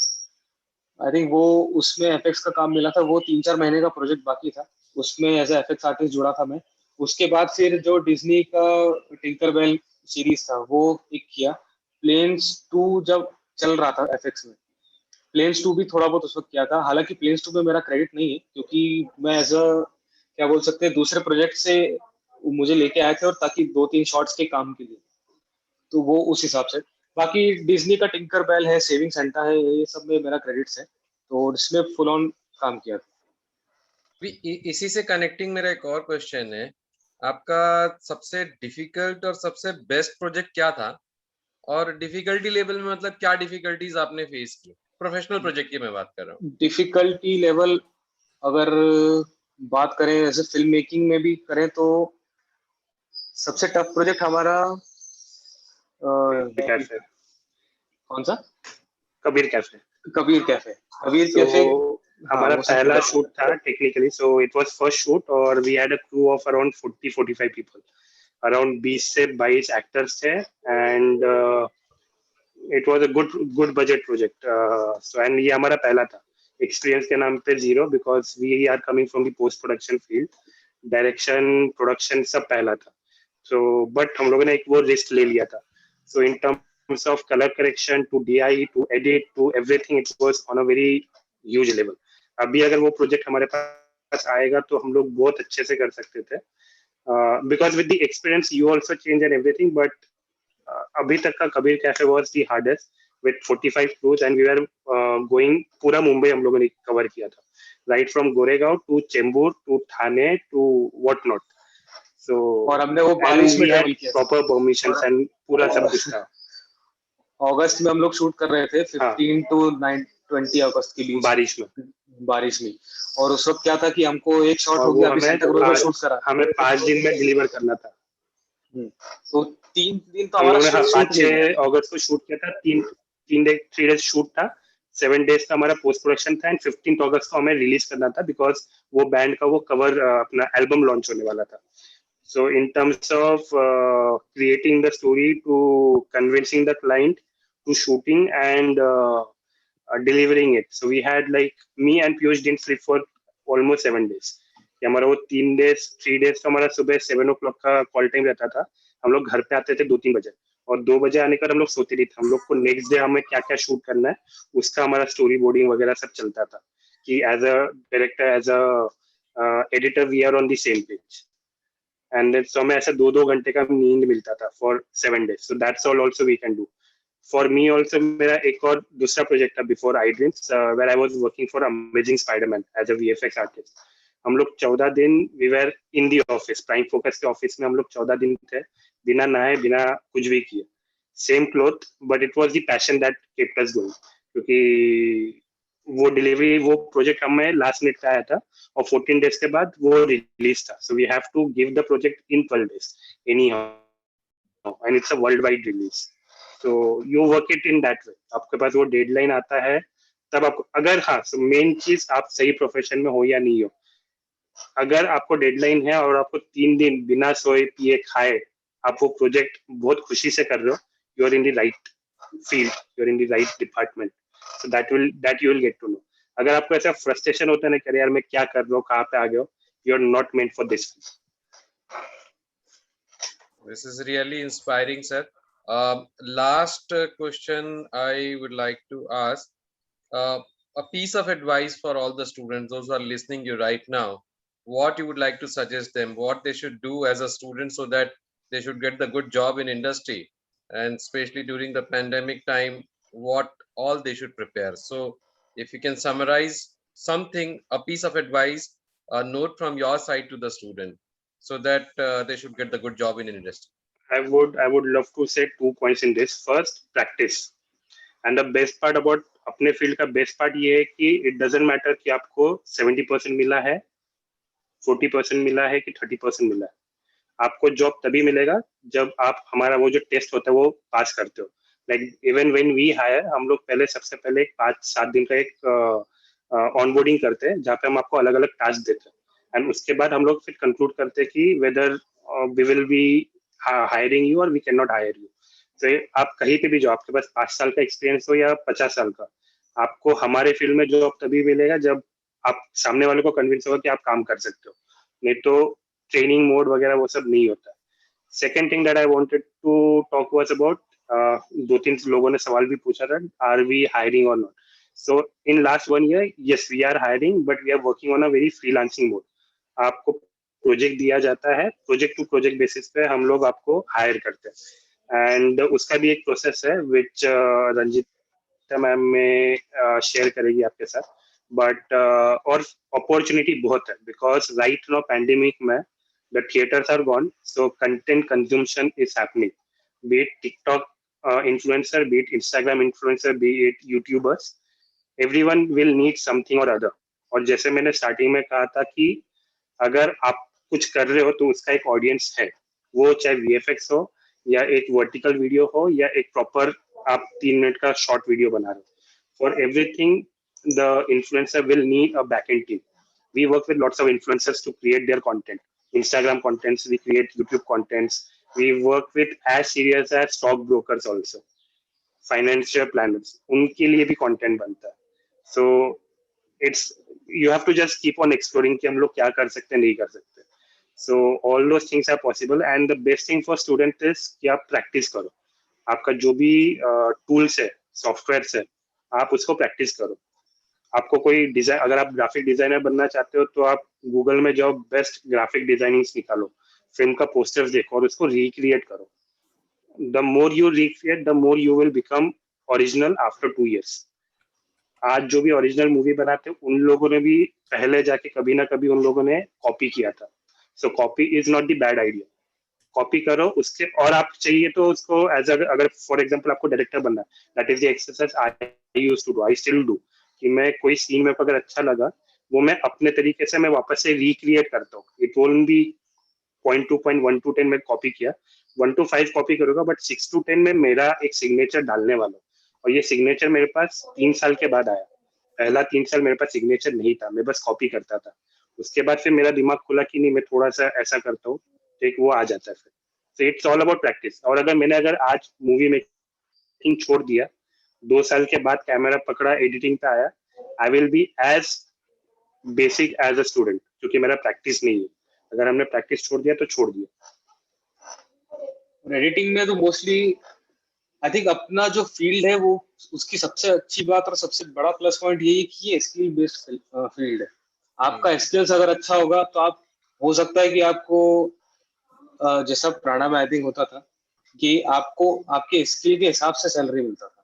आई थिंक वो उसमें एफएक्स का काम मिला था। वो 3-4 महीने का प्रोजेक्ट बाकी था, उसमें एज ए एफएक्स आर्टिस्ट जुड़ा था मैं। उसके बाद फिर जो डिज्नी का टिंकरबेल सीरीज था वो एक किया। प्लेन्स 2 जब चल रहा था एफएक्स में, प्लेन्स 2 भी थोड़ा बहुत उस वक्त किया था। हालांकि प्लेन्स 2 में मेरा क्रेडिट नहीं है, क्योंकि मैं एज अ क्या बोल सकते हैं दूसरे प्रोजेक्ट से मुझे लेके आए थे, और ताकि 2-3 शॉर्ट्स के काम के लिए, तो वो उस हिसाब से। बाकी डिज्नी का टिंकर बेल है, सेविंग सेंटा है, ये सब में मेरा क्रेडिट्स है, तो इसमें फुल ऑन काम किया था। इसी से कनेक्टिंग मेरा एक और क्वेश्चन है, आपका सबसे डिफिकल्ट और सबसे बेस्ट प्रोजेक्ट क्या था, और डिफिकल्टी लेवल में मतलब क्या डिफिकल्टीज आपने फेस की? प्रोफेशनल प्रोजेक्ट की मैं बात कर रहा हूँ। डिफिकल्टी लेवल अगर बात करें ऐसे फिल्म मेकिंग में भी करें, तो सबसे टफ प्रोजेक्ट हमारा कैफे। कौन सा? Kabir cafe. Kabir cafe. Kabir cafe हमारा पहला शूट था technically, so it was first shoot, और we had a crew of around 40-45 people, around 20 से 22 एक्टर्स थे, and it was a good budget project. So and ये हमारा पहला था। एक्सपीरियंस के नाम पे 0, because we are coming from the post production field, direction production सब पहला था। सो बट हम लोगों ने एक वो रिस्क ले लिया था। So in terms of colour correction to DI to edit to everything, it was on a very huge level. अभी अगर वो प्रोजेक्ट हमारे पास आएगा तो हम लोग बहुत अच्छे से कर सकते थे, because with the experience you also change and everything. But अभी तक का Kabir cafe was the hardest with 45 crews, and we are going पूरा मुंबई हम लोगों ने कवर किया था, right from Goregaon to Chembur to Thane to what not. So और हमने वो बारिश में ट्रैवल किया, प्रॉपर परमिशंस एंड पूरा सब कुछ था। अगस्त में हम लोग शूट कर रहे थे, 15 to 20 अगस्त के बीच, बारिश में। और उस वक्त क्या था कि हमको एक शॉट हो गया, अभी सेंटा क्रूज में शूट करा, हमें 5 दिन में डिलीवर करना था। तो 3 दिन तो हमारा 5-6 अगस्त को शूट किया था, 3 3 डेज शूट था, 7 डेज का हमारा पोस्ट प्रोडक्शन था एंड 15 अगस्त को हमें रिलीज करना था बिकॉज वो बैंड का वो कवर अपना एल्बम लॉन्च होने वाला था. So in terms of creating the story to convincing the client to shooting and delivering it. So we had like me and Piyush didn't sleep for almost 7 days. कि हमारा वो 3 days का हमारा सुबह 7 o'clock का कॉल टाइम रहता था. हम लोग घर पे आते थे 2-3 बजे और 2 बजे आने कर हम लोग सोते नहीं थे. हम लोग को नेक्स्ट डे हमें क्या क्या शूट करना है उसका हमारा स्टोरी बोर्डिंग वगैरह सब चलता था कि as a director as a editor we are on the same page. And then so हमें ऐसे 2-2 घंटे का नींद मिलता था for 7 days. So that's all also we can do. For me also मेरा एक और दूसरा प्रोजेक्ट था Before iDreams where I was working for Amazing Spider-Man as a VFX artist. हम लोग 14 दिन we were in the office, prime focus के office में हम लोग 14 दिन थे बिना नहाए बिना कुछ भी किए. Same cloth but it was the passion that kept us going क्योंकि वो डिलीवरी वो प्रोजेक्ट हमें लास्ट मिनट का आया था और 14 डेज के बाद वो रिलीज था. So we have to give the project in 12 days any how and it's a world wide release. So you work it in that way. आपके पास वो डेडलाइन आता है तब आप अगर हाँ सो मेन चीज आप सही प्रोफेशन में हो या नहीं हो. अगर आपको डेडलाइन है और आपको 3 दिन बिना सोए पिए खाए आप वो प्रोजेक्ट बहुत खुशी से कर रहे हो, you are in the right field, you are in the right department. So that you will get to know. अगर आपको ऐसा फ्रस्ट्रेशन होता है ना कि यार मैं क्या कर रहा हूँ कहाँ पे आ गया, you are not meant for this. This is really inspiring, sir. Last question I would like to ask, a piece of advice for all the students, those who are listening you right now, what you would like to suggest them, what they should do as a student so that they should get the good job in industry, and especially during the pandemic time, what all they should prepare. So if you can summarize something, a piece of advice, a note from your side to the student so that they should get the good job in industry. I would love to say 2 points in this. First, practice. And the best part about अपने field का best part ये है कि it doesn't matter कि आपको 70% मिला है, 40% मिला है कि 30% मिला है. आपको जॉब तभी मिलेगा जब आप हमारा वो जो टेस्ट होता है वो पास करते हो. Like even when we hire हम लोग पहले सबसे पहले 5-7 दिन का एक ऑनबोर्डिंग करते हैं जहाँ पे हम आपको अलग अलग टास्क देते हैं एंड उसके बाद हम लोग फिर कंक्लूड करते हैं कि whether we will be hiring you और we can not hire you. तो आप कहीं पे भी जो आपके पास 5 साल का एक्सपीरियंस हो या 50 साल का, आपको हमारे फील्ड में जॉब तभी मिलेगा जब आप सामने वाले को कन्विंस होगा कि आप काम कर सकते हो. नहीं तो ट्रेनिंग मोड वगैरह वो सब नहीं होता. Second thing that I wanted to talk was about 2-3 लोगों ने सवाल भी पूछा था, आर वी हायरिंग और not. So in last 1 year yes we are hiring but we are working on a very freelancing mode. आपको प्रोजेक्ट दिया जाता है, प्रोजेक्ट टू प्रोजेक्ट बेसिस पे हम लोग आपको हायर करते हैं एंड उसका भी एक प्रोसेस है विच रंजिता मैम में शेयर करेगी आपके साथ. बट और अपॉर्चुनिटी बहुत है बिकॉज राइट नाउ पैंडेमिक में the theaters are gone, so content consumption is happening, be it TikTok influencer, be it Instagram influencer, be it YouTubers, everyone will need something or other. और जैसे मैंने starting में कहा था कि अगर आप कुछ कर रहे हो तो उसका एक ऑडियंस है, वो चाहे VFX हो या एक वर्टिकल वीडियो हो या एक प्रॉपर आप 3 मिनट का शॉर्ट वीडियो बना रहे हो. For everything the influencer will need a backend team. We work with lots of influencers to create their content. Instagram contents, we create YouTube contents. We work with as serious as stock brokers also, financial planners. उनके लिए भी content बनता है. So it's you have to just keep on exploring कि हम लोग क्या कर सकते हैं नहीं कर सकते. So all those things are possible and the best thing for student is कि आप practice करो. आपका जो भी tools है, softwares है, आप उसको practice करो. आपको कोई डिजाइन, अगर आप ग्राफिक डिजाइनर बनना चाहते हो तो आप गूगल में जाओ, बेस्ट ग्राफिक डिजाइनिंग्स निकालो, फिल्म का पोस्टर्स देखो और उसको रिक्रिएट करो. The more you recreate the more you will become original after 2 years. आज जो भी ओरिजिनल मूवी बनाते हैं उन लोगों ने भी पहले जाके कभी ना कभी उन लोगों ने कॉपी किया था. सो copy is not the bad idea. Copy करो उसके और आप चाहिए तो उसको एज अगर फॉर एग्जांपल आपको डायरेक्टर बनना है, that is the exercise I used to do, I still do. कि मैं कोई सीन में अगर अच्छा लगा वो मैं अपने तरीके से मैं वापस से रिक्रिएट करता हूँ. इट वोंट बी 0.2, 1 to 10 में कॉपी किया, 1 to 5 कॉपी करूंगा बट 6 to 10 में मेरा एक सिग्नेचर डालने वाला हूँ. और ये सिग्नेचर मेरे पास 3 साल के बाद आया। पहला 3 साल मेरे पास सिग्नेचर नहीं था, मैं बस कॉपी करता था। उसके बाद फिर मेरा दिमाग खुला कि नहीं, मैं थोड़ा सा ऐसा करता हूँ, तो एक वो आ जाता है फिर। So it's all about practice. और अगर आज मूवी मेकिंग छोड़ दिया, 2 साल के बाद कैमरा पकड़ा, एडिटिंग पे आया, I will be as basic as a student, क्योंकि मेरा प्रैक्टिस नहीं है। अगर हमने प्रैक्टिस छोड़ दिया तो छोड़ दिया। एडिटिंग में तो मोस्टली आई थिंक अपना जो फील्ड है वो, उसकी सबसे अच्छी बात और सबसे बड़ा प्लस पॉइंट यही है कि ये स्किल बेस्ड फील्ड है। आपका स्किल्स अगर अच्छा होगा तो आप, हो सकता है कि आपको जैसा प्राणा में आई थिंक होता था कि आपको आपके स्किल के हिसाब से सैलरी मिलता था,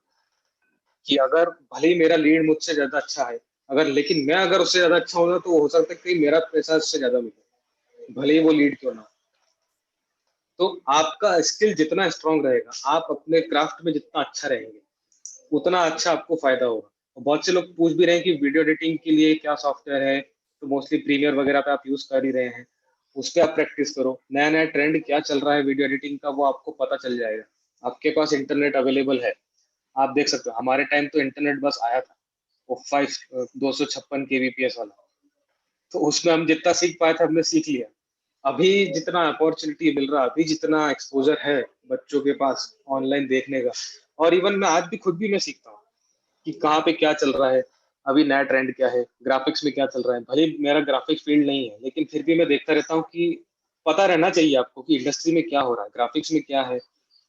कि अगर भले ही मेरा लीड मुझसे ज्यादा अच्छा है, लेकिन मैं अगर उससे ज्यादा अच्छा होगा तो हो सकता है कि मेरा पैसा उससे ज्यादा मिले, भले ही वो लीड क्यों ना हो। तो आपका स्किल जितना स्ट्रांग रहेगा, आप अपने क्राफ्ट में जितना अच्छा रहेंगे, उतना अच्छा आपको फायदा होगा। और बहुत से लोग पूछ भी रहे हैं कि वीडियो एडिटिंग के लिए क्या सॉफ्टवेयर है, तो मोस्टली प्रीमियर वगैरह पे आप यूज कर ही रहे हैं, उस पर आप प्रैक्टिस करो। नया नया ट्रेंड क्या चल रहा है वीडियो एडिटिंग का, वो आपको पता चल जाएगा। आपके पास इंटरनेट अवेलेबल है, आप देख सकते हो। हमारे टाइम तो इंटरनेट बस आया था, वो 256 kbps वाला, तो उसमें हम जितना सीख पाए थे हमने सीख लिया। अभी जितना अपॉर्चुनिटी मिल रहा है, अभी जितना एक्सपोजर है बच्चों के पास ऑनलाइन देखने का, और इवन मैं आज भी खुद भी मैं सीखता हूँ कि कहाँ पे क्या चल रहा है, अभी नया ट्रेंड क्या है, ग्राफिक्स में क्या चल रहा है। भले मेरा ग्राफिक्स फील्ड नहीं है, लेकिन फिर भी मैं देखता रहता हूँ कि पता रहना चाहिए आपको कि इंडस्ट्री में क्या हो रहा है, ग्राफिक्स में क्या है,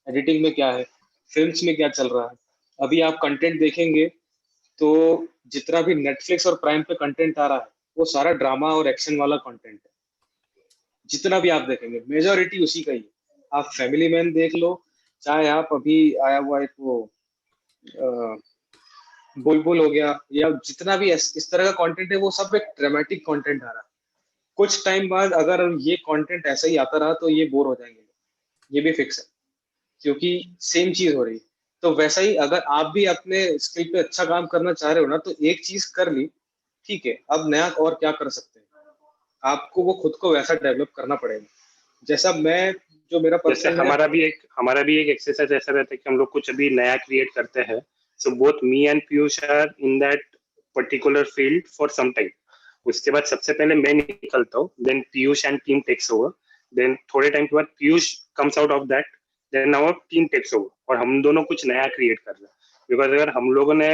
एडिटिंग में क्या है, फिल्म्स में क्या चल रहा है। अभी आप कंटेंट देखेंगे तो जितना भी नेटफ्लिक्स और प्राइम पे कंटेंट आ रहा है, वो सारा ड्रामा और एक्शन वाला कंटेंट है। जितना भी आप देखेंगे मेजोरिटी उसी का ही है। आप फैमिली मैन देख लो, चाहे आप अभी आया हुआ एक वो बुलबुल हो गया, या जितना भी इस तरह का कंटेंट है, वो सब एक ड्रामेटिक कंटेंट आ रहा है। कुछ टाइम बाद अगर ये कंटेंट ऐसा ही आता रहा तो ये बोर हो जाएंगे, ये भी फिक्स है, क्योंकि सेम चीज हो रही है। तो वैसा ही अगर आप भी अपने स्किल पे अच्छा काम करना चाह रहे हो ना, तो एक चीज कर ली, ठीक है, अब नया और क्या कर सकते हैं, आपको वो खुद को वैसा डेवलप करना पड़ेगा। जैसा मैं, जो मेरा जैसे पर्सन है, हमारा भी एक एक्सरसाइज ऐसा रहता है कि हम लोग कुछ अभी नया क्रिएट करते हैं, so both me and Piyush are in that particular field for some time. उसके बाद सबसे पहले मैं निकलता हूँ, then Piyush and team takes over, then थोड़े टाइम के बाद Piyush comes out of that, then our team takes over, और हम दोनों कुछ नया क्रिएट कर रहे हैं। बिकॉज अगर हम लोगों ने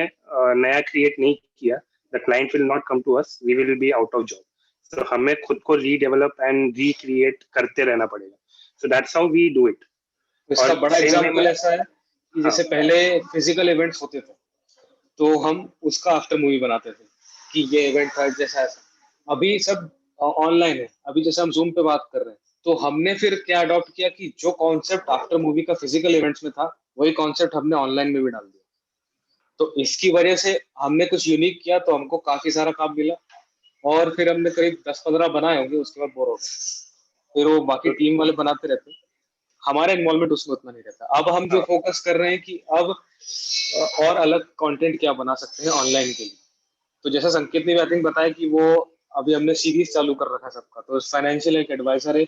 नया क्रिएट नहीं किया, the client will not come to us, we will be out of job. तो हमें खुद को रीडेवलप एंड रिक्रिएट करते रहना पड़ेगा। So that's how we do it. इसका बड़ा same way एग्जांपल में, ऐसा है कि हाँ, जैसे पहले फिजिकल इवेंट्स होते थे, तो हम उसका आफ्टर मूवी बनाते थे कि ये इवेंट था जैसा ऐसा। अभी सब ऑनलाइन है। अभी जैसे हम जूम पे बात कर रहे हैं, तो हमने फिर क्या अडॉप्ट किया कि जो कॉन्सेप्ट आफ्टर मूवी का फिजिकल इवेंट्स में था, वही कॉन्सेप्ट हमने ऑनलाइन में भी डाल दिया। तो इसकी वजह से हमने कुछ यूनिक किया, तो हमको काफी सारा काम मिला। और फिर हमने करीब 10-15 बनाए होंगे, उसके बाद बोर हो गए, फिर वो बाकी टीम वाले बनाते रहते। हमारा इन्वॉल्वमेंट उसमें उतना नहीं रहता। अब हम जो हाँ, फोकस कर रहे हैं कि अब और अलग कंटेंट क्या बना सकते हैं ऑनलाइन के लिए। तो जैसा संकेत ने भी आई थिंक बताया कि वो अभी हमने सीरीज चालू कर रखा है सबका, तो फाइनेंशियल एक एडवाइजर है,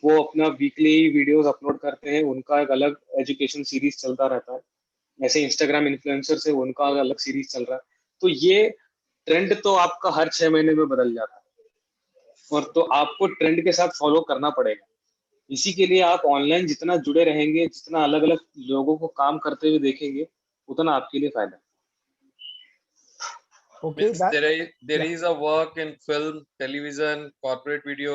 वो अपना वीकली वीडियोस अपलोड करते हैं, उनका एक अलग एजुकेशन सीरीज चलता रहता है। ऐसे इंस्टाग्राम इन्फ्लुएंसर से उनका अलग सीरीज चल रहा है। तो ये ट्रेंड तो आपका हर 6 महीने में बदल जाता है, और तो आपको ट्रेंड के साथ फॉलो करना पड़ेगा। इसी के लिए आप ऑनलाइन जितना जुड़े रहेंगे, जितना अलग अलग लोगों को काम करते हुए देखेंगे, उतना आपके लिए फायदा है। Okay, Means that there yeah. is a work in film, television, corporate video,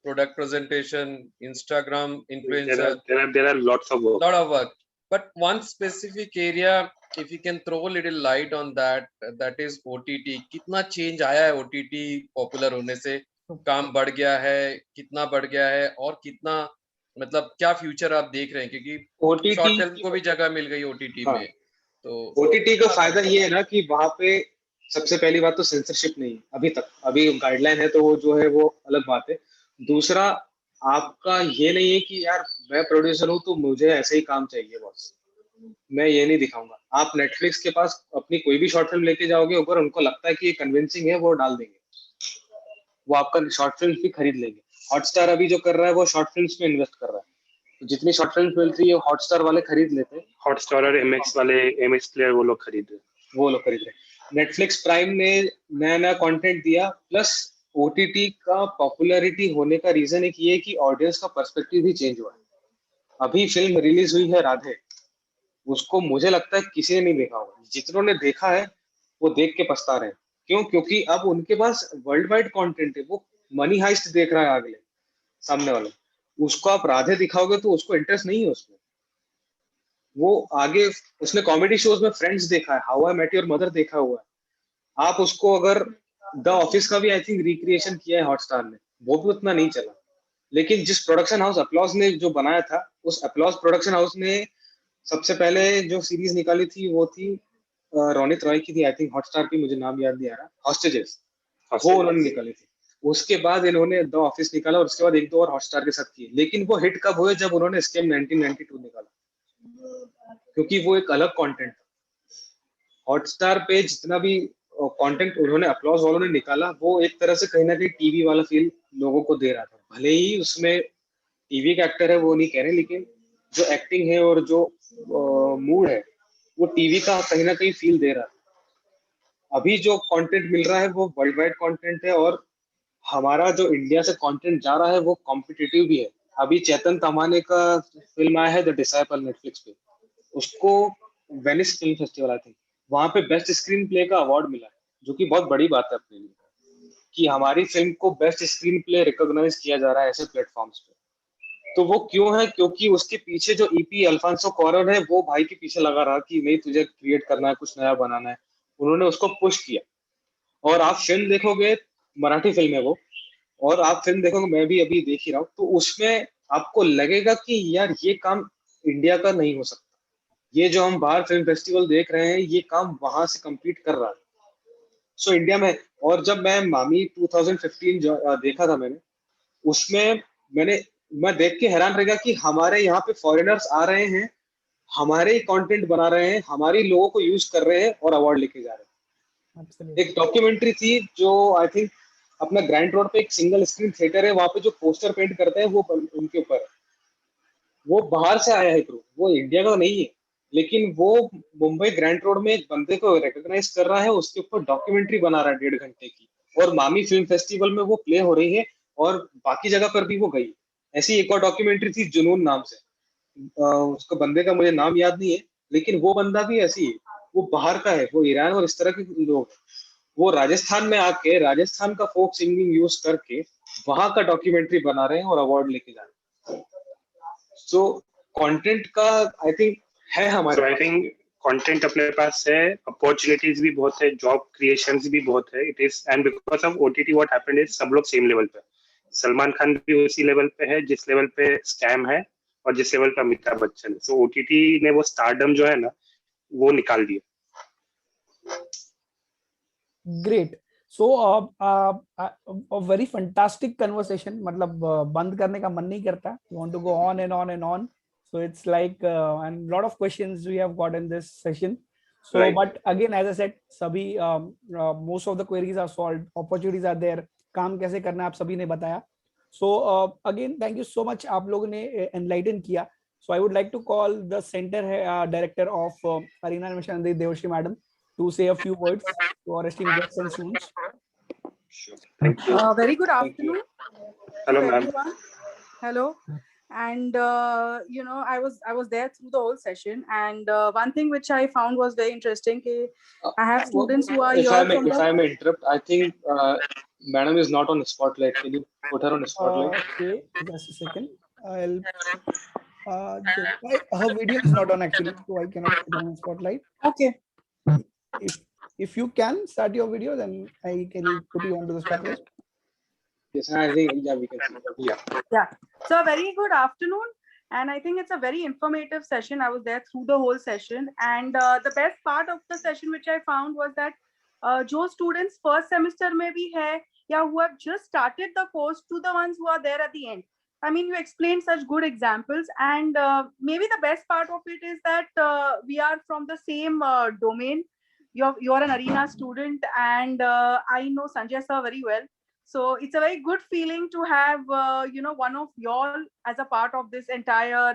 product presentation, Instagram influencer, there are lots of work. lot of work. But one specific area, if you can throw a little light on that, that is OTT. कितना change आया है OTT popular होने से? काम बढ़ गया है, कितना बढ़ गया है, और कितना मतलब क्या फ्यूचर आप देख रहे हैं? क्योंकि शॉर्ट फिल्म को भी जगह मिल गई OTT हाँ, में, तो ओटीटी का फायदा ये है ना कि वहां पे सबसे पहली बात तो सेंसरशिप नहीं है अभी तक। अभी गाइडलाइन है तो वो जो है वो अलग बात है। दूसरा, आपका ये नहीं है कि यार मैं प्रोड्यूसर हूँ तो मुझे ऐसे ही काम चाहिए बॉस, मैं ये नहीं दिखाऊंगा। आप नेटफ्लिक्स के पास अपनी कोई भी शॉर्ट फिल्म लेके जाओगे, अगर उनको लगता है कि ये कन्विंसिंग है, वो डाल देंगे, वो आपका शॉर्ट फिल्म भी खरीद लेंगे। हॉटस्टार अभी जो कर रहा है वो शॉर्ट फिल्म्स में इन्वेस्ट कर रहा है। जितनी शॉर्ट फिल्म मिलती है हॉटस्टार वाले खरीद लेते हैं, हॉटस्टार और एमएक्स वाले, एमएक्स प्लेयर वो लोग खरीद रहे। नेटफ्लिक्स प्राइम ने नया नया कंटेंट दिया, प्लस ओटीटी का पॉपुलैरिटी होने का रीजन एक ये कि ऑडियंस का पर्सपेक्टिव भी चेंज हुआ है। अभी फिल्म रिलीज हुई है राधे, उसको मुझे लगता है किसी ने नहीं देखा होगा, जितनों ने देखा है वो देख के पछता रहे हैं। क्यों? क्योंकि अब उनके पास वर्ल्ड वाइड कॉन्टेंट है, वो मनी हाइस्ट देख रहा है अगले सामने वाला। उसको आप राधे दिखाओगे तो उसको इंटरेस्ट नहीं है उसमें। वो आगे उसने कॉमेडी शोज में फ्रेंड्स देखा है, how I met your mother देखा हुआ है। आप उसको अगर द ऑफिस का भी आई थिंक रिक्रिएशन किया है हॉटस्टार ने, वो भी उतना नहीं चला। लेकिन जिस प्रोडक्शन हाउस अपलॉज ने जो बनाया था, उस अपलॉज प्रोडक्शन हाउस ने सबसे पहले जो सीरीज निकाली थी वो थी रोनित रॉय की थी, आई थिंक हॉटस्टार की, मुझे नाम याद नहीं आ रहा, हॉस्टेजेस, वो उन्होंने निकाली थी। उसके बाद इन्होंने द ऑफिस निकाला और उसके बाद एक दो और हॉटस्टार के साथ किए। लेकिन वो हिट कब हुए? जब उन्होंने स्कैम 1992 निकाला, क्योंकि वो एक अलग कंटेंट था। हॉटस्टार पे जितना भी कंटेंट उन्होंने अपलॉज वालों ने निकाला, वो एक तरह से कहीं ना कहीं टीवी वाला फील लोगों को दे रहा था। भले ही उसमें टीवी का एक्टर है वो नहीं कह रहे, लेकिन जो एक्टिंग है और जो मूड है वो टीवी का कहीं ना कहीं फील दे रहा है। अभी जो कंटेंट मिल रहा है वो वर्ल्ड वाइड कंटेंट है, और हमारा जो इंडिया से कंटेंट जा रहा है वो कॉम्पिटिटिव भी है। अभी चेतन तमाने का फिल्म आया है द डिसाइपल नेटफ्लिक्स पे, उसको Venice film festival I think, वहां पे बेस्ट स्क्रीन प्ले का अवार्ड मिला है, जो कि बहुत बड़ी बात है अपने लिए कि हमारी फिल्म को बेस्ट स्क्रीन प्ले रिकॉग्नाइज किया जा रहा है ऐसे प्लेटफॉर्म्स पे। तो वो क्यों है? क्योंकि उसके पीछे जो ईपी अल्फांसो कॉरन है वो भाई के पीछे लगा रहा कि नहीं तुझे क्रिएट करना है, कुछ नया बनाना है। उन्होंने उसको पुश किया। और आप फिल्म देखोगे, मराठी फिल्म है वो, और आप फिल्म देखोगे, मैं भी अभी देख ही रहा हूँ, तो उसमें आपको लगेगा कि यार ये काम इंडिया का नहीं हो सकता। ये जो हम बाहर फिल्म फेस्टिवल देख रहे हैं ये काम वहां से compete कर रहा है। सो इंडिया में, और जब मैं मामी 2015 देखा था मैंने, उसमें मैं देख के हैरान रह गया कि हमारे यहाँ पे फॉरेनर्स आ रहे हैं, हमारे ही कंटेंट बना रहे हैं, हमारे ही लोगों को यूज कर रहे हैं और अवार्ड लेके जा रहे हैं। Absolutely. एक डॉक्यूमेंट्री थी जो आई थिंक अपना ग्रैंड रोड पे एक सिंगल स्क्रीन थिएटर है, वहां पे जो पोस्टर पेंट करते हैं वो उनके ऊपर है। वो बाहर से आया है क्रू, वो इंडिया का नहीं है, लेकिन वो मुंबई ग्रैंड रोड में एक बंदे को रिकॉग्नाइज कर रहा है, उसके ऊपर डॉक्यूमेंट्री बना रहा है 1.5 घंटे की, और मामी फिल्म फेस्टिवल में वो प्ले हो रही है, और बाकी जगह पर भी वो गई। ऐसी एक और डॉक्यूमेंट्री थी जुनून नाम से, उसका बंदे का मुझे नाम याद नहीं है, लेकिन वो बंदा भी ऐसी है, वो बाहर का है, वो ईरान और इस तरह के लोग, वो राजस्थान में आके राजस्थान का फोक सिंगिंग यूज करके वहां का डॉक्यूमेंट्री बना रहे हैं और अवार्ड लेके जा रहे हैं। सो कंटेंट का आई थिंक है हमारे आई थिंक कंटेंट अपने पास है, अपॉर्चुनिटीज भी बहुत है, जॉब क्रिएशंस भी बहुत है। It is and because of OTT what happened is सब लोग सेम लेवल पे, सलमान खान भी उसी लेवल पे है जिस लेवल पे स्कैम है और जिस लेवल पे अमिताभ बच्चन है। सो ओटीटी ने वो स्टारडम जो है ना वो निकाल दिया। Great. So a very fantastic conversation. मतलब बंद करने का मन नहीं करता. You want to go on and on and on. So it's like and lot of questions we have got in this session. So Right. but again as I said, सभी most of the queries are solved. Opportunities are there. काम कैसे करना है आप सभी ने बताया. So again thank you so much. आप लोगों ने enlighten किया. So I would like to call the center director of Arena Animation, Devarshi madam, to say a few words to our esteemed guests and students. Sure. Thank you. Very good afternoon. Hello, to ma'am. everyone. Hello. And I was there through the whole session, and one thing which I found was very interesting. I have students who are if here if I may interrupt, I think madam is not on the spotlight. Can you put her on the spotlight? Okay, just a second. I'll. Her video is not on actually, so I cannot put on the spotlight. Okay. If you can start your video, then I can put you onto the spotlight. Yes, I think we can see. Yeah. So a very good afternoon, and I think it's a very informative session. I was there through the whole session, and the best part of the session which I found was that जो students first semester में भी है या who have just started the course to the ones who are there at the end. I mean, you explained such good examples, and maybe the best part of it is that we are from the same domain. You're an Arena student, and I know Sanjay sir very well. So it's a very good feeling to have, one of y'all as a part of this entire,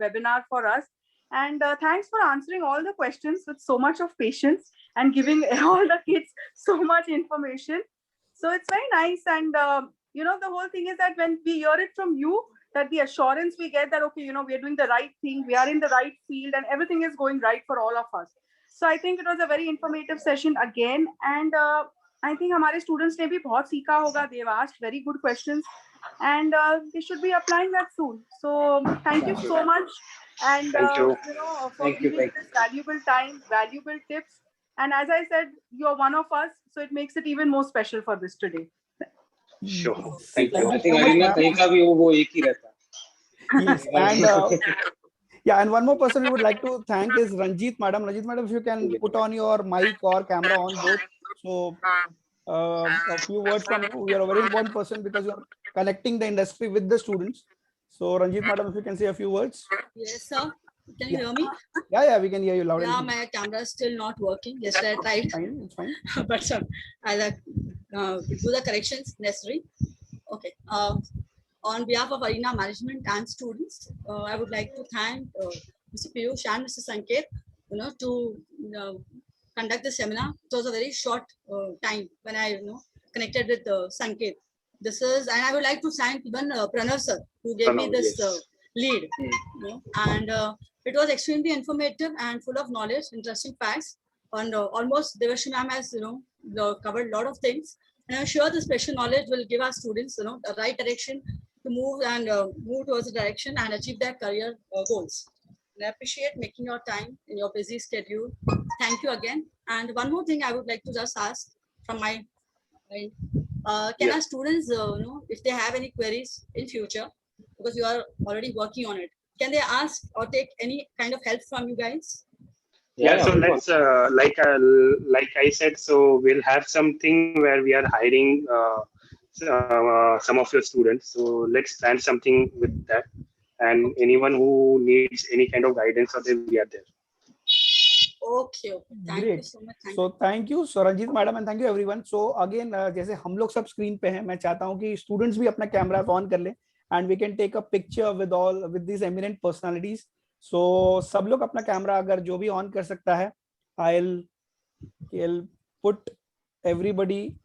webinar for us. And thanks for answering all the questions with so much of patience and giving all the kids so much information. So it's very nice. And, the whole thing is that when we hear it from you, that the assurance we get that, okay, we are doing the right thing, we are in the right field, and everything is going right for all of us. So I think it was a very informative session again. And I think हमारे students ने भी बहुत सीखा होगा. They've asked very good questions, and they should be applying that soon. So thank you so much, and Thank you. for giving this valuable time, valuable tips. And as I said, you're one of us, so it makes it even more special for this today. Sure. Thank you. I think Arina कहीं का भी वो एक ही रहता है. Yes, and yeah, and one more person we would like to thank is Ranjit Madam. Ranjit Madam, if you can put on your mic or camera on both. So a few words from you. You are a very important person because you are connecting the industry with the students. So Ranjit Madam, if you can say a few words. Yes, sir. Can you hear me? Yeah, we can hear you loud and Yeah, clear. my camera is still not working. Yesterday I tried, Fine, it's fine. but sir, I'll do the corrections necessary. Okay. On behalf of Arena Management and students, I would like to thank Mr. Piyush and Mr. Sanket, to conduct the seminar. It was a very short time when I, connected with Sanket. This is, and I would like to thank even Pranav sir, who gave me this lead. And it was extremely informative and full of knowledge, interesting facts. And almost Devashi ma'am has, covered a lot of things. And I'm sure the special knowledge will give our students, the right direction to move and move towards the direction and achieve their career goals. And I appreciate making your time in your busy schedule. Thank you again. And one more thing I would like to just ask from my mind. Can our students, if they have any queries in future, because you are already working on it, can they ask or take any kind of help from you guys? Yeah, so let's like I said, so we'll have something where we are hiring some of your students. So let's plan something with that, and anyone who needs any kind of guidance, or we are there. Okay, thank you so much. So thank you, so Ranjit Madam, and thank you everyone. So again, जैसे हम लोग सब screen पे हैं, मैं चाहता हूँ कि स्टूडेंट्स भी अपना कैमरा ऑन कर लें, and we can take a picture with these eminent personalities. So सब लोग अपना कैमरा अगर जो भी ऑन कर सकता है, I'll put everybody,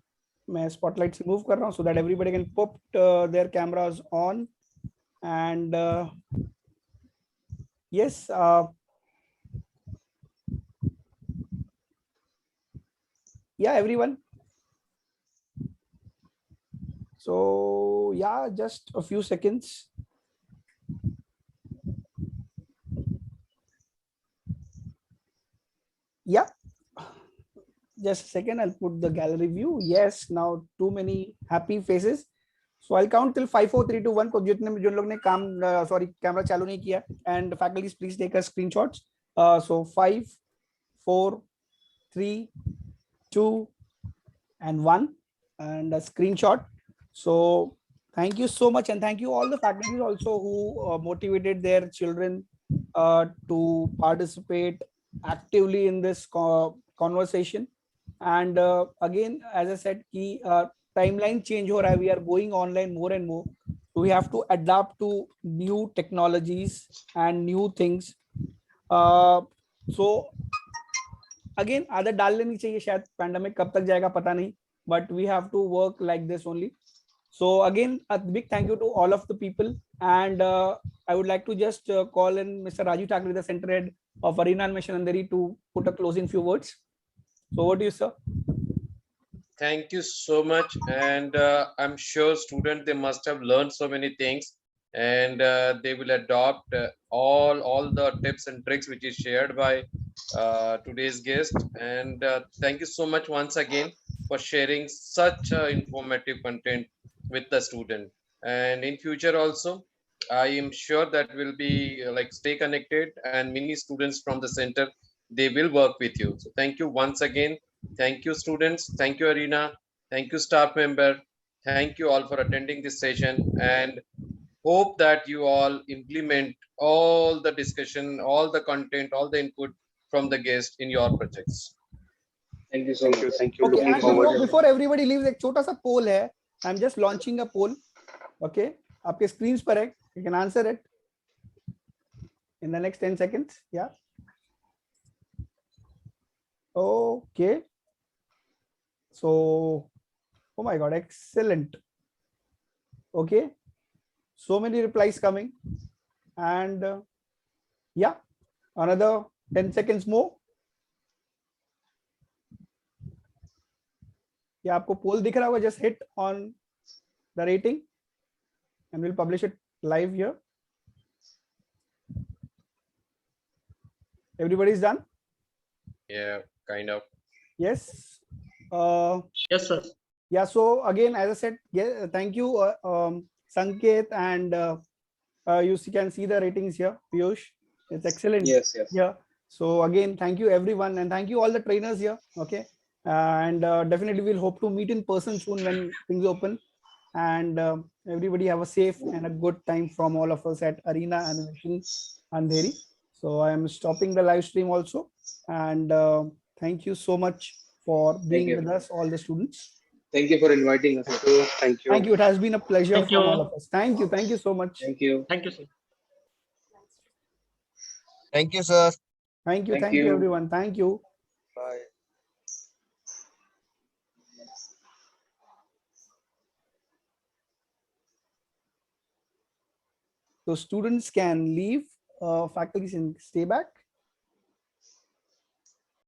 मैं spotlight से move कर रहा हूँ so that everybody can put their cameras on. And yes, yeah, everyone. So yeah, just a few seconds. Yeah, just a second, I'll put the gallery view. Yes, now too many happy faces. So I'll count till 5, 4, 3, 2, 1. को जिन लोग ने camera चालू नहीं किया, and faculties please take a screenshots. So 5, 4, 3, 2, and 1, and a screenshot. So thank you so much, and thank you all the faculties also who motivated their children to participate actively in this conversation. And again, as I said, ki timeline change ho raha hai, we are going online more and more, so we have to adapt to new technologies and new things. So again, आदत डाल लेनी चाहिए, शायद pandemic कब तक जाएगा पता नहीं, but we have to work like this only. So again, a big thank you to all of the people, and I would like to just call in Mr. Raju Thakre, the center head of Arena and Mission Andheri, to put a closing few words. So over to you, sir. Thank you so much, and I'm sure students, they must have learned so many things, and they will adopt all the tips and tricks which is shared by today's guest. And thank you so much once again for sharing such informative content with the student. And in future also, I am sure that will be stay connected, and many students from the center, they will work with you. So thank you once again. Thank you, students. Thank you, Arena. Thank you, staff member. Thank you all for attending this session, and hope that you all implement all the discussion, all the content, all the input from the guest in your projects. Thank you so much. Thank you. Okay, Looking and forward. before, before everybody leaves, एक छोटा सा forward. before everybody leaves, एक छोटा सा poll है. I'm just launching a poll. Okay, आपके screens पर है. You can answer it in the next 10 seconds. Yeah. Okay. So, oh my God, excellent. Okay. So many replies coming, and yeah, another 10 seconds more. या आपको पोल दिख रहा होगा, just hit on the rating and we'll publish it live here. Everybody's done? Yeah, kind of. Yes. Yes, sir. Yeah, so again, as I said, yeah, thank you, Sanket, and you can see the ratings here, Piyush. It's excellent. Yes, yes. Yeah. So again, thank you everyone, and thank you all the trainers here. Okay. And definitely we'll hope to meet in person soon when things open. And everybody have a safe and a good time from all of us at Arena Animation Andheri. So I am stopping the live stream also. And thank you so much for being with us, all the students. Thank you for inviting us. Thank you. Thank you. It has been a pleasure Thank from you. all of us. Thank you. Thank you so much. Thank you. Thank you, sir. Thank you, sir. Thank you. Thank Thank you, you. everyone. Thank you. Bye. So students can leave, faculty can stay back.